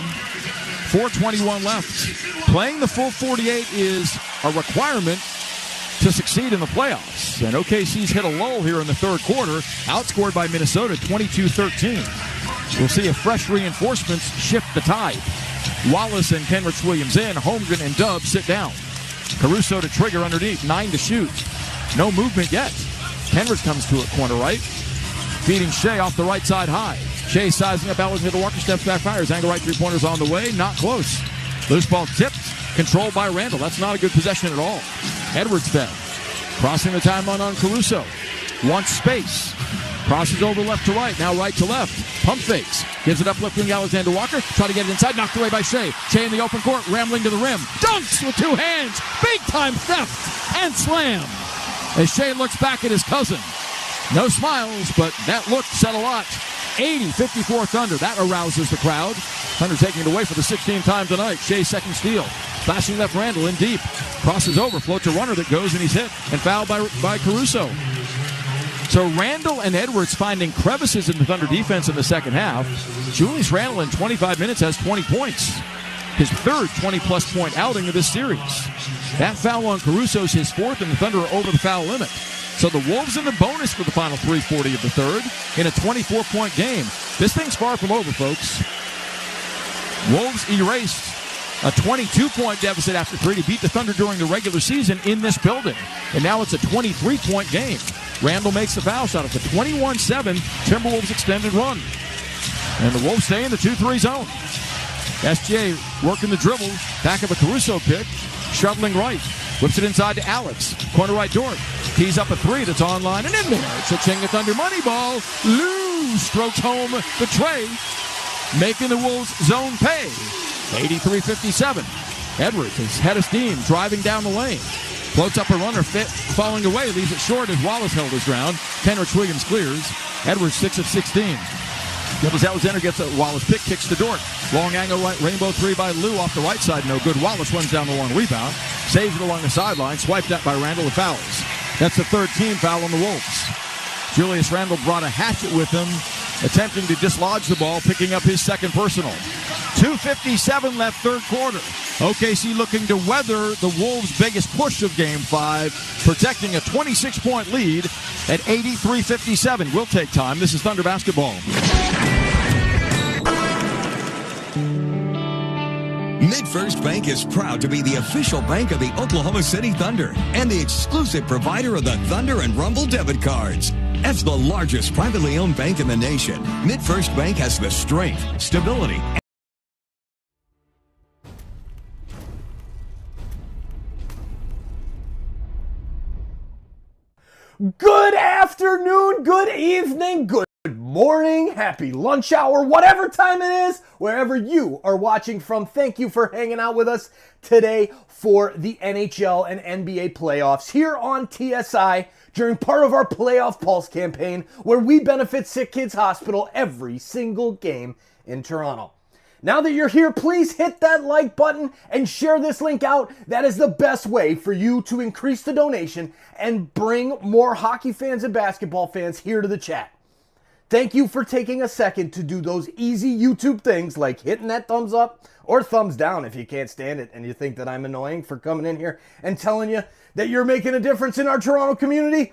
4:21 left. Playing the full 48 is a requirement to succeed in the playoffs. And OKC's hit a lull here in the third quarter, outscored by Minnesota 22-13. We'll see if fresh reinforcements shift the tide. Wallace and Kenrich Williams in. Holmgren and Dubs sit down. Caruso to trigger underneath. 9 to shoot. No movement yet. Kenrich comes to it corner right. Feeding Shea off the right side high. Shea sizing up Alexander Walker, steps back, fires. Angle right, three-pointers on the way. Not close. Loose ball tipped. Controlled by Randall. That's not a good possession at all. Edwards fed. Crossing the timeline on Caruso. Wants space. Crosses over left to right. Now right to left. Pump fakes. Gives it up left wing Alexander Walker. Try to get it inside. Knocked away by Shea. Shea in the open court. Rambling to the rim. Dunks with 2 hands. Big time theft. And slam. As Shea looks back at his cousin. No smiles, but that look said a lot. 80-54 Thunder. That arouses the crowd. Thunder taking it away for the 16th time tonight. Shea's second steal. Flashing left Randall in deep. Crosses over, floats a runner that goes, and he's hit and fouled by Caruso. So Randall and Edwards finding crevices in the Thunder defense in the second half. Julius Randall in 25 minutes has 20 points. His third 20-plus point outing of this series. That foul on Caruso is his fourth, and the Thunder are over the foul limit. So the Wolves in the bonus for the final 3:40 of the third in a 24-point game. This thing's far from over, folks. Wolves erased a 22-point deficit after 3 to beat the Thunder during the regular season in this building. And now it's a 23-point game. Randall makes the foul shot. It's a 21-7 Timberwolves extended run. And the Wolves stay in the 2-3 zone. SGA working the dribble. Back of a Caruso pick. Shoveling right. Whips it inside to Alex. Corner right Dort. Tees up a 3 that's online and in there. Cha-ching the Thunder money ball. Lou strokes home the tray. Making the Wolves zone pay. 83-57. Edwards is head of steam. Driving down the lane. Floats up a runner, falling away, leaves it short as Wallace held his ground. Kenrich Williams clears. Edwards 6 of 16. Gilbert Alexander gets a Wallace pick, kicks to Dort. Long angle right, rainbow 3 by Lou off the right side, no good. Wallace runs down the long rebound, saves it along the sideline, swiped at by Randall and fouls. That's the third team foul on the Wolves. Julius Randall brought a hatchet with him, attempting to dislodge the ball, picking up his second personal. 2:57 left third quarter. OKC looking to weather the Wolves' biggest push of Game 5, protecting a 26-point lead at 83-57. Will take time. This is Thunder basketball. MidFirst Bank is proud to be the official bank of the Oklahoma City Thunder and the exclusive provider of the Thunder and Rumble debit cards. As the largest privately owned bank in the nation, MidFirst Bank has the strength, stability, Good afternoon, good evening, good morning, happy lunch hour, whatever time it is, wherever you are watching from. Thank you for hanging out with us today for the NHL and NBA playoffs here on TSI during part of our Playoff Pulse campaign where we benefit SickKids Hospital every single game in Toronto. Now that you're here, please hit that like button and share this link out. That is the best way for you to increase the donation and bring more hockey fans and basketball fans here to the chat. Thank you for taking a second to do those easy YouTube things like hitting that thumbs up or thumbs down if you can't stand it and you think that I'm annoying for coming in here and telling you that you're making a difference in our Toronto community.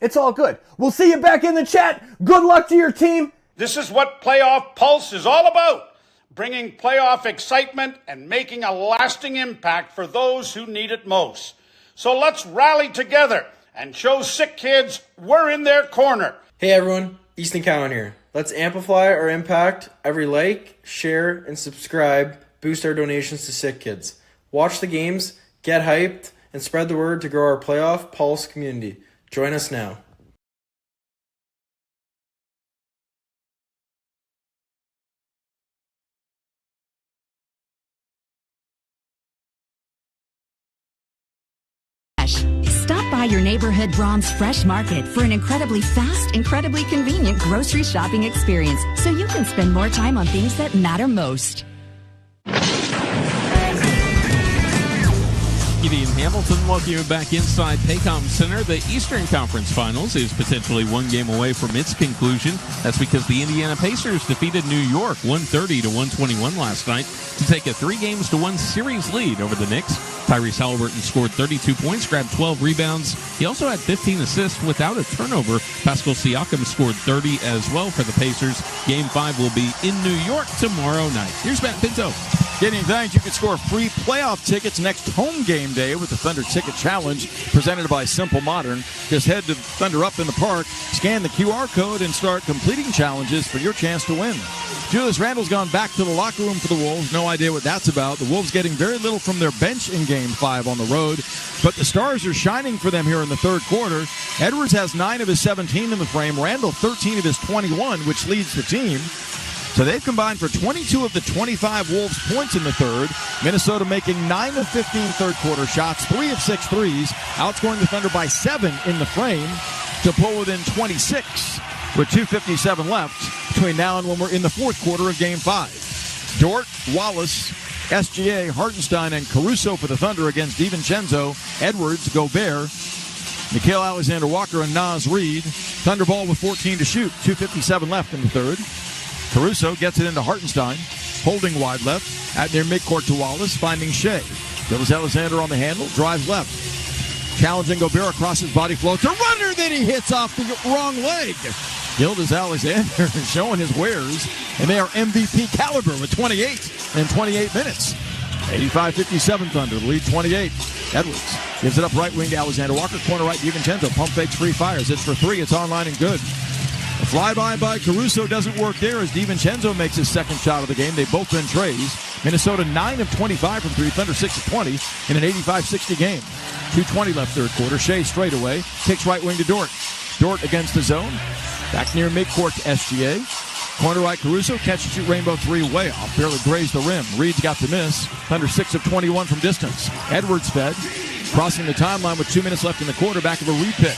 It's all good. We'll see you back in the chat. Good luck to your team. This is what Playoff Pulse is all about. Bringing playoff excitement and making a lasting impact for those who need it most. So let's rally together and show SickKids we're in their corner. Hey everyone, Easton Cowan here. Let's amplify our impact. Every like, share, and subscribe boost our donations to SickKids. Watch the games, get hyped, and spread the word to grow our Playoff Pulse community. Join us now. Stop by your neighborhood Brahms Fresh Market for an incredibly fast, incredibly convenient grocery shopping experience so you can spend more time on things that matter most. Gideon Hamilton. Welcome you back inside Paycom Center. The Eastern Conference Finals is potentially one game away from its conclusion. That's because the Indiana Pacers defeated New York 130 to 121 last night to take a 3-1 series lead over the Knicks. Tyrese Halliburton scored 32 points, grabbed 12 rebounds. He also had 15 assists without a turnover. Pascal Siakam scored 30 as well for the Pacers. Game 5 will be in New York tomorrow night. Here's Matt Pinto. Getting thanks, you can score free playoff tickets next home game day with the Thunder Ticket Challenge presented by Simple Modern. Just head to Thunder Up in the Park, scan the QR code, and start completing challenges for your chance to win. Julius Randle's gone back to the locker room for the Wolves. No idea what that's about. The Wolves getting very little from their bench in Game 5 on the road, but the stars are shining for them here in the third quarter. Edwards has 9 of his 17 in the frame. Randle 13 of his 21, which leads the team. So they've combined for 22 of the 25 Wolves points in the third. Minnesota making 9 of 15 third-quarter shots, 3 of 6 threes, outscoring the Thunder by 7 in the frame to pull within 26 with 2:57 left between now and when we're in the fourth quarter of Game 5. Dort, Wallace, SGA, Hartenstein, and Caruso for the Thunder against DiVincenzo, Edwards, Gobert, Nickeil Alexander-Walker, and Naz Reid. Thunder ball with 14 to shoot, 2:57 left in the third. Caruso gets it into Hartenstein, holding wide left, at near midcourt to Wallace, finding Shea. Gildas Alexander on the handle, drives left. Challenging Gobert across his body, floats a runner, then he hits off the wrong leg. Gildas Alexander is showing his wares, and they are MVP caliber with 28 in 28 minutes. 85-57 Thunder, lead 28. Edwards gives it up right wing to Alexander Walker, corner right DiVincenzo, pump fakes, free fires. It's for 3, it's online and good. A flyby by Caruso doesn't work there as DiVincenzo makes his second shot of the game. They've both been trays. Minnesota 9 of 25 from 3, Thunder 6 of 20 in an 85-60 game. 2:20 left third quarter. Shea straight away, takes right wing to Dort. Dort against the zone. Back near midcourt to SGA. Corner right Caruso, catch and shoot rainbow 3 way off. Barely grazed the rim. Reed's got the miss. Thunder 6 of 21 from distance. Edwards fed. Crossing the timeline with 2 minutes left in the quarter. Back of a repick.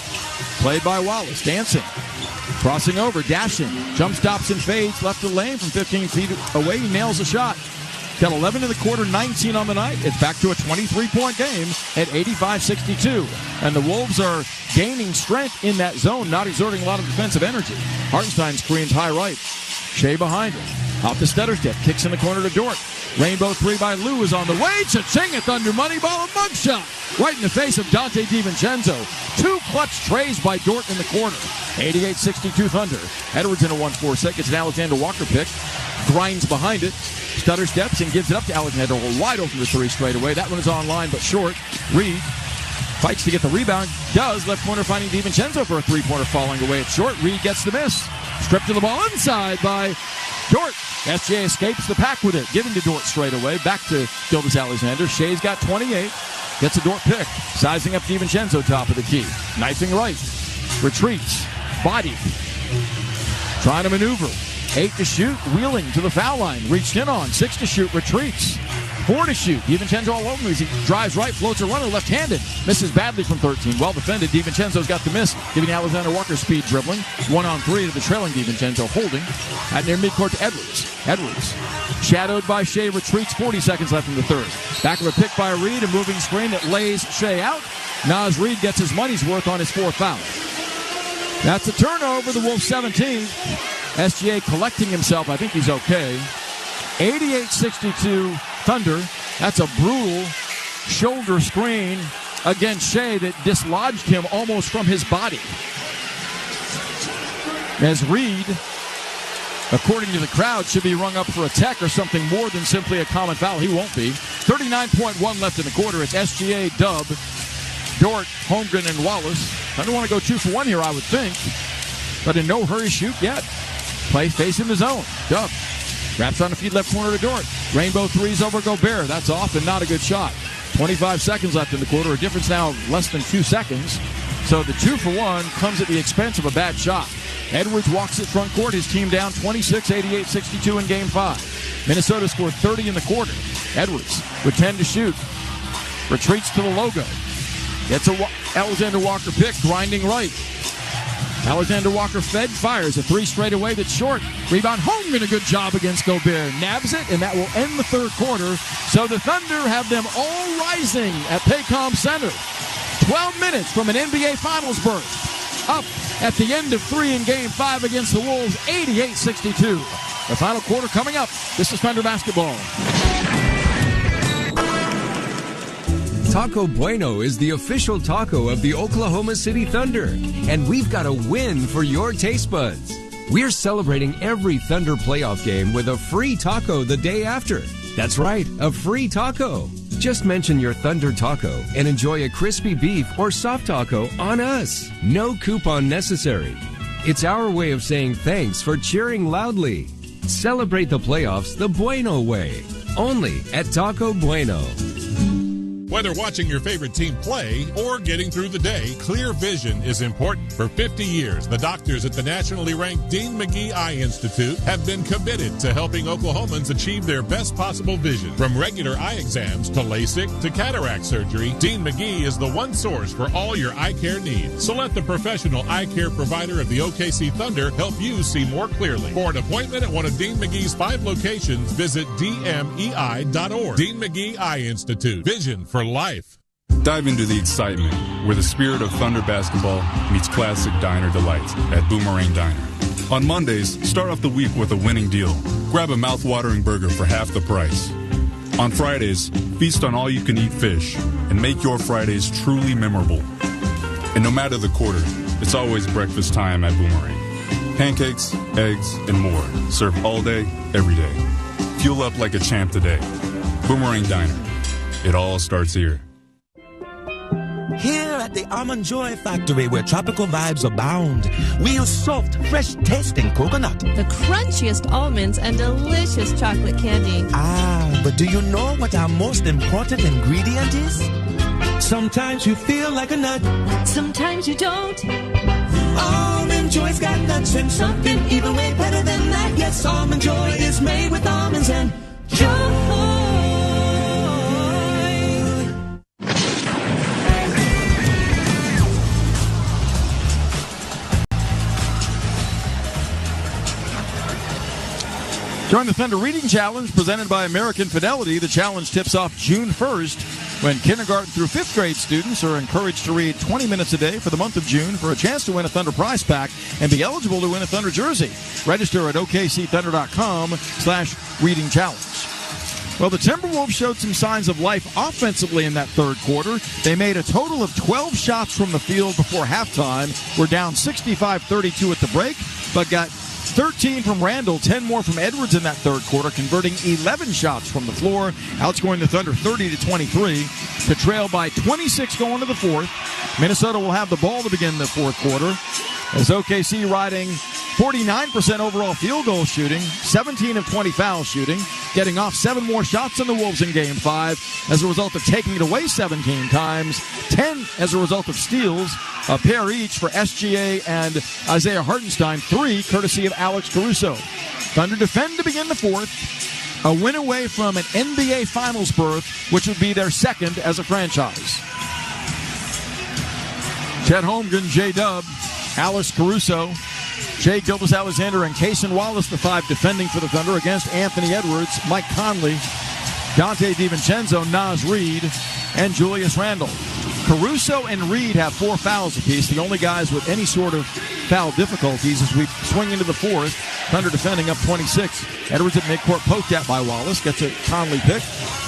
Played by Wallace. Dancing. Crossing over, dashing, jump stops and fades, left the lane from 15 feet away. He nails a shot. Got 11 in the quarter, 19 on the night. It's back to a 23-point game at 85-62. And the Wolves are gaining strength in that zone, not exerting a lot of defensive energy. Hartenstein screens high right. Shea behind him. Off the stutter step, kicks in the corner to Dort. Rainbow 3 by Lou is on the way. Cha-ching, a Thunder money ball, a mugshot. Right in the face of Dante DiVincenzo. 2 clutch trays by Dort in the corner. 88-62 Thunder. Edwards in a 1-4 set. Gets an Alexander Walker pick. Grinds behind it. Stutter steps and gives it up to Alexander. Wide open for 3 straight away. That one is online but short. Reed fights to get the rebound. Does. Left corner finding DiVincenzo for a 3-pointer falling away. It's short. Reed gets the miss. Stripped to the ball inside by Dort. SGA escapes the pack with it. Giving to Dort straight away. Back to Gildas Alexander. Shea's got 28. Gets a Dort pick. Sizing up DiVincenzo top of the key. Knifing right. Retreats. Body. Trying to maneuver. 8 to shoot. Wheeling to the foul line. Reached in on. 6 to shoot. Retreats. 4 to shoot. DiVincenzo all over him. He drives right. Floats a runner left-handed. Misses badly from 13. Well defended. DiVincenzo's got the miss. Giving Alexander Walker speed dribbling. 1-on-3 to the trailing DiVincenzo. Holding. At near midcourt to Edwards. Edwards. Shadowed by Shea. Retreats. 40 seconds left in the third. Back of a pick by Reed. A moving screen that lays Shea out. Naz Reid gets his money's worth on his 4th foul. That's a turnover. The Wolves 17. SGA collecting himself. I think he's okay. 88-62 Thunder. That's a brutal shoulder screen against Shea that dislodged him almost from his body. As Reed, according to the crowd, should be rung up for a tech or something more than simply a common foul. He won't be. 39.1 left in the quarter. It's SGA, Dub, Dort, Holmgren, and Wallace. I don't want to go 2 for 1 here, I would think. But in no hurry shoot yet. Play facing the zone. Dub. Wraps on the feed left corner to Dort. Rainbow 3s over Gobert. That's off and not a good shot. 25 seconds left in the quarter. A difference now of less than 2 seconds. So the 2 for 1 comes at the expense of a bad shot. Edwards walks it front court. His team down 26, 88-62 in Game 5. Minnesota scored 30 in the quarter. Edwards with 10 to shoot. Retreats to the logo. Gets a Alexander Walker pick, grinding right. Alexander Walker-Fed fires a three straight away that's short. Rebound, Holmgren, a good job against Gobert. Nabs it, and that will end the third quarter. So the Thunder have them all rising at Paycom Center. 12 minutes from an NBA Finals berth. Up at the end of 3 in Game 5 against the Wolves, 88-62. The final quarter coming up. This is Thunder basketball. Taco Bueno is the official taco of the Oklahoma City Thunder, and we've got a win for your taste buds. We're celebrating every Thunder playoff game with a free taco the day after. That's right, a free taco. Just mention your Thunder taco and enjoy a crispy beef or soft taco on us. No coupon necessary. It's our way of saying thanks for cheering loudly. Celebrate the playoffs the Bueno way. Only at Taco Bueno. Whether watching your favorite team play or getting through the day, clear vision is important. For 50 years, the doctors at the nationally ranked Dean McGee Eye Institute have been committed to helping Oklahomans achieve their best possible vision. From regular eye exams to LASIK to cataract surgery, Dean McGee is the one source for all your eye care needs. So let the professional eye care provider of the OKC Thunder help you see more clearly. For an appointment at one of Dean McGee's 5 locations, visit dmei.org. Dean McGee Eye Institute. Vision for life. Dive into the excitement where the spirit of Thunder basketball meets classic diner delights at Boomerang Diner. On Mondays, start off the week with a winning deal. Grab a mouth-watering burger for half the price. On Fridays, feast on all-you-can-eat fish and make your Fridays truly memorable. And no matter the quarter, it's always breakfast time at Boomerang. Pancakes, eggs, and more served all day, every day. Fuel up like a champ today. Boomerang Diner. It all starts here. Here at the Almond Joy Factory, where tropical vibes abound, we use soft, fresh-tasting coconut. The crunchiest almonds and delicious chocolate candy. Ah, but do you know what our most important ingredient is? Sometimes you feel like a nut. Sometimes you don't. Almond Joy's got nuts and something even way better than that. Yes, Almond Joy is made with almonds and joy. Join the Thunder Reading Challenge presented by American Fidelity. The challenge tips off June 1st when kindergarten through 5th grade students are encouraged to read 20 minutes a day for the month of June for a chance to win a Thunder prize pack and be eligible to win a Thunder jersey. Register at okcthunder.com/reading challenge. Well, the Timberwolves showed some signs of life offensively in that third quarter. They made a total of 12 shots from the field before halftime. Were down 65-32 at the break, but got 13 from Randall, 10 more from Edwards in that third quarter, converting 11 shots from the floor, outscoring the Thunder 30-23 to trail by 26 going to the fourth. Minnesota will have the ball to begin the fourth quarter as OKC riding 49% overall field goal shooting, 17 of 20 foul shooting, getting off 7 more shots than the Wolves in Game 5 as a result of taking it away 17 times, 10 as a result of steals, a pair each for SGA and Isaiah Hartenstein, 3 courtesy of Alex Caruso. Thunder defend to begin the fourth, a win away from an NBA Finals berth, which would be their second as a franchise. Chet Holmgren, J-Dub, Alex Caruso, Shai Gilgeous-Alexander, and Cason Wallace, the 5 defending for the Thunder against Anthony Edwards, Mike Conley, Dante DiVincenzo, Naz Reid, and Julius Randle. Caruso and Reid have 4 fouls apiece, the only guys with any sort of foul difficulties as we swing into the fourth. Thunder defending up 26. Edwards at midcourt, poked at by Wallace, gets a Conley pick,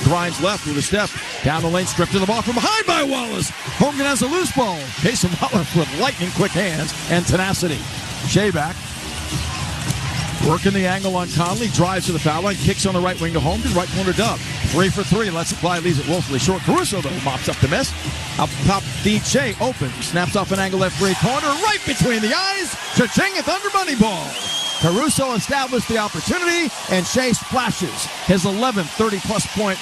grinds left with a step, down the lane, stripped to the ball from behind by Wallace. Holmgren has a loose ball. Cason Wallace with lightning quick hands and tenacity. Shai back, working the angle on Conley, drives to the foul line, kicks on the right wing to Holmgren, right corner Dub. 3 for 3, lets it fly, leaves it woefully short. Caruso, though, mops up the miss. Up top, feed Shai, open, snaps off an angle left free corner, right between the eyes. Cha-ching, a Thunder money ball. Caruso established the opportunity, and Shai splashes his 11th 30-plus point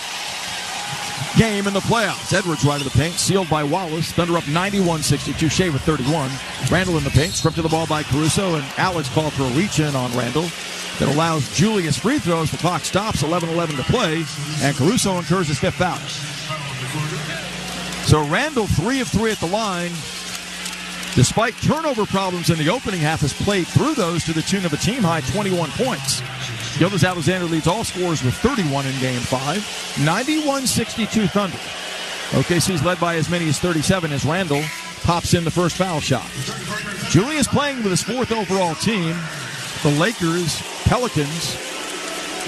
game in the playoffs. Edwards right of the paint, sealed by Wallace. Thunder up 91-62. Shai with 31. Randall in the paint, stripped to the ball by Caruso, and Alex called for a reach-in on Randall that allows Julius free throws. The clock stops, 11-11 to play, and Caruso incurs his 5th foul. So Randall 3 of 3 at the line. despite turnover problems in the opening half, has played through those to the tune of a team-high 21 points. Gildas Alexander leads all scorers with 31 in Game 5. 91-62 Thunder. OKC's led by as many as 37 as Randall pops in the first foul shot. Julius playing with his 4th overall team. The Lakers, Pelicans,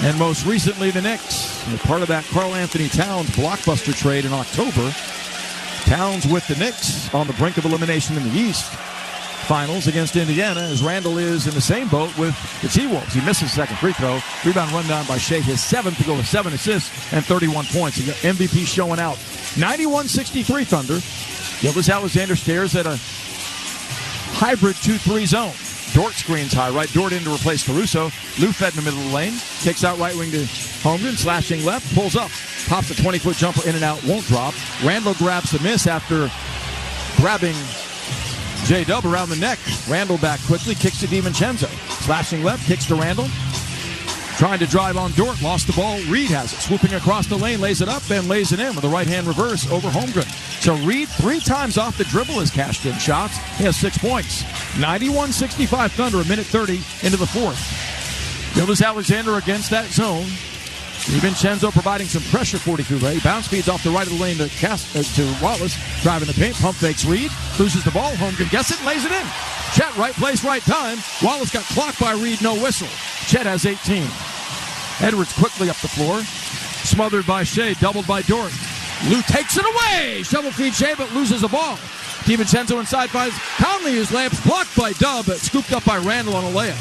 and most recently the Knicks. And part of that Karl Anthony Towns blockbuster trade in October. Towns with the Knicks on the brink of elimination in the East Finals against Indiana, as Randall is in the same boat with the T-Wolves. He misses the second free throw. Rebound rundown by Shea, his 7th, to go with 7 assists and 31 points. MVP showing out. 91-63 Thunder. Gildas Alexander stares at a hybrid 2-3 zone. Dort screens high right. Dort in to replace Caruso. Lou fed in the middle of the lane. Kicks out right wing to Holmgren. Slashing left. Pulls up. Pops a 20-foot jumper in and out. Won't drop. Randall grabs the miss after grabbing J-Dub around the neck. Randall back quickly. Kicks to DiVincenzo. Slashing left. Kicks to Randall. Trying to drive on Dort. Lost the ball. Reed has it. Swooping across the lane. Lays it up and lays it in with a right-hand reverse over Holmgren. So Reed 3 times off the dribble has cashed in shots. He has 6 points. 91-65 Thunder, a minute 30 into the 4th. Gildas Alexander against that zone. DiVincenzo providing some pressure, 42 Ray. Bounce feeds off the right of the lane to Wallace. Driving the paint. Pump fakes Reed. Loses the ball. Holmgren gets it. Lays it in. Chet, right place, right time. Wallace got clocked by Reed. No whistle. Chet has 18. Edwards quickly up the floor. Smothered by Shea. Doubled by Dort. Lou takes it away. Shovel feed Shea, but loses the ball. DiVincenzo inside finds Conley. His layup blocked by Dub, but scooped up by Randall on a layup.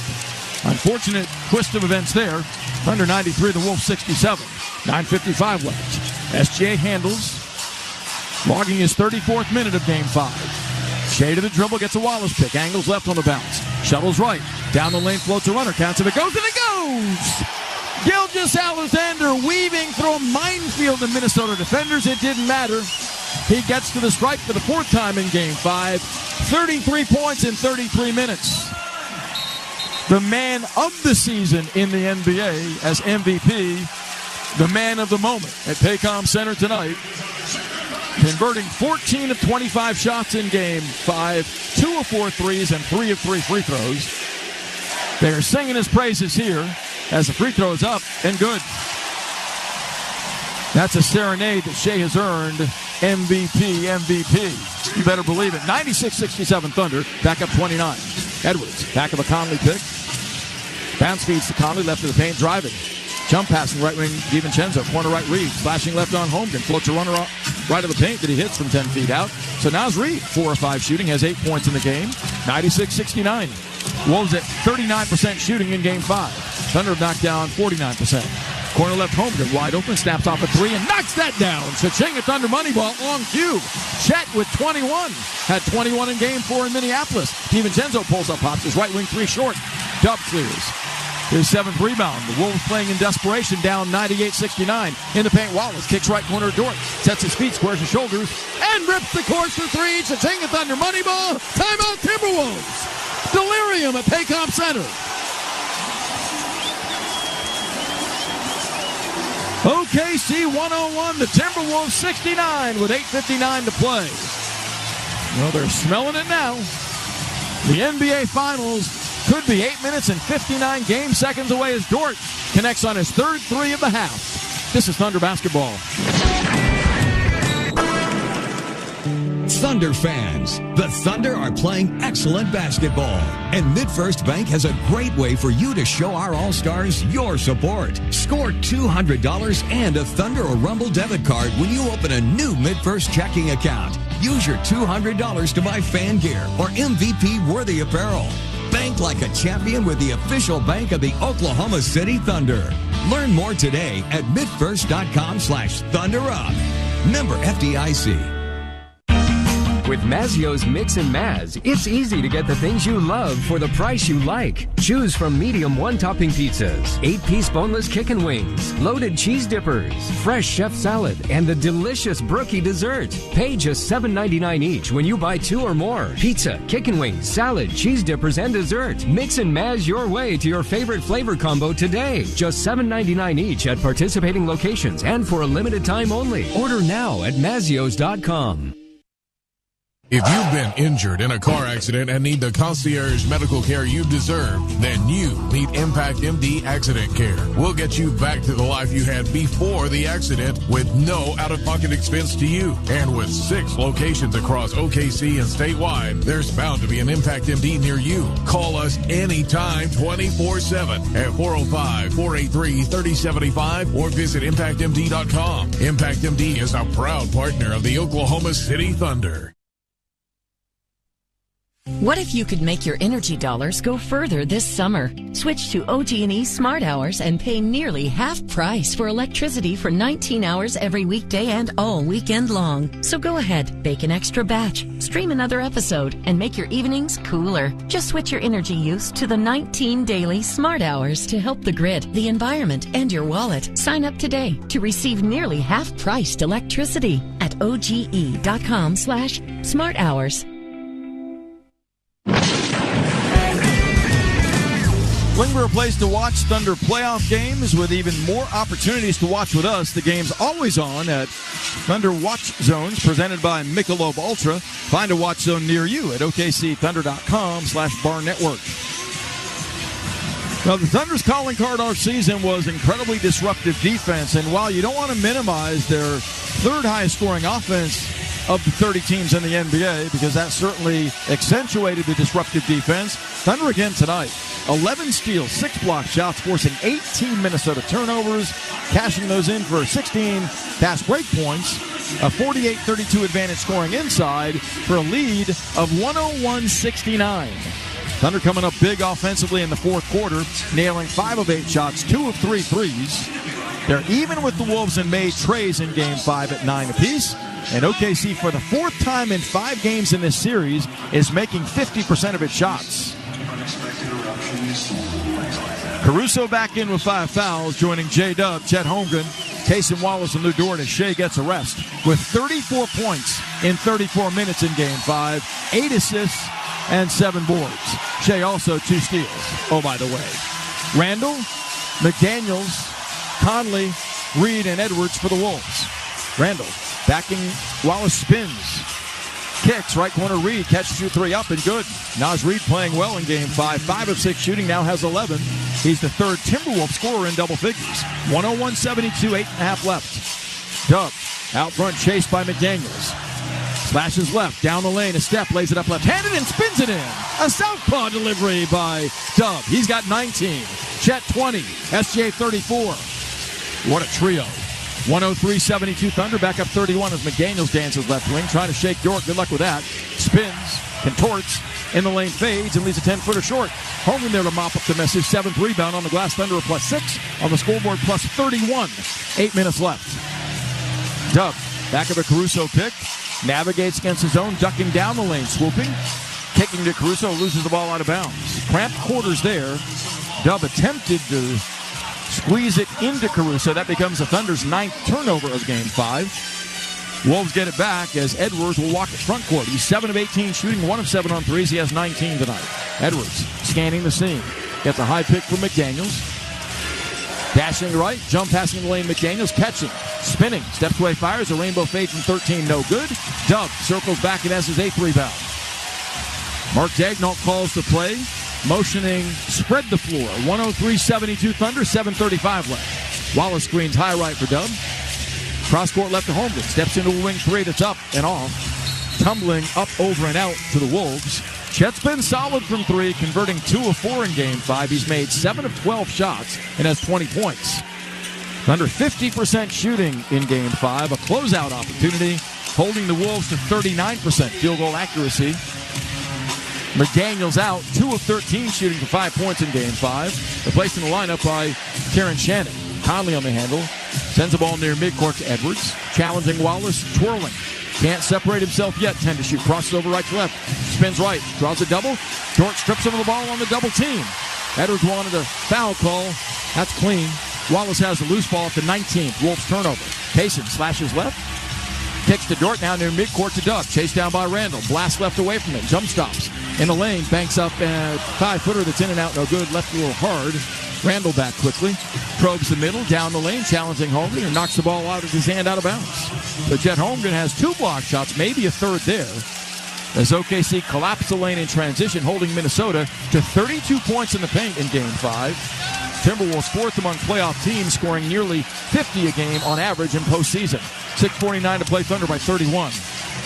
Unfortunate twist of events there. Thunder 93, the Wolves 67. 9:55 left. SGA handles, logging his 34th minute of Game 5. Shea to the dribble, gets a Wallace pick. Angles left on the bounce. Shuttles right. Down the lane, floats a runner. Counts if it goes, and it goes! Gildas Alexander weaving through a minefield of Minnesota defenders. It didn't matter. He gets to the stripe for the 4th time in Game 5. 33 points in 33 minutes. The man of the season in the NBA as MVP, the man of the moment at Paycom Center tonight, converting 14 of 25 shots in Game 5, 2 of 4 threes, and 3 of 3 free throws. They are singing his praises here as the free throw is up and good. That's a serenade that Shea has earned. MVP. You better believe it. 96-67 Thunder, back up 29. Edwards, back of a Conley pick. Bounce feeds to Conley, left of the paint, driving. Jump passing right wing, DiVincenzo. Corner right, Reed. Flashing left on Holmgren. Floats a runner right of the paint that he hits from 10 feet out. So now's Reed. 4 or 5 shooting, has 8 points in the game. 96-69. Wolves at 39% shooting in Game 5. Thunder have knocked down 49%. Corner left, Holmgren wide open, snaps off a 3 and knocks that down. Cha-ching, a Thunder money ball on cue. Chet with 21. Had 21 in Game 4 in Minneapolis. DiVincenzo pulls up, pops his right wing 3 short. Dub clears. His 7th rebound. The Wolves playing in desperation, down 98-69. In the paint, Wallace kicks right corner, Dort. Sets his feet, squares his shoulders, and rips the course for 3. Cha-ching, a Thunder money ball. Timeout Timberwolves. Delirium at Paycom Center. OKC 101, the Timberwolves 69 with 8:59 to play. Well, they're smelling it now. The NBA Finals could be 8 minutes and 59 game seconds away as Dort connects on his 3rd 3 of the half. This is Thunder basketball. Thunder fans, the Thunder are playing excellent basketball, and MidFirst Bank has a great way for you to show our All-Stars your support. Score $200 and a Thunder or Rumble debit card when you open a new MidFirst checking account. Use your $200 to buy fan gear or MVP-worthy apparel. Bank like a champion with the official bank of the Oklahoma City Thunder. Learn more today at midfirst.com/thunderup. Member FDIC. With Mazio's Mix and Maz, it's easy to get the things you love for the price you like. Choose from medium one-topping pizzas, 8-piece boneless chicken wings, loaded cheese dippers, fresh chef salad, and the delicious brookie dessert. Pay just $7.99 each when you buy 2 or more. Pizza, chicken wings, salad, cheese dippers, and dessert. Mix and Maz your way to your favorite flavor combo today. Just $7.99 each at participating locations and for a limited time only. Order now at Mazios.com. If you've been injured in a car accident and need the concierge medical care you deserve, then you need Impact MD Accident Care. We'll get you back to the life you had before the accident with no out-of-pocket expense to you. And with 6 locations across OKC and statewide, there's bound to be an Impact MD near you. Call us anytime 24/7 at 405-483-3075 or visit ImpactMD.com. Impact MD is a proud partner of the Oklahoma City Thunder. What if you could make your energy dollars go further this summer? Switch to OG&E Smart Hours and pay nearly half price for electricity for 19 hours every weekday and all weekend long. So go ahead, bake an extra batch, stream another episode, and make your evenings cooler. Just switch your energy use to the 19 daily Smart Hours to help the grid, the environment, and your wallet. Sign up today to receive nearly half-priced electricity at OGE.com/Smart Hours. Looking for a place to watch Thunder playoff games with even more opportunities to watch with us? The game's always on at Thunder Watch Zones, presented by Michelob Ultra. Find a watch zone near you at OKCThunder.com/Bar Network. Now, the Thunder's calling card all season was incredibly disruptive defense, and while you don't want to minimize their third highest scoring offense of the 30 teams in the NBA, because that certainly accentuated the disruptive defense, Thunder again tonight. 11 steals, 6 block shots, forcing 18 Minnesota turnovers, cashing those in for 16 fast break points, a 48-32 advantage scoring inside for a lead of 101-69. Thunder coming up big offensively in the fourth quarter, nailing 5 of 8 shots, 2 of 3 threes. They're even with the Wolves and made trays in Game 5 at 9 apiece. And OKC, for the 4th time in 5 games in this series, is making 50% of its shots. Caruso back in with 5 fouls, joining J-Dub, Chet Holmgren, Cason Wallace, and Lou Dort as Shea gets a rest. With 34 points in 34 minutes in Game 5, 8 assists, and 7 boards. Shea also 2 steals. Oh, by the way, Randall, McDaniels, Conley, Reed, and Edwards for the Wolves. Randall backing Wallace, spins. Kicks, right corner Reed, catches you 3 up and good. Naz Reid playing well in Game 5. 5 of 6 shooting, now has 11. He's the 3rd Timberwolves scorer in double figures. 101-72, 8.5 left. Dub out front, chased by McDaniels. Slashes left, down the lane, a step, lays it up left-handed and spins it in. A southpaw delivery by Dub. He's got 19. Chet 20, SJ 34. What a trio. 103-72 Thunder, back up 31 as McDaniels dances left wing, trying to shake York. Good luck with that. Spins, contorts, in the lane fades, and leaves a 10-footer short. Holmgren there to mop up the mess. His 7th rebound on the glass. Thunder a +6 on the scoreboard, +31. 8 minutes left. Dub, back of a Caruso pick, navigates against his own, ducking down the lane, swooping, kicking to Caruso, loses the ball out of bounds. Cramped quarters there. Dub attempted to squeeze it into Caruso. That becomes the Thunder's 9th turnover of Game 5. Wolves get it back as Edwards will walk at front court. He's 7 of 18 shooting, 1 of 7 on threes. He has 19 tonight. Edwards scanning the scene. Gets a high pick from McDaniels. Dashing right, jump passing the lane. McDaniels catching, spinning, steps away, fires. A rainbow fade from 13, no good. Dub circles back and has his 8th rebound. Mark Daignault calls the play. Motioning, spread the floor. 103-72 Thunder, 7:35 left. Wallace screens high right for Dub. Cross court left to Holmgren. Steps into a wing 3 that's up and off. Tumbling up, over, and out to the Wolves. Chet's been solid from 3, converting 2 of 4 in Game 5. He's made 7 of 12 shots and has 20 points. Thunder 50% shooting in Game 5. A closeout opportunity, holding the Wolves to 39% field goal accuracy. McDaniels out, 2 of 13 shooting for 5 points in Game 5. Replaced in the lineup by Terrence Shannon. Conley on the handle. Sends the ball near midcourt to Edwards. Challenging Wallace, twirling. Can't separate himself yet. 10 to shoot. Crosses over right to left. Spins right. Draws a double. Dort strips him of the ball on the double team. Edwards wanted a foul call. That's clean. Wallace has the loose ball at the 19th. Wolves turnover. Cason slashes left. Kicks to Dort, now near midcourt to Dub. Chased down by Randall. Blast left away from it. Jump stops. In the lane, banks up a 5-footer that's in and out, no good. Left a little hard. Randall back quickly. Probes the middle, down the lane, challenging Holmgren, and knocks the ball out of his hand out of bounds. So Chet Holmgren has 2 block shots, maybe a third there. as OKC collapsed the lane in transition, holding Minnesota to 32 points in the paint in Game 5. Timberwolves fourth among playoff teams, scoring nearly 50 a game on average in postseason. 6:49 to play, Thunder by 31.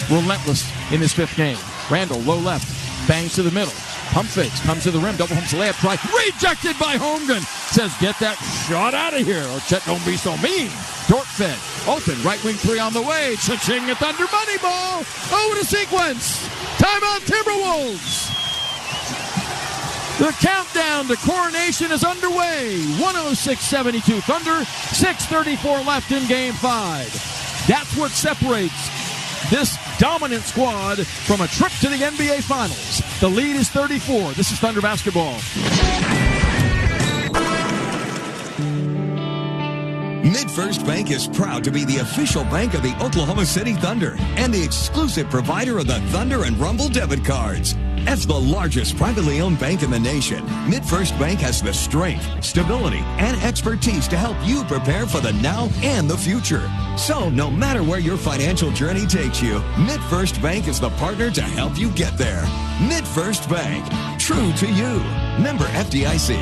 Relentless in this fifth game. Randall, low left, bangs to the middle. Pump fakes, comes to the rim, double humps layup try, rejected by Holmgren. Says, get that shot out of here, or Chet, don't be so mean. Dort fed, open, right wing three on the way. Cha-ching, a Thunder money ball. Oh, what a sequence. Timeout, Timberwolves. The countdown to coronation is underway. 106-72 Thunder, 6:34 left in Game 5. That's what separates this dominant squad from a trip to the NBA Finals. The lead is 34. This is Thunder basketball. MidFirst Bank is proud to be the official bank of the Oklahoma City Thunder and the exclusive provider of the Thunder and Rumble debit cards. As the largest privately owned bank in the nation, MidFirst Bank has the strength, stability, and expertise to help you prepare for the now and the future. So, no matter where your financial journey takes you, MidFirst Bank is the partner to help you get there. MidFirst Bank, true to you. Member FDIC.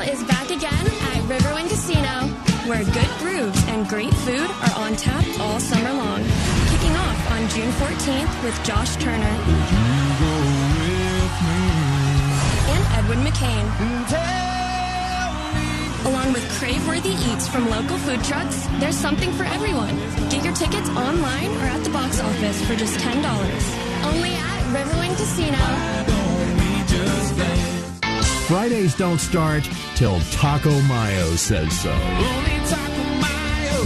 Is back again at Riverwind Casino, where good grooves and great food are on tap all summer long. Kicking off on June 14th with Josh Turner and Edwin McCain, along with crave-worthy eats from local food trucks. There's something for everyone. Get your tickets online or at the box office for just $10. Only at Riverwind Casino. Fridays don't start till Taco Mayo says so.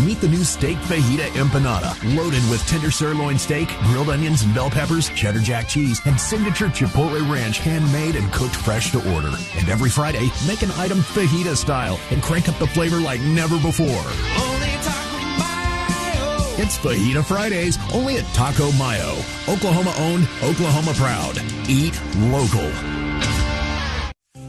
Meet the new steak fajita empanada, loaded with tender sirloin steak, grilled onions and bell peppers, cheddar jack cheese, and signature Chipotle Ranch, handmade and cooked fresh to order. And every Friday, make an item fajita style and crank up the flavor like never before. It's Fajita Fridays, only at Taco Mayo. Oklahoma owned, Oklahoma proud. Eat local.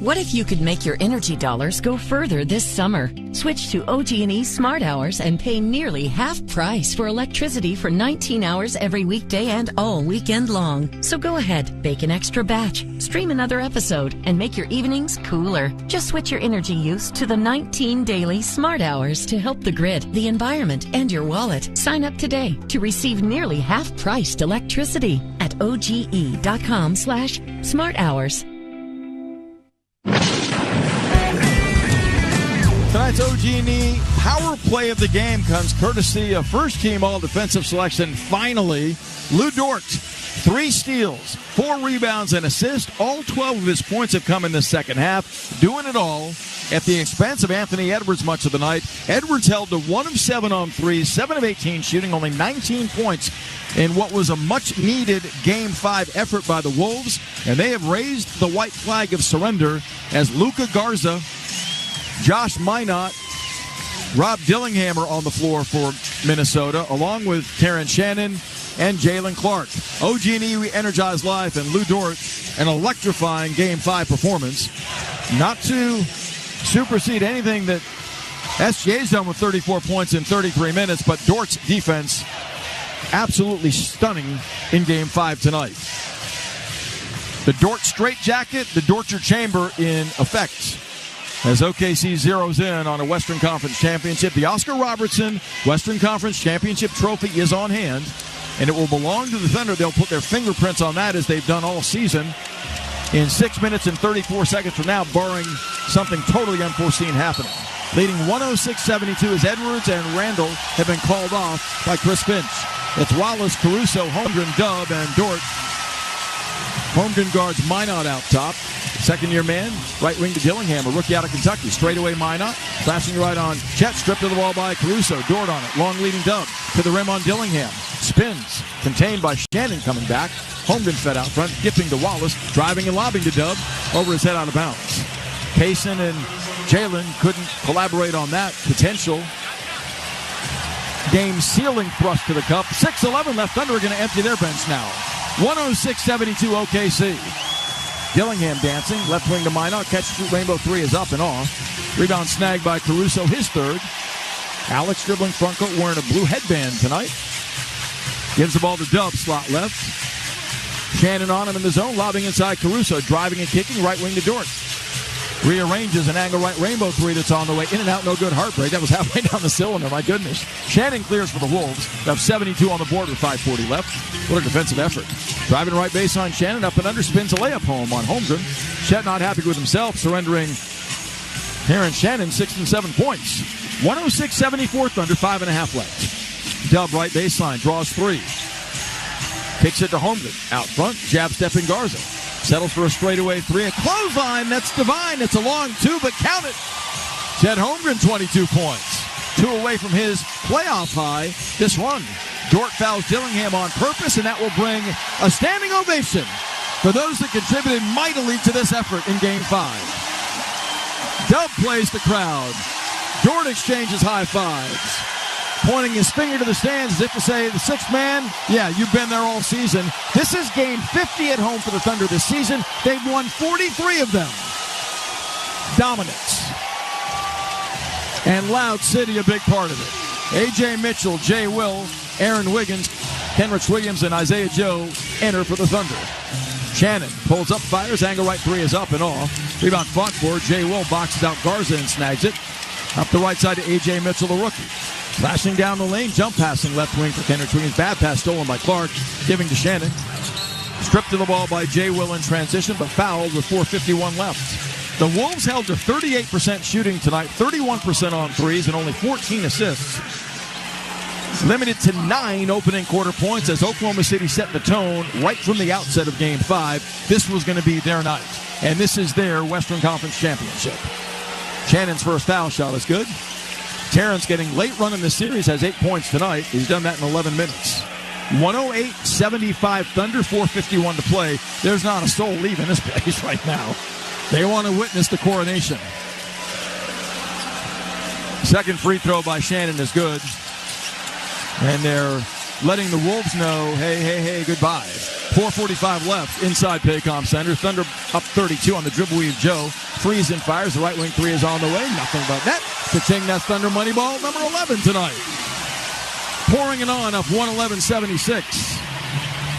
What if you could make your energy dollars go further this summer? Switch to OG&E Smart Hours and pay nearly half price for electricity for 19 hours every weekday and all weekend long. So go ahead, bake an extra batch, stream another episode, and make your evenings cooler. Just switch your energy use to the 19 daily Smart Hours to help the grid, the environment, and your wallet. Sign up today to receive nearly half-priced electricity at oge.com/smart hours. Tonight's OG&E power play of the game comes courtesy of first-team all-defensive selection, finally, Lou Dort. 3 steals, 4 rebounds, and assists. All 12 of his points have come in the second half, doing it all at the expense of Anthony Edwards much of the night. Edwards held to 1 of 7 on threes, 7 of 18 shooting, only 19 points in what was a much-needed Game 5 effort by the Wolves, and they have raised the white flag of surrender as Luka Garza, Josh Minot, Rob Dillingham are on the floor for Minnesota, along with Terrence Shannon and Jalen Clark. OG&E re-energized life, and Lou Dort, an electrifying Game 5 performance. Not to supersede anything that SGA's done with 34 points in 33 minutes, but Dort's defense absolutely stunning in Game 5 tonight. The Dort straitjacket, the Dortcher chamber in effect, as OKC zeroes in on a Western Conference championship. The Oscar Robertson Western Conference championship trophy is on hand, and it will belong to the Thunder. They'll put their fingerprints on that as they've done all season. In 6 minutes and 34 seconds from now, barring something totally unforeseen happening. Leading 106-72 as Edwards and Randall have been called off by Chris Finch. It's Wallace, Caruso, Holmgren, Dub, and Dort. Holmgren guards Minot out top. Second-year man, right wing to Dillingham, a rookie out of Kentucky. Straightaway Minot, flashing right on Chet, stripped of the ball by Caruso. Dort on it, long leading Dub to the rim on Dillingham. Spins, contained by Shannon coming back. Holmgren fed out front, dipping to Wallace, driving and lobbing to Dub, over his head out of bounds. Payson and Jalen couldn't collaborate on that potential game-sealing thrust to the cup. 6:11 left. Thunder are going to empty their bench now. 106-72 OKC. Dillingham dancing, left wing to Minot. Catch, shoot, rainbow three is up and off. Rebound snagged by Caruso, his third. Alex dribbling front court, wearing a blue headband tonight. Gives the ball to Dub, slot left. Shannon on him in the zone, lobbing inside Caruso, driving and kicking, right wing to Dort. Rearranges an angle right rainbow three that's on the way. In and out, no good. Heartbreak. That was halfway down the cylinder. My goodness. Shannon clears for the Wolves. They have 72 on the board with 5:40 left. What a defensive effort. Driving right baseline, Shannon up and under, spins a layup home on Holmgren. Chet not happy with himself, surrendering Aaron Shannon 6 and 7 points. 106-74 Thunder, 5.5 left. Dub right baseline, draws three. Kicks it to Holmgren. Out front, jab stepping Garza. Settles for a straightaway three. A clothesline, that's divine. It's a long two, but count it. Chet Holmgren, 22 points. 2 away from his playoff high this run. Dort fouls Dillingham on purpose, and that will bring a standing ovation for those that contributed mightily to this effort in Game 5. Dub plays the crowd. Dort exchanges high fives, pointing his finger to the stands as if to say, the sixth man, yeah, you've been there all season. This is game 50 at home for the Thunder this season. They've won 43 of them. Dominance. And Loud City a big part of it. A.J. Mitchell, Jay Will, Aaron Wiggins, Kenrich Williams, and Isaiah Joe enter for the Thunder. Shannon pulls up, fires, angle right three is up and off. Rebound fought for. Jay Will boxes out Garza and snags it. Up the right side to A.J. Mitchell, the rookie. Flashing down the lane, jump passing left wing for Kenrich Williams. Bad pass stolen by Clark, giving to Shannon. Stripped to the ball by Jay Will in transition, but fouled with 4:51 left. The Wolves held to 38% shooting tonight, 31% on threes, and only 14 assists. Limited to 9 opening quarter points as Oklahoma City set the tone right from the outset of Game 5. This was going to be their night, and this is their Western Conference Championship. Shannon's first foul shot is good. Terrence getting late run in the series, has 8 points tonight. He's done that in 11 minutes. 108-75 Thunder, 4:51 to play. There's not a soul leaving this place right now. They want to witness the coronation. Second free throw by Shannon is good. And they're letting the Wolves know, hey, goodbye. 4:45 left inside Paycom Center. Thunder up 32 on the dribble weave. Joe frees and fires. The right wing three is on the way. Nothing but net. Ka-ching, that's Thunder money ball number 11 tonight. Pouring it on up 111-76.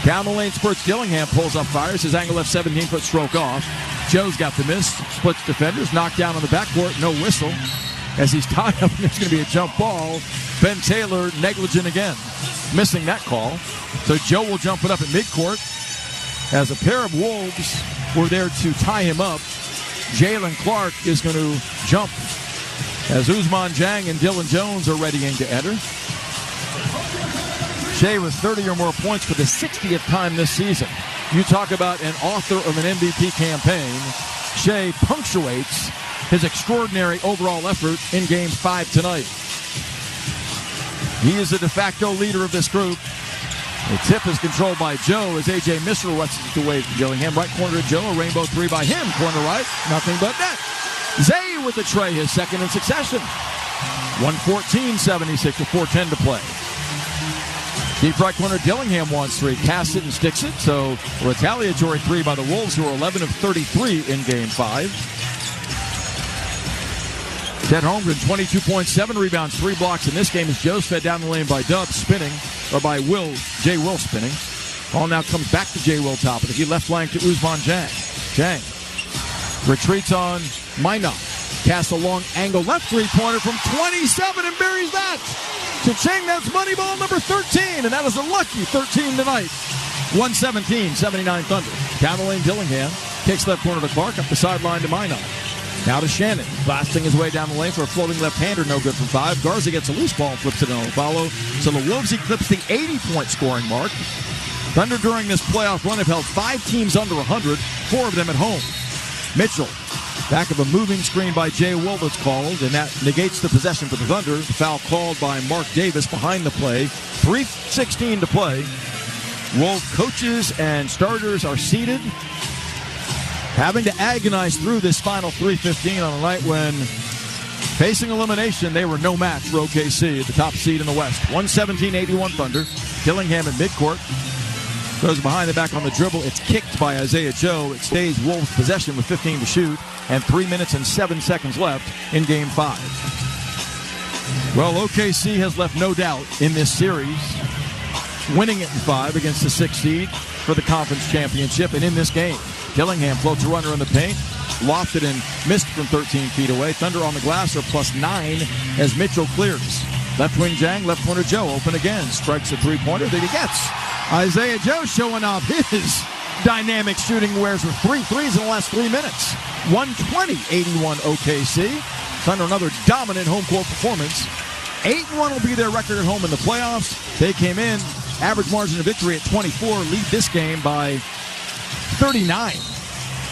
Down the lane spurts Dillingham, pulls up, fires. His angle left 17-foot stroke off. Joe's got the miss. Splits defenders. Knocked down on the backcourt. No whistle. As he's tied up, and there's going to be a jump ball. Ben Taylor negligent again. Missing that call. So Joe will jump it up at midcourt. As a pair of Wolves were there to tie him up, Jalen Clark is going to jump as Ousmane Dieng and Dylan Jones are readying to enter. Shea with 30 or more points for the 60th time this season. You talk about an author of an MVP campaign. Shea punctuates his extraordinary overall effort in Game 5 tonight. He is the de facto leader of this group. The tip is controlled by Joe as A.J. Mitchell wets it away from Dillingham. Right corner to Joe, a rainbow three by him. Corner right, nothing but net. Zay with the tray, his second in succession. 114-76 with 4:10 to play. Deep right corner, Dillingham wants three. Casts it and sticks it. So a retaliatory three by the Wolves, who are 11 of 33 in Game 5. Chet Holmgren, 22 points, 7 rebounds, 3 blocks in this game as Joe's fed down the lane by Dub, spinning, or by Jay Will spinning. Ball now comes back to Jay Will top of it. He left flank to Ousmane Dieng. Dieng retreats on Minot. Casts a long angle left three-pointer from 27 and buries that. Cha-ching, that's money ball number 13, and that is a lucky 13 tonight. 117-79 Thunder. Down the lane, Dillingham kicks left corner to Clark, up the sideline to Minot. Now to Shannon, blasting his way down the lane for a floating left-hander, no good from 5. Garza gets a loose ball and flips it on a follow. So the Wolves eclipse the 80-point scoring mark. Thunder during this playoff run have held 5 teams under 100, 4 of them at home. Mitchell, back of a moving screen by Jay Will that's called, and that negates the possession for the Thunder. The foul called by Mark Davis behind the play. 3:16 to play. Wolves coaches and starters are seated, having to agonize through this final 3:15 on a night when, facing elimination, they were no match for OKC, the top seed in the West. 117-81 Thunder. Dillingham in midcourt. Goes behind the back on the dribble. It's kicked by Isaiah Joe. It stays Wolves' possession with 15 to shoot and 3 minutes and 7 seconds left in Game 5. Well, OKC has left no doubt in this series. winning it in 5 against the 6th seed for the conference championship. And in this game, Dillingham floats a runner in the paint, lofted and missed from 13 feet away. Thunder on the glass are +9 as Mitchell clears. Left wing Jang, left corner Joe, open again. Strikes a three-pointer that he gets. Isaiah Joe showing off his dynamic shooting wares with 3 threes in the last 3 minutes. 120-81 OKC. Thunder another dominant home court performance. 8-1 will be their record at home in the playoffs. They came in, average margin of victory at 24, lead this game by 39.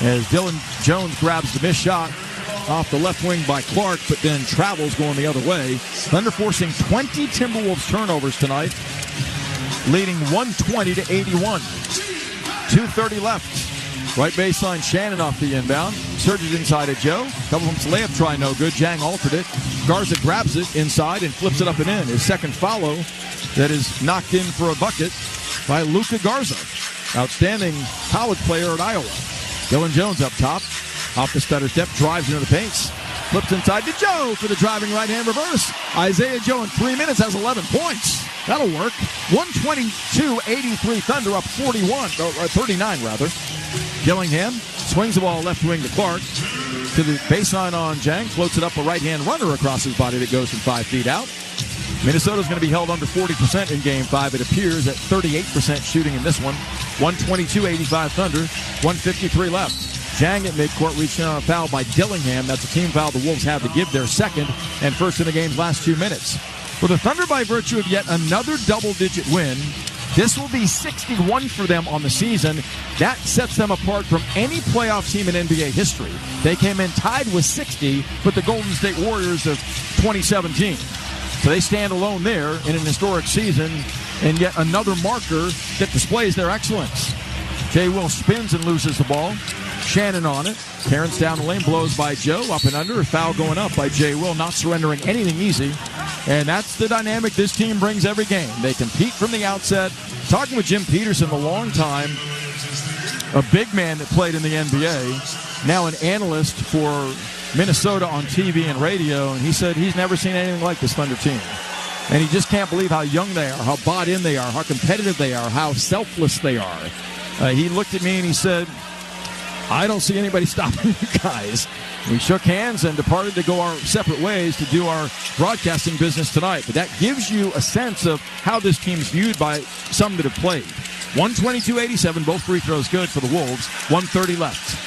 As Dylan Jones grabs the missed shot off the left wing by Clark, but then travels going the other way. Thunder forcing 20 Timberwolves turnovers tonight, leading 120-81. 2:30 left. Right baseline, Shannon off the inbound. Surges inside at Joe. Couple of them layup try, no good. Jang altered it. Garza grabs it inside and flips it up and in. His second follow that is knocked in for a bucket by Luka Garza. Outstanding college player at Iowa. Dylan Jones up top. Off the stutter step, drives into the paints. Flips inside to Joe for the driving right-hand reverse. Isaiah Joe in 3 minutes has 11 points. That'll work. 122-83 Thunder up 39 rather. Dillingham swings the ball left wing to Clark. To the baseline on Jang. Floats it up a right-hand runner across his body that goes from 5 feet out. Minnesota's going to be held under 40% in Game 5. It appears at 38% shooting in this one. 122-85 Thunder. 1:53 left. Jang at midcourt reaching on a foul by Dillingham. That's a team foul the Wolves have to give their second and first in the game's last 2 minutes. For the Thunder, by virtue of yet another double-digit win, this will be 61 for them on the season. That sets them apart from any playoff team in NBA history. They came in tied with 60 with the Golden State Warriors of 2017. So they stand alone there in an historic season and yet another marker that displays their excellence. Jay Will spins and loses the ball. Shannon on it. Terrence down the lane, blows by Joe. Up and under. A foul going up by Jay Will, not surrendering anything easy. And that's the dynamic this team brings every game. They compete from the outset. Talking with Jim Peterson, a long time, a big man that played in the NBA, now an analyst for Minnesota on TV and radio, and he said he's never seen anything like this Thunder team. And he just can't believe how young they are, how bought in they are, how competitive they are, how selfless they are. He looked at me and he said, I don't see anybody stopping you guys. We shook hands and departed to go our separate ways to do our broadcasting business tonight. But that gives you a sense of how this team's viewed by some that have played. 122-87, both free throws good for the Wolves. 1:30 left.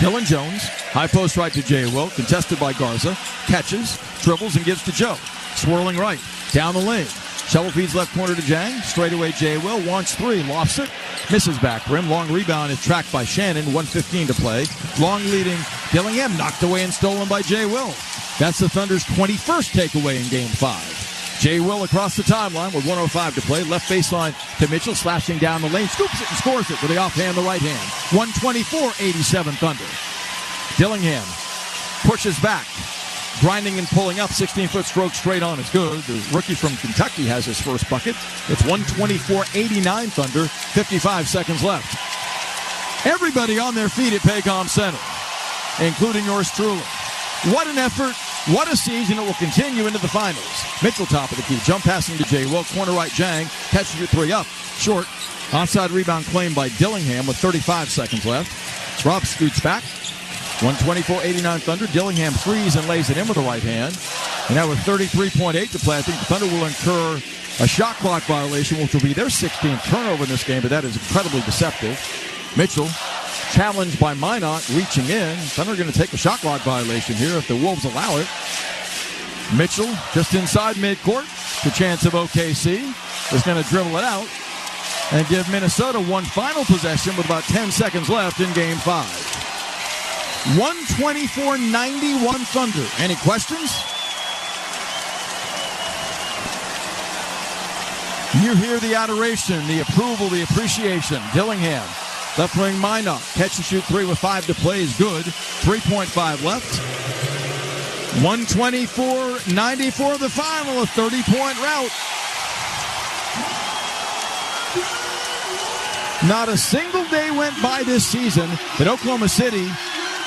Dylan Jones, high post right to Jay Will, contested by Garza, catches, dribbles, and gives to Joe. Swirling right, down the lane. Shovel feeds left corner to Jang. Straight away, Jay Will wants 3, lofts it, misses back rim. Long rebound is tracked by Shannon. 1:15 to play. Long leading Dillingham, knocked away and stolen by Jay Will. That's the Thunder's 21st takeaway in Game 5. Jay Will across the timeline with 1:05 to play. Left baseline to Mitchell, slashing down the lane, scoops it and scores it with the offhand, the right hand. 124-87 Thunder. Dillingham pushes back. Grinding and pulling up, 16-foot stroke straight on is good. The rookie from Kentucky has his first bucket. It's 124-89 Thunder, 55 seconds left. Everybody on their feet at Paycom Center, including yours truly. What an effort, what a season. It will continue into the finals. Mitchell top of the key, jump passing to Jay Will, corner right Jang, catches your 3 up, short. Offside rebound claimed by Dillingham with 35 seconds left. Rob scoots back. 124-89 Thunder. Dillingham threes and lays it in with the right hand. And now with 33.8 to play, I think the Thunder will incur a shot clock violation, which will be their 16th turnover in this game, but that is incredibly deceptive. Mitchell, challenged by Minot, reaching in. Thunder are going to take a shot clock violation here if the Wolves allow it. Mitchell, just inside midcourt. The chance of OKC is going to dribble it out and give Minnesota one final possession with about 10 seconds left in Game 5. 124-91 Thunder. Any questions? You hear the adoration, the approval, the appreciation. Dillingham, left wing Minot, catch and shoot 3 with 5 to play is good. 3.5 left. 124-94 the final, a 30-point rout. Not a single day went by this season that Oklahoma City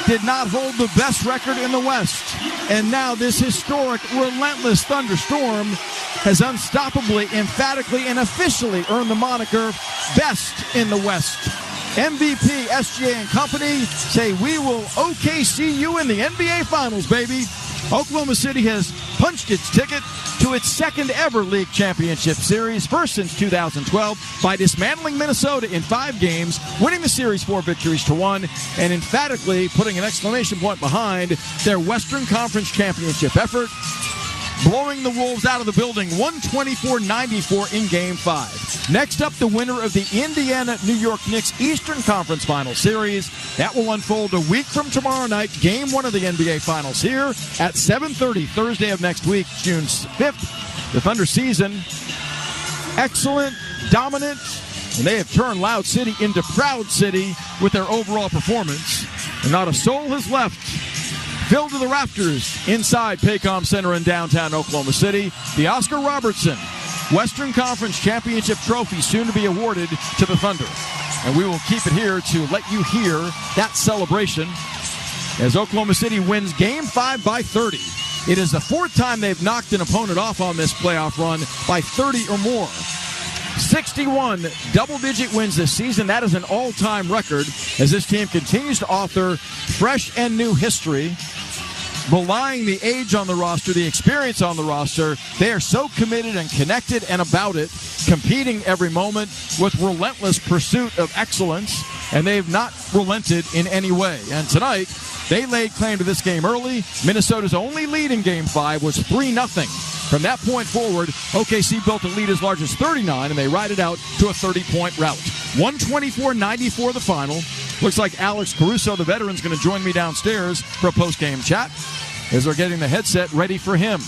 did not hold the best record in the West. And now this historic, relentless thunderstorm has unstoppably, emphatically, and officially earned the moniker Best in the West. MVP, SGA, and company say we will OKC you in the NBA Finals, baby. Oklahoma City has punched its ticket to its second ever league championship series, first since 2012, by dismantling Minnesota in 5 games, winning the series 4-1, and emphatically putting an exclamation point behind their Western Conference championship effort, blowing the Wolves out of the building 124-94 in Game 5. Next up, the winner of the Indiana-New York Knicks Eastern Conference Final Series. That will unfold a week from tomorrow night, Game 1 of the NBA Finals here at 7:30 Thursday of next week, June 5th. The Thunder season, excellent, dominant, and they have turned Loud City into Proud City with their overall performance. And not a soul has left. Filled to the rafters inside Paycom Center in downtown Oklahoma City. The Oscar Robertson Western Conference Championship Trophy soon to be awarded to the Thunder. And we will keep it here to let you hear that celebration as Oklahoma City wins Game 5 by 30. It is the 4th time they've knocked an opponent off on this playoff run by 30 or more. 61 double-digit wins this season. That is an all-time record as this team continues to author fresh and new history, belying the age on the roster, the experience on the roster. They are so committed and connected and about it, competing every moment with relentless pursuit of excellence, and they've not relented in any way. And tonight, they laid claim to this game early. Minnesota's only lead in Game 5 was 3-0. From that point forward, OKC built a lead as large as 39, and they ride it out to a 30-point rout. 124-94 the final. Looks like Alex Caruso, the veteran, is going to join me downstairs for a post-game chat as they're getting the headset ready for him.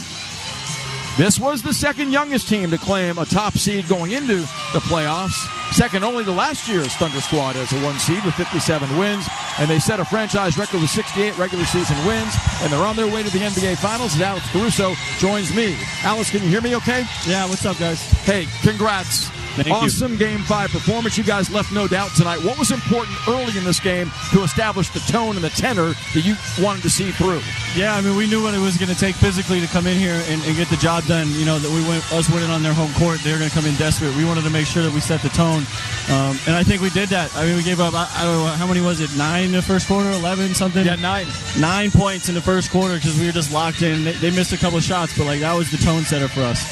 This was the second youngest team to claim a top seed going into the playoffs, second only to last year's Thunder squad as a 1 seed with 57 wins, and they set a franchise record with 68 regular season wins, and they're on their way to the NBA Finals as Alex Caruso joins me. Alex, can you hear me okay? Yeah, what's up, guys? Hey, congrats. Awesome Game 5 performance. You guys left no doubt tonight. What was important early in this game to establish the tone and the tenor that you wanted to see through? Yeah, I mean, we knew what it was going to take physically to come in here and get the job done. You know, that us winning on their home court, they were going to come in desperate. We wanted to make sure that we set the tone, and I think we did that. I mean, we gave up, I don't know, how many was it, 9 in the first quarter, 11, something? Yeah, 9. 9 points in the first quarter because we were just locked in. They missed a couple shots, but, that was the tone setter for us.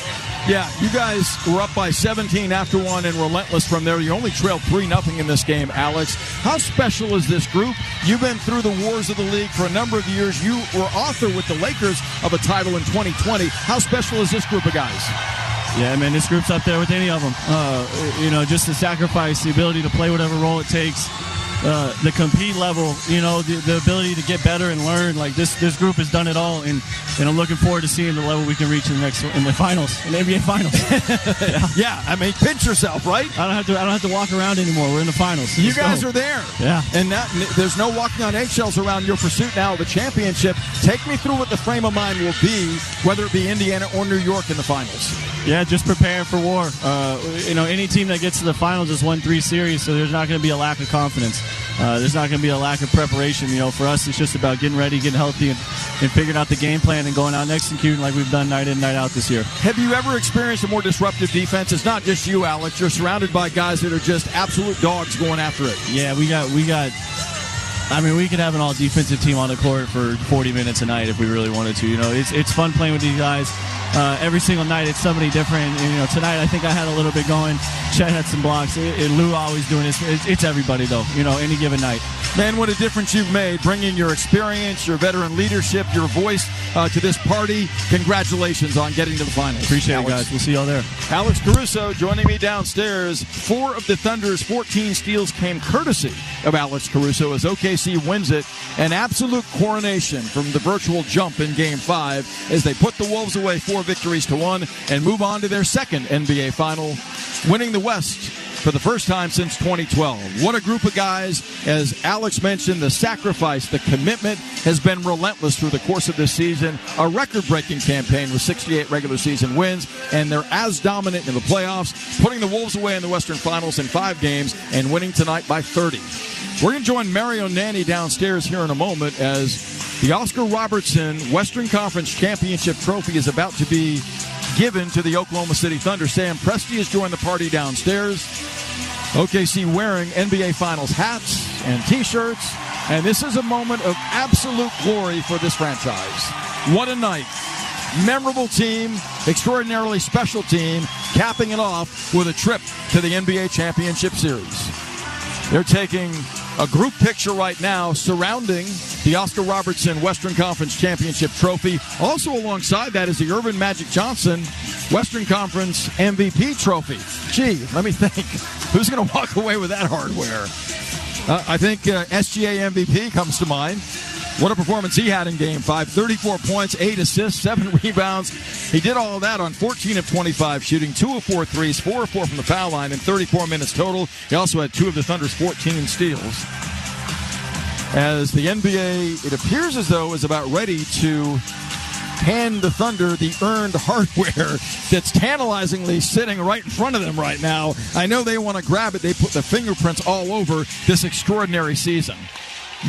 Yeah, you guys were up by 17 after one and relentless from there. You only trailed 3-0 in this game, Alex. How special is this group? You've been through the wars of the league for a number of years. You were author with the Lakers of a title in 2020. How special is this group of guys? Yeah, man, this group's up there with any of them. Just the sacrifice, the ability to play whatever role it takes. The compete level, the ability to get better and learn. This group has done it all, and I'm looking forward to seeing the level we can reach in the finals, in the NBA Finals. Yeah, I mean, pinch yourself, right? I don't have to walk around anymore. We're in the finals. You guys are there. Yeah, and there's no walking on eggshells around your pursuit now of the championship. Take me through what the frame of mind will be, whether it be Indiana or New York in the finals. Yeah, just preparing for war. Any team that gets to the finals has won 3 series, so there's not going to be a lack of confidence. There's not going to be a lack of preparation. For us, it's just about getting ready, getting healthy, and figuring out the game plan and going out and executing like we've done night in, night out this year. Have you ever experienced a more disruptive defense? It's not just you, Alex. You're surrounded by guys that are just absolute dogs going after it. Yeah, we got. I mean, we could have an all-defensive team on the court for 40 minutes a night if we really wanted to. It's fun playing with these guys. Every single night it's somebody different. And, tonight I think I had a little bit going. Chet had some blocks. Lou always doing this. It's everybody, though, any given night. Man, what a difference you've made, bringing your experience, your veteran leadership, your voice to this party. Congratulations on getting to the finals. Appreciate it, guys. We'll see y'all there. Alex Caruso joining me downstairs. 4 of the Thunder's 14 steals came courtesy of Alex Caruso as OKC wins it. An absolute coronation from the virtual jump in Game 5 as they put the Wolves away 4-1 and move on to their second NBA final, winning the West for the first time since 2012. What a group of guys. As Alex mentioned, the sacrifice, the commitment has been relentless through the course of this season. A record-breaking campaign with 68 regular season wins, and they're as dominant in the playoffs, putting the Wolves away in the Western Finals in 5 games and winning tonight by 30. We're going to join Mario Nanni downstairs here in a moment as the Oscar Robertson Western Conference Championship Trophy is about to be given to the Oklahoma City Thunder. Sam Presti has joined the party downstairs. OKC wearing NBA Finals hats and T-shirts. And this is a moment of absolute glory for this franchise. What a night. Memorable team, extraordinarily special team, capping it off with a trip to the NBA Championship Series. They're taking a group picture right now surrounding the Oscar Robertson Western Conference Championship trophy. Also alongside that is the Earvin Magic Johnson Western Conference MVP trophy. Gee, let me think. Who's going to walk away with that hardware? I think SGA MVP comes to mind. What a performance he had in Game 5. 34 points, 8 assists, 7 rebounds. He did all of that on 14 of 25 shooting, 2 of 4 threes, 4 of 4 from the foul line in 34 minutes total. He also had 2 of the Thunder's 14 steals. As the NBA, it appears as though, is about ready to hand the Thunder the earned hardware that's tantalizingly sitting right in front of them right now. I know they want to grab it. They put the fingerprints all over this extraordinary season.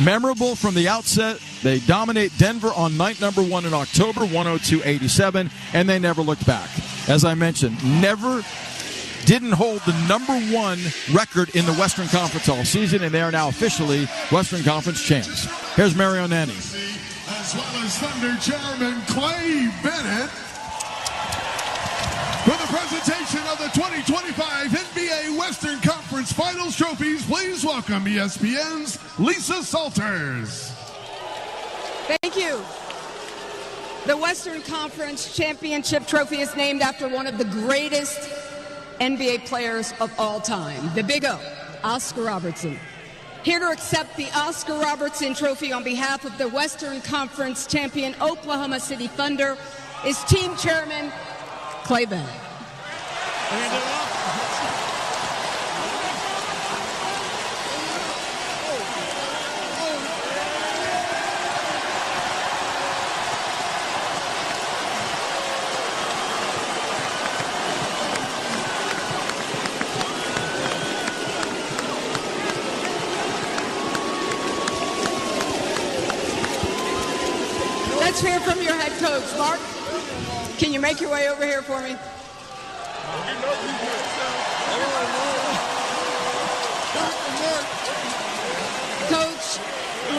Memorable from the outset. They dominate Denver on night number 1 in October, 102-87, and they never looked back. As I mentioned, didn't hold the number 1 record in the Western Conference all season, and they are now officially Western Conference champs. Here's Mario Nanni. As well as Thunder Chairman Clay Bennett for the presentation of the 2025 NBA Western Conference Finals trophies. Please welcome ESPN's Lisa Salters. Thank you. The Western Conference Championship trophy is named after one of the greatest NBA players of all time, the Big O, Oscar Robertson. Here to accept the Oscar Robertson Trophy on behalf of the Western Conference champion Oklahoma City Thunder is Team Chairman Clay Bennett. Let's hear from your head coach, Mark. Can you make your way over here for me? Coach,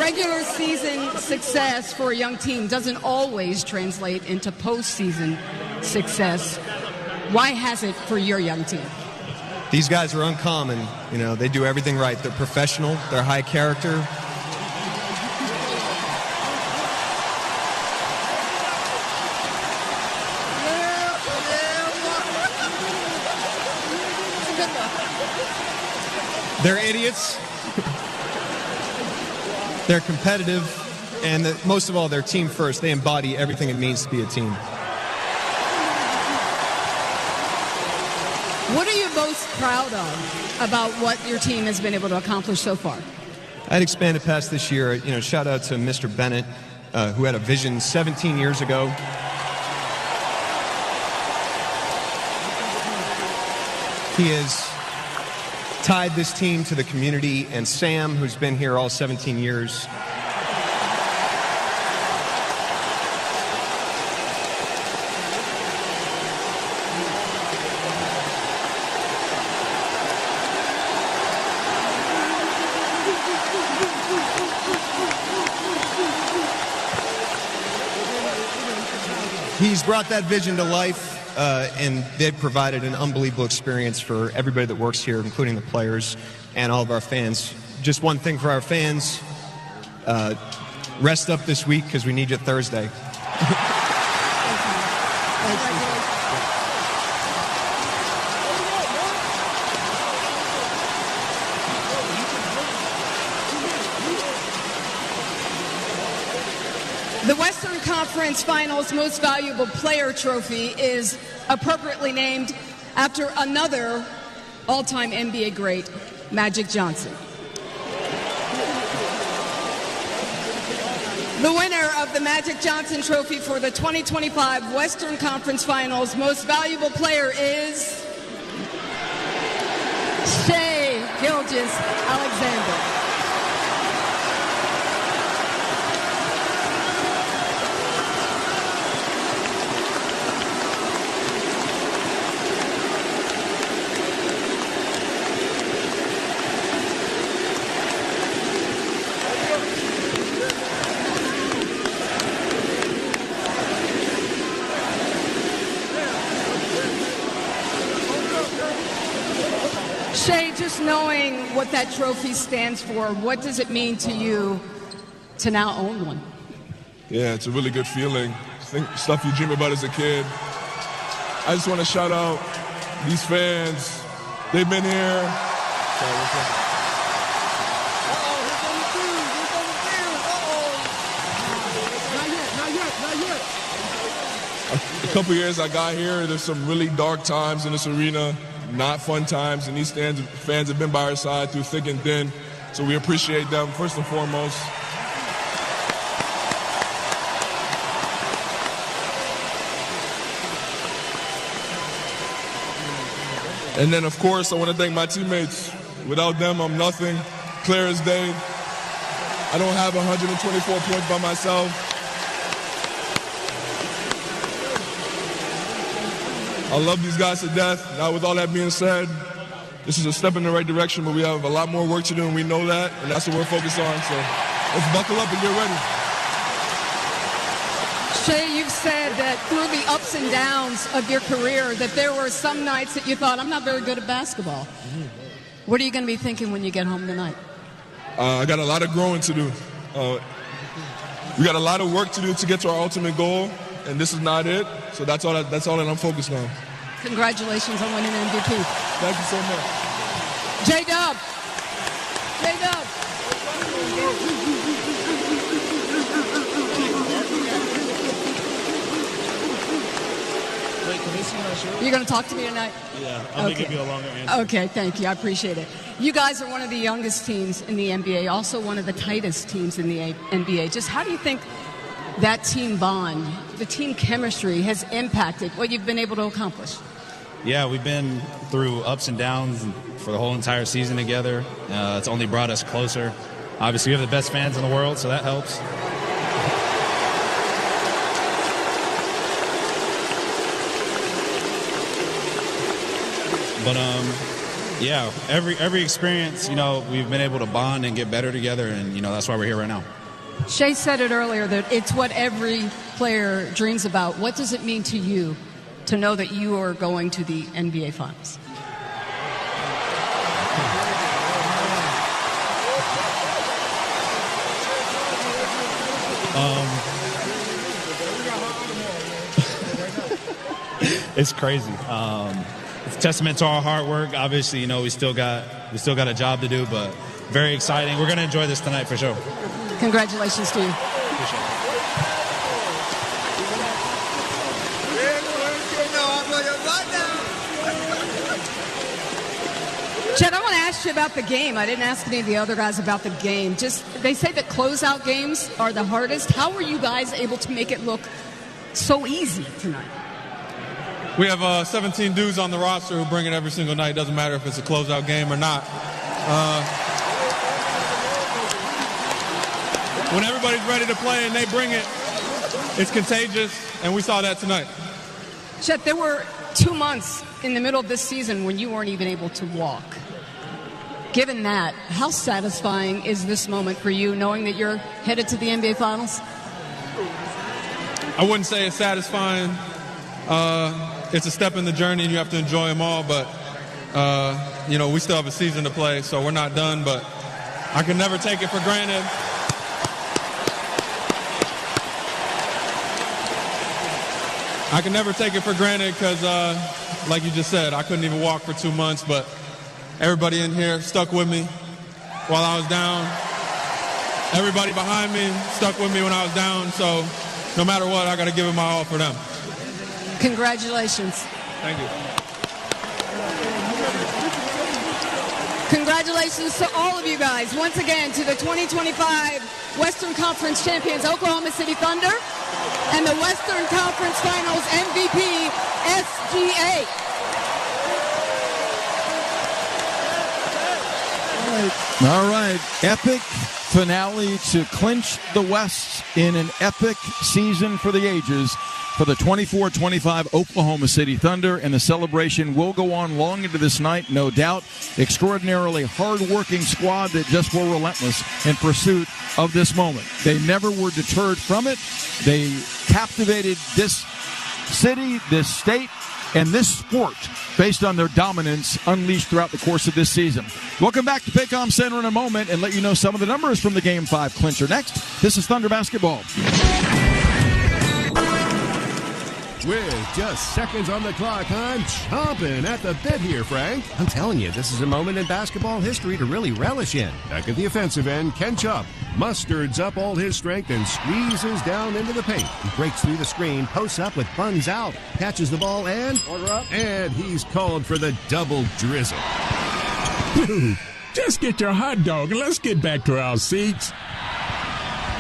regular season success for a young team doesn't always translate into postseason success. Why has it for your young team? These guys are uncommon. You know, they do everything right. They're professional. They're high character. They're idiots. They're competitive. And most of all, they're team first. They embody everything it means to be a team. What are you most proud of about what your team has been able to accomplish so far? I'd expanded past this year. You know, shout out to Mr. Bennett, who had a vision 17 years ago. He has tied this team to the community, and Sam, who's been here all 17 years. He's brought that vision to life. And they've provided an unbelievable experience for everybody that works here, including the players and all of our fans. Just one thing for our fans, rest up this week because we need you Thursday. The Western Conference Finals Most Valuable Player Trophy is appropriately named after another all-time NBA great, Magic Johnson. The winner of the Magic Johnson Trophy for the 2025 Western Conference Finals Most Valuable Player is Shai Gilgeous-Alexander. just knowing what that trophy stands for, what does it mean to you to now own one? Yeah, it's a really good feeling. I think stuff you dream about as a kid. I just want to shout out these fans. They've been here. A couple years I got here, there's some really dark times in this arena, not fun times, and these fans have been by our side through thick and thin, so we appreciate them first and foremost. And then, of course, I want to thank my teammates. Without them, I'm nothing. Clear as day. I don't have 124 points by myself. I love these guys to death. Now, with all that being said, this is a step in the right direction, but we have a lot more work to do, and we know that, and that's what we're focused on. So let's buckle up and get ready. Shai, you've said that through the ups and downs of your career that there were some nights that you thought, I'm not very good at basketball. What are you going to be thinking when you get home tonight? I got a lot of growing to do. We got a lot of work to do to get to our ultimate goal, and this is not it. So that's all that I'm focused on. Congratulations on winning MVP. Thank you so much. J-Dub. J-Dub. Wait, can they see my shirt? You're going to talk to me tonight? Yeah, I'm going to give you a longer answer. Okay, thank you. I appreciate it. You guys are one of the youngest teams in the NBA, also one of the tightest teams in the NBA. Just how do you think that team bond, the team chemistry has impacted what you've been able to accomplish? Yeah, we've been through ups and downs for the whole entire season together. It's only brought us closer. Obviously, we have the best fans in the world, so that helps. But yeah, every experience, we've been able to bond and get better together, and that's why we're here right now. Shai said it earlier that it's what every player dreams about. What does it mean to you to know that you are going to the NBA Finals? It's crazy. It's a testament to our hard work. Obviously, we still got a job to do, but very exciting. We're going to enjoy this tonight for sure. Congratulations to you. Appreciate it. Chet, I want to ask you about the game. I didn't ask any of the other guys about the game. They say that closeout games are the hardest. How were you guys able to make it look so easy tonight? We have 17 dudes on the roster who bring it every single night. Doesn't matter if it's a closeout game or not. When everybody's ready to play and they bring it, it's contagious, and we saw that tonight. Chet, there were 2 months in the middle of this season when you weren't even able to walk. Given that, how satisfying is this moment for you, knowing that you're headed to the NBA Finals? I wouldn't say it's satisfying. It's a step in the journey, and you have to enjoy them all, but, we still have a season to play, so we're not done, but I can never take it for granted. I can never take it for granted because, like you just said, I couldn't even walk for 2 months, but everybody in here stuck with me while I was down. Everybody behind me stuck with me when I was down, so no matter what, I got to give it my all for them. Congratulations. Thank you. Congratulations to all of you guys, once again, to the 2025 Western Conference champions, Oklahoma City Thunder, and the Western Conference Finals MVP, SGA. All right. Epic finale to clinch the West in an epic season for the ages for the 24-25 Oklahoma City Thunder, and the celebration will go on long into this night, no doubt. Extraordinarily hard-working squad that just were relentless in pursuit of this moment. They never were deterred from it. They captivated this city, this state, and this sport based on their dominance unleashed throughout the course of this season. Welcome back to Paycom Center in a moment and let you know some of the numbers from the Game 5 clincher. Next, this is Thunder Basketball. With just seconds on the clock, I'm chomping at the bit here, Frank. I'm telling you, this is a moment in basketball history to really relish in. Back at the offensive end, Ken Chubb musterds up all his strength and squeezes down into the paint. He breaks through the screen, posts up with buns out, catches the ball, and order up. And he's called for the double drizzle. Dude, just get your hot dog and let's get back to our seats.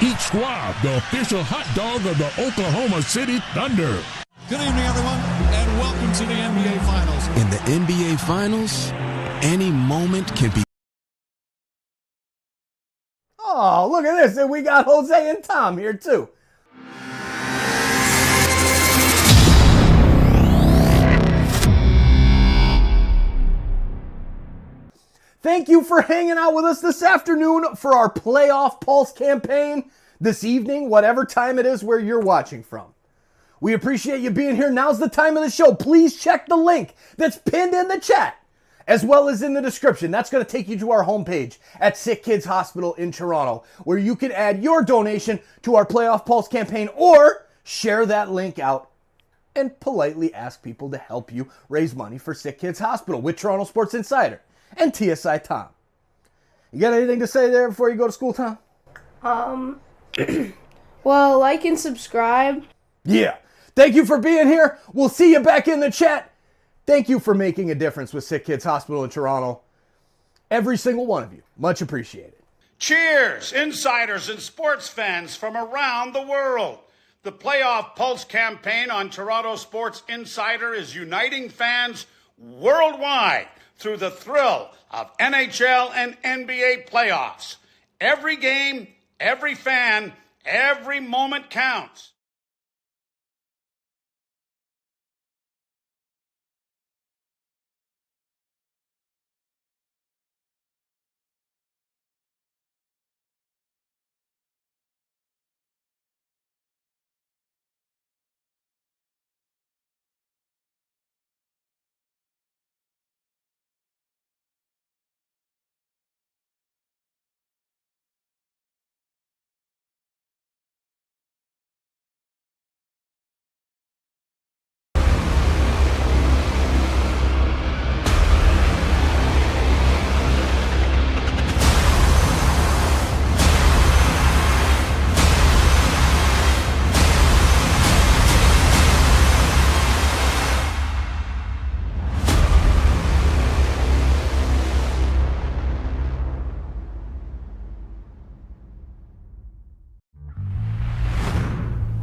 Eat Schwab, the official hot dog of the Oklahoma City Thunder. Good evening, everyone, and welcome to the NBA Finals. In the NBA Finals, any moment can be. Oh, look at this. And we got Jose and Tom here, too. Thank you for hanging out with us this afternoon for our Playoff Pulse campaign this evening, whatever time it is where you're watching from. We appreciate you being here. Now's the time of the show. Please check the link that's pinned in the chat, as well as in the description. That's going to take you to our homepage at SickKids Hospital in Toronto, where you can add your donation to our Playoff Pulse campaign or share that link out and politely ask people to help you raise money for SickKids Hospital with Toronto Sports Insider and TSI Tom. You got anything to say there before you go to school, Tom? Well, like and subscribe. Yeah. Thank you for being here. We'll see you back in the chat. Thank you for making a difference with SickKids Hospital in Toronto. Every single one of you. Much appreciated. Cheers, insiders and sports fans from around the world. The Playoff Pulse campaign on Toronto Sports Insider is uniting fans worldwide through the thrill of NHL and NBA playoffs. Every game, every fan, every moment counts.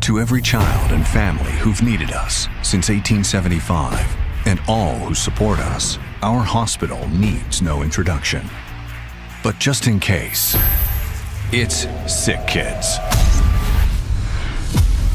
To every child and family who've needed us since 1875, and all who support us, our hospital needs no introduction. But just in case, it's SickKids.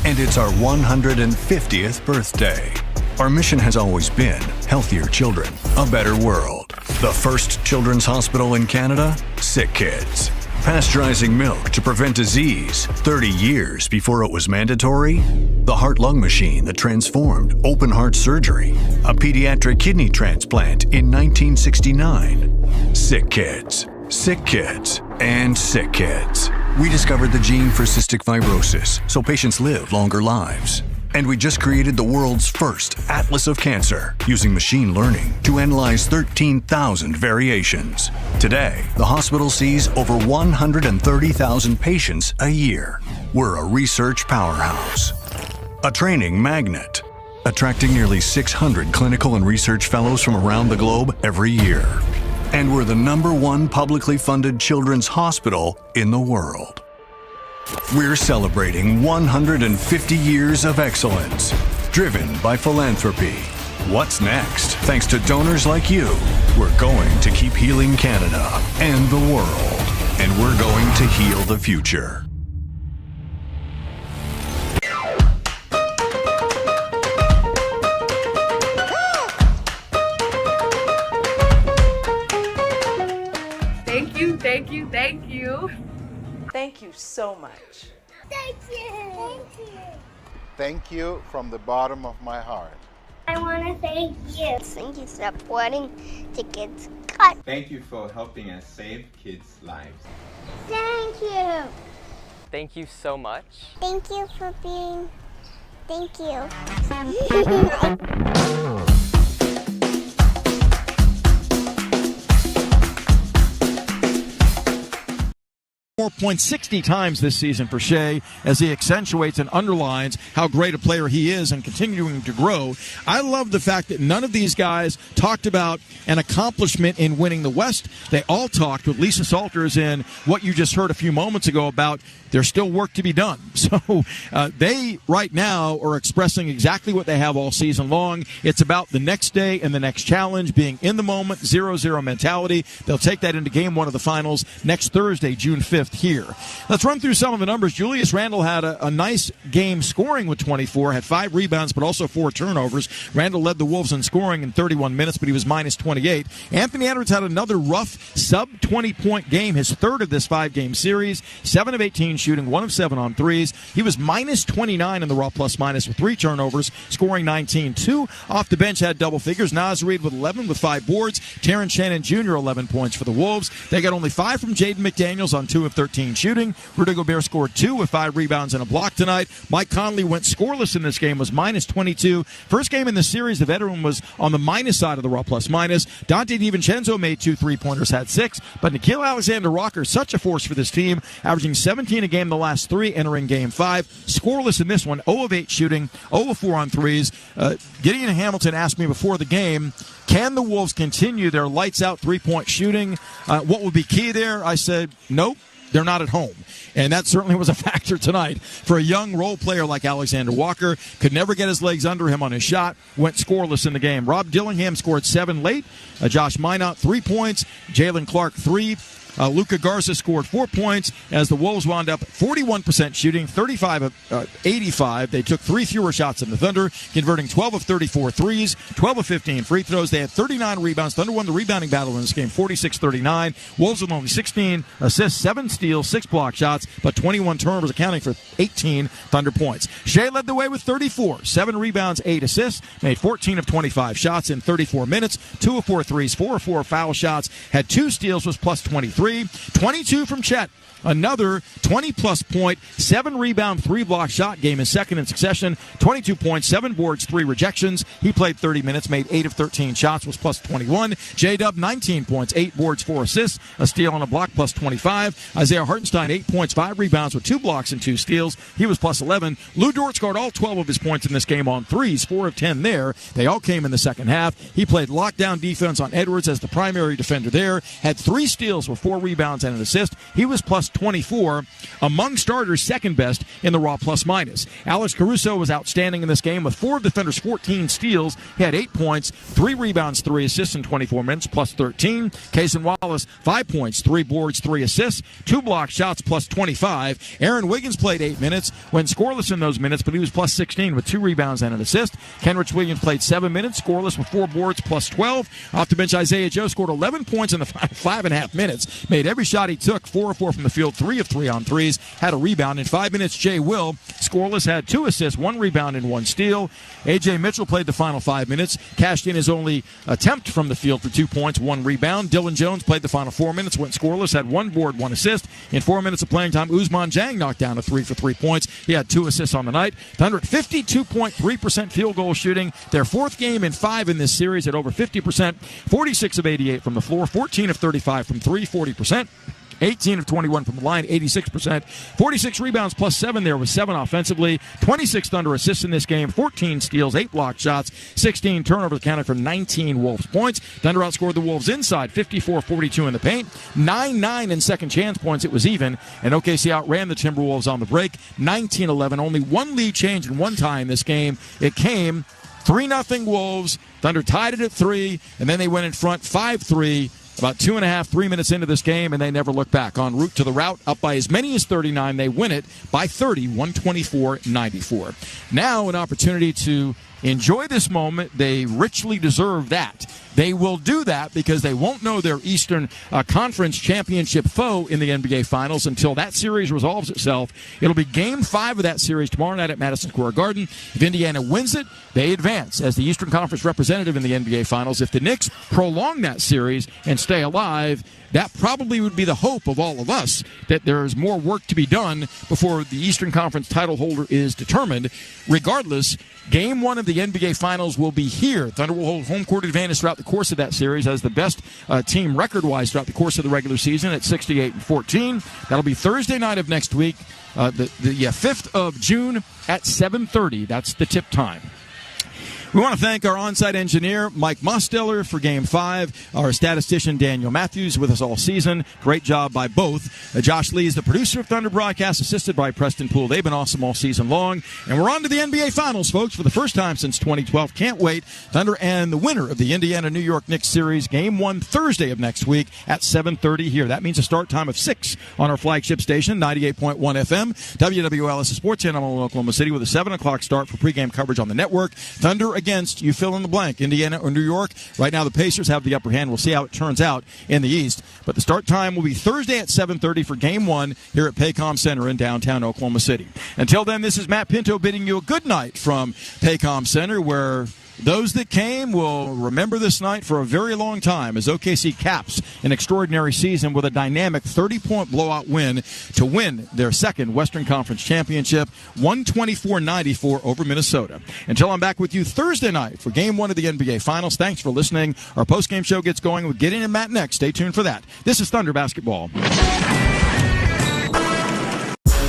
And it's our 150th birthday. Our mission has always been healthier children, a better world. The first children's hospital in Canada, SickKids. Pasteurizing milk to prevent disease 30 years before it was mandatory. The heart-lung machine that transformed open heart surgery. A pediatric kidney transplant in 1969. SickKids. SickKids and SickKids. We discovered the gene for cystic fibrosis so patients live longer lives. And we just created the world's first Atlas of Cancer using machine learning to analyze 13,000 variations. Today, the hospital sees over 130,000 patients a year. We're a research powerhouse, a training magnet, attracting nearly 600 clinical and research fellows from around the globe every year. And we're the #1 publicly funded children's hospital in the world. We're celebrating 150 years of excellence, driven by philanthropy. What's next? Thanks to donors like you, we're going to keep healing Canada and the world, and we're going to heal the future. Thank you, thank you, thank you. Thank you so much. Thank you. Thank you from the bottom of my heart. I want to thank you. Thank you for supporting SickKids. Cut. Thank you for helping us save kids' lives. Thank you. Thank you so much. Thank you for being. Thank you. 4.60 times this season for Shea as he accentuates and underlines how great a player he is and continuing to grow. I love the fact that none of these guys talked about an accomplishment in winning the West. They all talked with Lisa Salters in what you just heard a few moments ago about there's still work to be done. So they right now are expressing exactly what they have all season long. It's about the next day and the next challenge, being in the moment, 0-0 mentality. They'll take that into game one of the finals next Thursday, June 5th here. Let's run through some of the numbers. Julius Randle had a nice game scoring with 24, had 5 rebounds but also 4 turnovers. Randle led the Wolves in scoring in 31 minutes, but he was minus 28. Anthony Edwards had another rough sub-20-point game, his third of this 5-game series, 7 of 18 shooting, 1 of 7 on threes. He was minus 29 in the raw plus-minus with 3 turnovers, scoring 19. 2 off the bench had double figures. Naz Reid with 11 with 5 boards. Terrence Shannon Jr. 11 points for the Wolves. They got only 5 from Jaden McDaniels on 2 of 13 shooting. Rudy Gobert scored 2 with 5 rebounds and a block tonight. Mike Conley went scoreless in this game, was minus 22. First game in the series, the veteran was on the minus side of the raw plus-minus. Dante DiVincenzo made 2 3-pointers, had 6. But Nickeil Alexander-Walker, such a force for this team, averaging 17 a game the last 3, entering game 5. Scoreless in this one, 0 of 8 shooting, 0 of 4 on threes. Gideon Hamilton asked me before the game, can the Wolves continue their lights-out 3-point shooting? What would be key there? I said, nope. They're not at home. And that certainly was a factor tonight for a young role player like Alexander Walker. Could never get his legs under him on his shot. Went scoreless in the game. Rob Dillingham scored 7 late. Josh Minot, 3 points. Jalen Clark, 3. Luka Garza scored 4 points as the Wolves wound up 41% shooting, 35 of 85. They took 3 fewer shots than the Thunder, converting 12 of 34 threes, 12 of 15 free throws. They had 39 rebounds. Thunder won the rebounding battle in this game, 46-39. Wolves with only 16 assists, 7 steals, 6 block shots, but 21 turnovers, accounting for 18 Thunder points. Shea led the way with 34, 7 rebounds, 8 assists, made 14 of 25 shots in 34 minutes, 2 of 4 threes, 4 of 4 foul shots, had 2 steals, was plus 23. 22 from Chet. Another 20-plus point, 7-rebound, 3-block shot game, his second in succession. 22 points, 7 boards, 3 rejections. He played 30 minutes, made 8 of 13 shots, was plus 21. J-Dub, 19 points, 8 boards, 4 assists, a steal and a block, plus 25. Isaiah Hartenstein, 8 points, 5 rebounds with 2 blocks and 2 steals. He was plus 11. Lou Dort scored all 12 of his points in this game on threes, 4 of 10 there. They all came in the second half. He played lockdown defense on Edwards as the primary defender there. Had 3 steals with 4 rebounds and an assist. He was plus 24, among starters, second best in the raw plus-minus. Alex Caruso was outstanding in this game with 4 of the Thunder's 14 steals. He had 8 points, 3 rebounds, 3 assists in 24 minutes, plus 13. Cason Wallace, 5 points, 3 boards, 3 assists, 2 block shots, plus 25. Aaron Wiggins played 8 minutes, went scoreless in those minutes, but he was plus 16 with 2 rebounds and an assist. Kenrich Williams played 7 minutes, scoreless with 4 boards, plus 12. Off the bench, Isaiah Joe scored 11 points in the 5.5 minutes, made every shot he took, 4 of 4 from the field, 3 of 3 on threes, had a rebound. In 5 minutes, Jay Will, scoreless, had 2 assists, 1 rebound, and 1 steal. A.J. Mitchell played the final 5 minutes, cashed in his only attempt from the field for 2 points, 1 rebound. Dylan Jones played the final 4 minutes, went scoreless, had 1 board, 1 assist. In 4 minutes of playing time, Ousmane Dieng knocked down a 3 for 3 points. He had 2 assists on the night. Thunder at 52.3% field goal shooting. Their 4th game in 5 in this series at over 50%. 46 of 88 from the floor, 14 of 35 from 3, 40%. 18 of 21 from the line, 86%. 46 rebounds plus 7 there with 7 offensively. 26 Thunder assists in this game, 14 steals, 8 block shots, 16 turnovers accounted for 19 Wolves points. Thunder outscored the Wolves inside, 54-42 in the paint. 9-9 in second chance points, it was even. And OKC outran the Timberwolves on the break, 19-11. Only 1 lead change in 1 tie in this game. It came 3-0 Wolves. Thunder tied it at 3, and then they went in front 5-3. About 3 minutes into this game, and they never looked back. En route to the rout, up by as many as 39. They win it by 30, 124-94. Now an opportunity to enjoy this moment. They richly deserve that. They will do that because they won't know their Eastern Conference championship foe in the NBA Finals until that series resolves itself. It'll be Game 5 of that series tomorrow night at Madison Square Garden. If Indiana wins it, they advance as the Eastern Conference representative in the NBA Finals. If the Knicks prolong that series and stay alive, that probably would be the hope of all of us, that there's more work to be done before the Eastern Conference title holder is determined. Regardless, Game 1 of the NBA Finals will be here. Thunder will hold home court advantage throughout the course of that series as the best team record-wise throughout the course of the regular season at 68-14. That'll be Thursday night of next week, the 5th of June at 7:30. That's the tip time. We want to thank our on-site engineer, Mike Mosteller, for Game 5. Our statistician, Daniel Matthews, with us all season. Great job by both. Josh Lee is the producer of Thunder Broadcast, assisted by Preston Poole. They've been awesome all season long. And we're on to the NBA Finals, folks, for the first time since 2012. Can't wait. Thunder and the winner of the Indiana-New York Knicks series, Game 1 Thursday of next week at 7:30 here. That means a start time of 6 on our flagship station, 98.1 FM. WWL is a sports channel in Oklahoma City with a 7 o'clock start for pregame coverage on the network. Thunder against, you fill in the blank, Indiana or New York. Right now the Pacers have the upper hand. We'll see how it turns out in the East. But the start time will be Thursday at 7:30 for Game 1 here at Paycom Center in downtown Oklahoma City. Until then, this is Matt Pinto bidding you a good night from Paycom Center, where those that came will remember this night for a very long time as OKC caps an extraordinary season with a dynamic 30-point blowout win to win their second Western Conference championship, 124-94 over Minnesota. Until I'm back with you Thursday night for Game 1 of the NBA Finals, thanks for listening. Our postgame show gets going with Gideon and Matt next. Stay tuned for that. This is Thunder Basketball.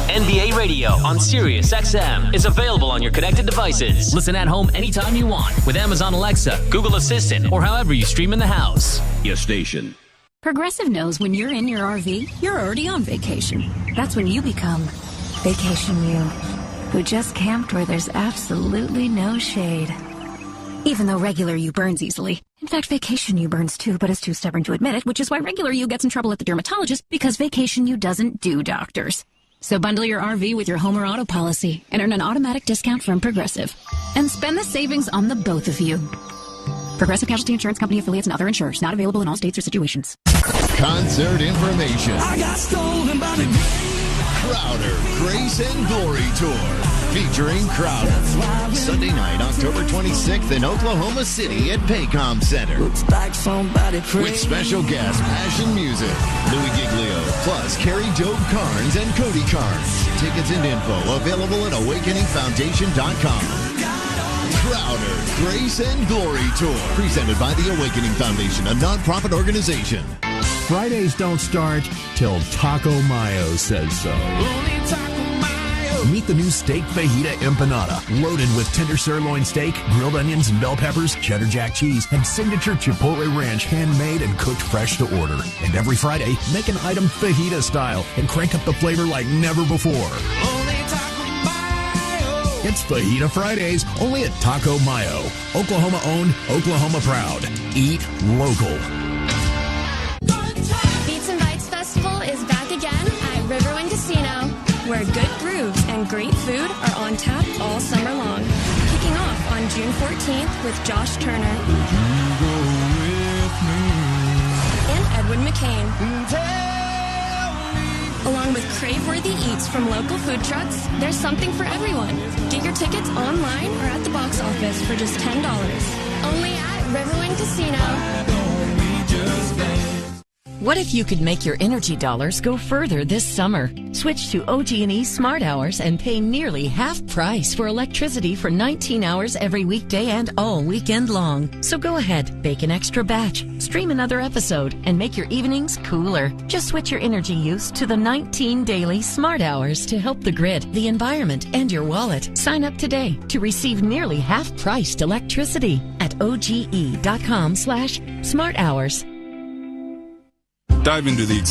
NBA Radio on Sirius XM is available on your connected devices. Listen at home anytime you want with Amazon Alexa, Google Assistant, or however you stream in the house. Your station. Progressive knows when you're in your RV, you're already on vacation. That's when you become Vacation You, who just camped where there's absolutely no shade. Even though regular you burns easily. In fact, Vacation You burns too, but is too stubborn to admit it, which is why regular you gets in trouble at the dermatologist, because Vacation You doesn't do doctors. So bundle your RV with your home or auto policy and earn an automatic discount from Progressive. And spend the savings on the both of you. Progressive Casualty Insurance Company affiliates and other insurers. Not available in all states or situations. Concert information. I got stolen by the Crowder Grace and Glory Tour. Featuring Crowder. Sunday night, October 26th in Oklahoma City at Paycom Center. With special guest Passion Music, Louis Giglio, plus Carrie Job Carnes and Cody Carnes. Tickets and info available at awakeningfoundation.com. Crowder Grace and Glory Tour. Presented by the Awakening Foundation, a nonprofit organization. Fridays don't start till Taco Mayo says so. Meet the new steak fajita empanada, loaded with tender sirloin steak, grilled onions and bell peppers, cheddar jack cheese, and signature Chipotle Ranch, handmade and cooked fresh to order. And every Friday, make an item fajita style and crank up the flavor like never before. It's Fajita Fridays, only at Taco Mayo. Oklahoma owned, Oklahoma proud. Eat local. Beats and Bites Festival is back again at Riverwind Casino, where good grooves and great food are on tap all summer long. Kicking off on June 14th with Josh Turner and Edwin McCain. Along with crave-worthy eats from local food trucks, there's something for everyone. Get your tickets online or at the box office for just $10. Only at Riverwind Casino. What if you could make your energy dollars go further this summer? Switch to OG&E Smart Hours and pay nearly half price for electricity for 19 hours every weekday and all weekend long. So go ahead, bake an extra batch, stream another episode, and make your evenings cooler. Just switch your energy use to the 19 daily Smart Hours to help the grid, the environment, and your wallet. Sign up today to receive nearly half-priced electricity at oge.com/smarthours. Dive into the